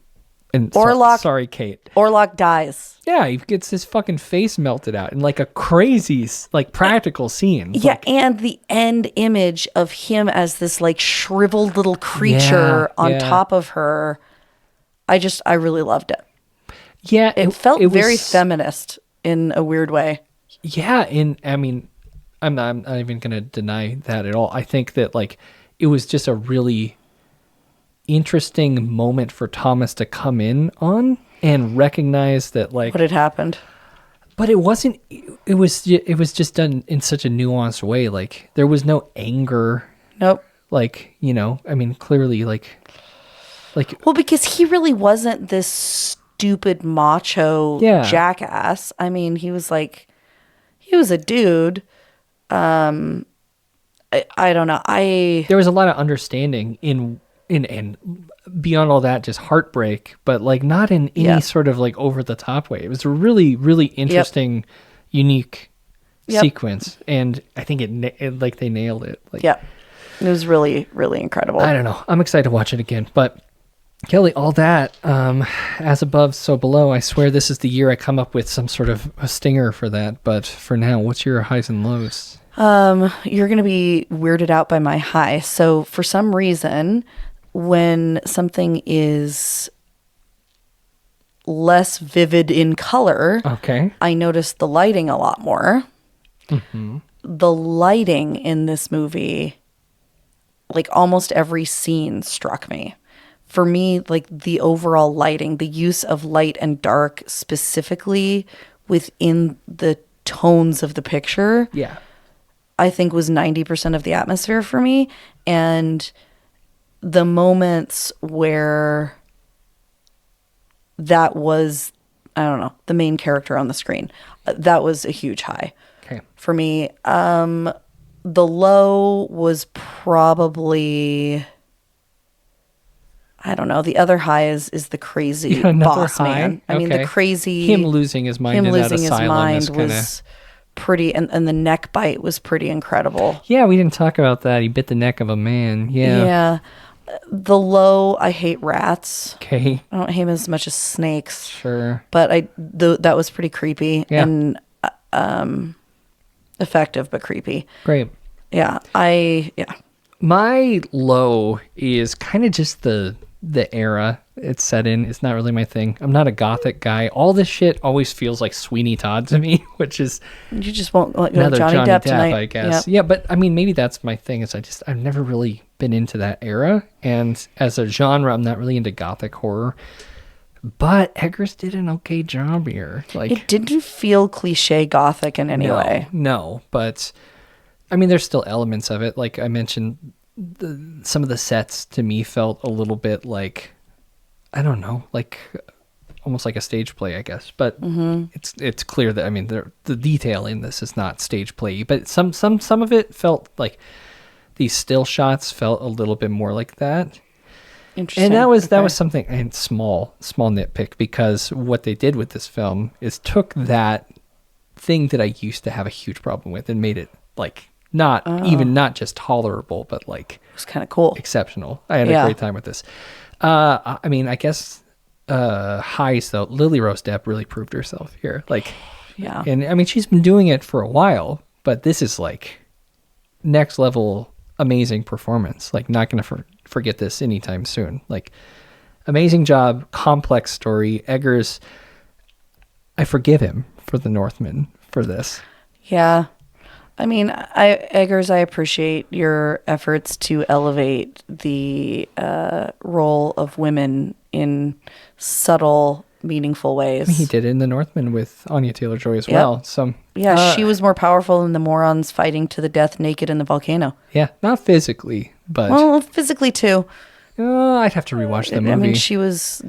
Orlok, sorry Kate, Orlok dies. Yeah, he gets his fucking face melted out in like a crazy like practical scene. Yeah, like, and the end image of him as this like shriveled little creature on top of her, I really loved it. Yeah, it felt was very feminist in a weird way. Yeah, I mean, I'm not even going to deny that at all. I think that like it was just a really interesting moment for Thomas to come in on and recognize that like what had happened. But it wasn't. It was just done in such a nuanced way. Like there was no anger. Nope. Like, you know, I mean, clearly, like. Well, because he really wasn't this stupid macho jackass. I mean, he was a dude. I don't know. There was a lot of understanding in beyond all that, just heartbreak, but like not in any sort of like over the top way. It was a really, really interesting, unique sequence, and I think it like they nailed it. Like, it was really, really incredible. I don't know. I'm excited to watch it again, but. Kelly, all that, as above, so below. I swear this is the year I come up with some sort of a stinger for that. But for now, what's your highs and lows? You're going to be weirded out by my high. So for some reason, when something is less vivid in color, I notice the lighting a lot more. Mm-hmm. The lighting in this movie, like almost every scene struck me. For me, like the overall lighting, the use of light and dark specifically within the tones of the picture, I think was 90% of the atmosphere for me. And the moments where that was, I don't know, the main character on the screen, that was a huge high for me. The low was probably... I don't know. The other high is the crazy boss man. I mean, the crazy... Him losing his mind in that asylum was pretty... And the neck bite was pretty incredible. Yeah, we didn't talk about that. He bit the neck of a man. Yeah. Yeah. The low, I hate rats. Okay. I don't hate them as much as snakes. Sure. But that was pretty creepy and effective, but creepy. Great. Yeah. My low is kind of just the the era it's set in is not really my thing. I'm not a gothic guy. All this shit always feels like Sweeney Todd to me, which is You just won't let go of another Johnny Depp tonight. I guess. Yep. Yeah, but I mean, maybe that's my thing. Is I've never really been into that era, and as a genre, I'm not really into gothic horror. But Eggers did an okay job here. Like, It didn't feel cliche gothic in any way. No, but I mean, there's still elements of it. Like I mentioned, some of the sets to me felt a little bit like, I don't know, like almost like a stage play, I guess. But it's clear that, I mean, the detail in this is not stage play, but some of it felt like these still shots felt a little bit more like that. Interesting. And that was something, and small nitpick, because what they did with this film is took that thing that I used to have a huge problem with and made it like not just tolerable, but like It was kind of cool. exceptional. I had a great time with this. I mean, I guess highs though. Lily Rose Depp really proved herself here. Like, Yeah. and I mean, she's been doing it for a while, but this is like next level amazing performance. Like, not gonna forget this anytime soon. Like, amazing job, complex story. Eggers, I forgive him for The Northman for this. Yeah. I mean, Eggers, I appreciate your efforts to elevate the role of women in subtle, meaningful ways. He did it in The Northman with Anya Taylor-Joy as well. So yeah, she was more powerful than the morons fighting to the death naked in the volcano. yeah, not physically, but Well, physically too. I'd have to rewatch the movie. I mean, she was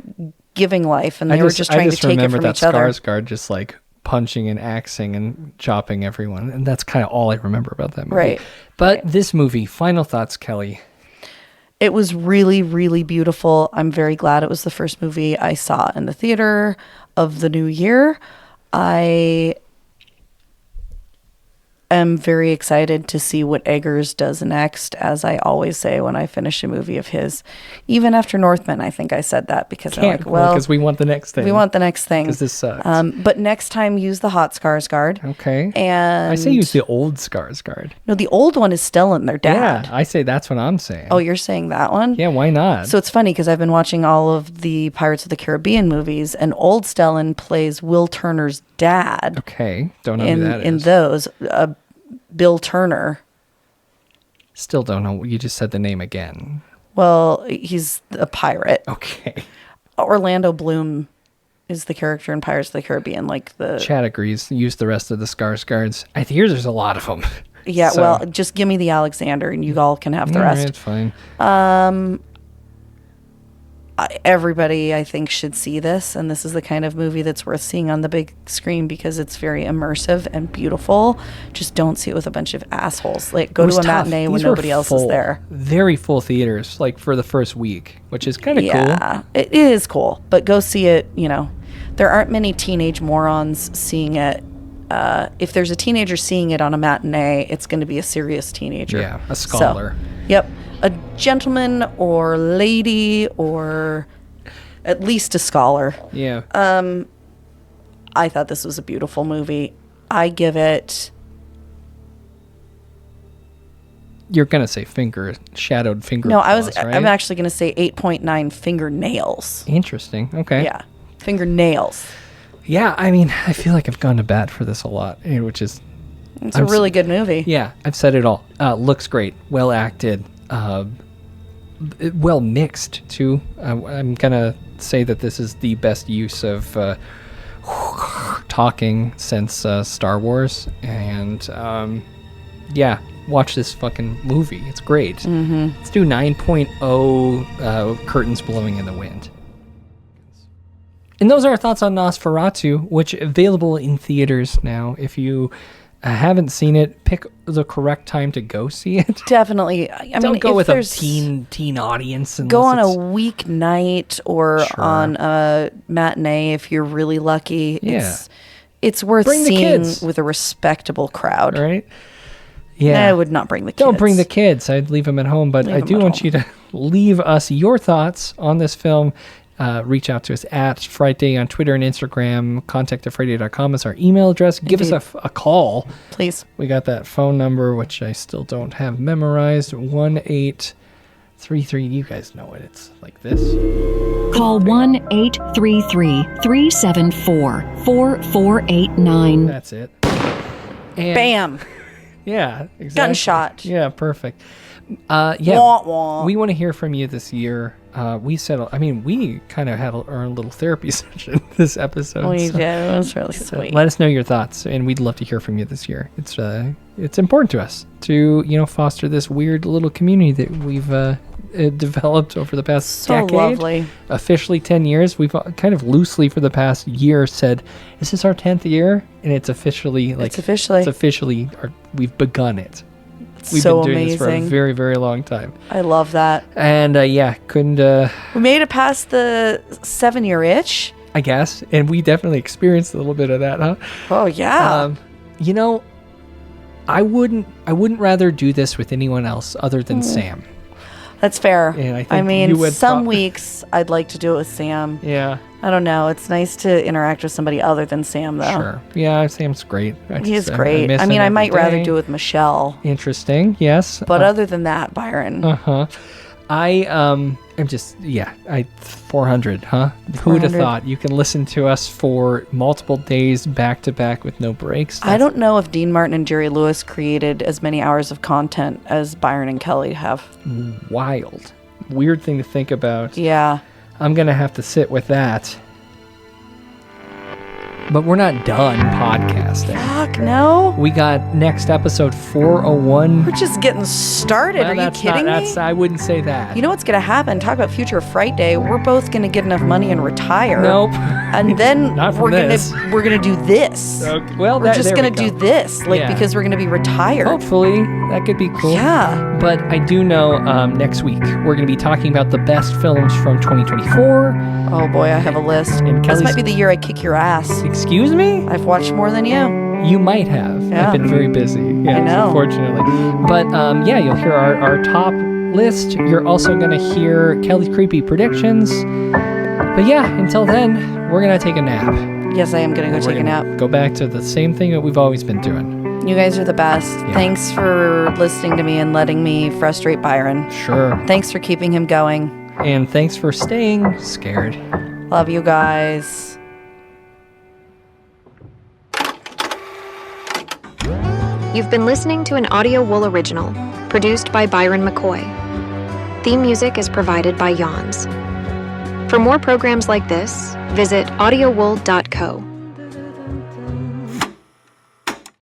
giving life, and they were just trying to take it from each other. I just remember that Skarsgård just like punching and axing and chopping everyone, and that's kind of all I remember about that movie. Right. But this movie, final thoughts, Kelly. It was really, really beautiful. I'm very glad it was the first movie I saw in the theater of the new year. I am very excited to see what Eggers does next, as I always say when I finish a movie of his. Even after Northman, I think I said that because I'm like, well, because we want the next thing. we want the next thing. Because this sucks. But next time, use the hot Skarsgård. Okay. And I say use the old Skarsgård. No, the old one is Stellan, their dad. Yeah, I say that's what I'm saying. Oh, you're saying that one? Yeah, why not? So it's funny because I've been watching all of the Pirates of the Caribbean movies, and old Stellan plays Will Turner's dad. Okay, don't know who that is. In those, Bill Turner. Still don't know. You just said the name again. Well, he's a pirate. Okay. Orlando Bloom is the character in Pirates of the Caribbean, like the. Chad agrees. Use the rest of the Skarsgårds. I hear there's a lot of them. Yeah, So- well, just give me the Alexander, and you all can have the rest. It's fine. Everybody, I think, should see this, and this is the kind of movie that's worth seeing on the big screen because it's very immersive and beautiful. Just don't see it with a bunch of assholes. Like, go It was to a tough. matinee when These were nobody else is full, there. Very full theaters, like for the first week, which is kind of cool. Yeah, it is cool, but go see it. You know, there aren't many teenage morons seeing it. If there's a teenager seeing it on a matinee, it's going to be a serious teenager. Yeah, a scholar. So, yep, a gentleman or lady or at least a scholar. Yeah. I thought this was a beautiful movie. I give it. You're gonna say shadowed finger. No, claws, right? I'm actually going to say 8.9 fingernails. Interesting. Okay. Yeah, fingernails. Yeah, I mean, I feel like I've gone to bat for this a lot, which is. It's a really good movie. Yeah, I've said it all. Looks great, well acted, well mixed too. I'm gonna say that this is the best use of talking since Star Wars, and yeah, watch this fucking movie. It's great. Mm-hmm. Let's do 9.0 curtains blowing in the wind. And those are our thoughts on Nosferatu, which available in theaters now. If you haven't seen it, pick the correct time to go see it. Definitely. I Don't mean, go if with a there's teen audience. go on unless a weeknight or Sure. on a matinee if you're really lucky. Yeah. It's worth Bring the seeing kids. with a respectable crowd. right? Yeah. I would not bring the kids. Don't bring the kids. I'd leave them at home. But Leave I them do at want home. you to leave us your thoughts on this film. Reach out to us at Frightday on Twitter and Instagram. Contact@frightday.com is our email address. Give us a call. Please. We got that phone number, which I still don't have memorized. 1-8 33, you guys know it. It's like this. Call 1-833-374-4489. That's it. And Bam. yeah, exactly. Gunshot. Yeah, perfect. Wah, wah. We want to hear from you this year. We kind of had our own little therapy session this episode. We did. It was really sweet. Let us know your thoughts, and we'd love to hear from you this year. It's important to us to foster this weird little community that we've developed over the past decade. Lovely. Officially 10 years. We've kind of loosely for the past year said, "Is this our 10th year?" And it's officially we've begun it. We've so been doing amazing. this for a very, very long time. I love that. And couldn't. We made it past the 7-year itch. I guess, and we definitely experienced a little bit of that, huh? Oh yeah. I wouldn't rather do this with anyone else other than Sam. That's fair. And I think I mean, you would some weeks I'd like to do it with Sam. Yeah. I don't know. It's nice to interact with somebody other than Sam, though. Sure. Yeah, Sam's great. He's great. I mean, I might rather do it with Michelle. Interesting. Yes. But other than that, Byron. I'm just 400, huh? Who would have thought you can listen to us for multiple days back to back with no breaks? I don't know if Dean Martin and Jerry Lewis created as many hours of content as Byron and Kelly have. Wild. Weird thing to think about. Yeah. I'm going to have to sit with that. But we're not done podcasting. Fuck, no. We got next episode 401. We're just getting started. Well, Are you kidding me? I wouldn't say that. You know what's going to happen? Talk about future Frightday. We're both going to get enough money and retire. Nope. And then we're going to do this. Okay. Well, we're just going to do this, because we're going to be retired. Hopefully, that could be cool. Yeah. But I do know next week we're going to be talking about the best films from 2024. Oh boy, I have a list. And this might be the year I kick your ass. Excuse me? I've watched more than you. You might have. Yeah. I've been very busy. Yes, I know. Unfortunately. But you'll hear our top list. You're also going to hear Kelly's creepy predictions. But until then, we're going to take a nap. Yes, I am going to go take a nap. Go back to the same thing that we've always been doing. You guys are the best. Yeah. Thanks for listening to me and letting me frustrate Byron. Sure. Thanks for keeping him going. And thanks for staying scared. Love you guys. You've been listening to an Audio Wool original, produced by Byron McCoy. Theme music is provided by Yawns. For more programs like this, visit audiowool.co.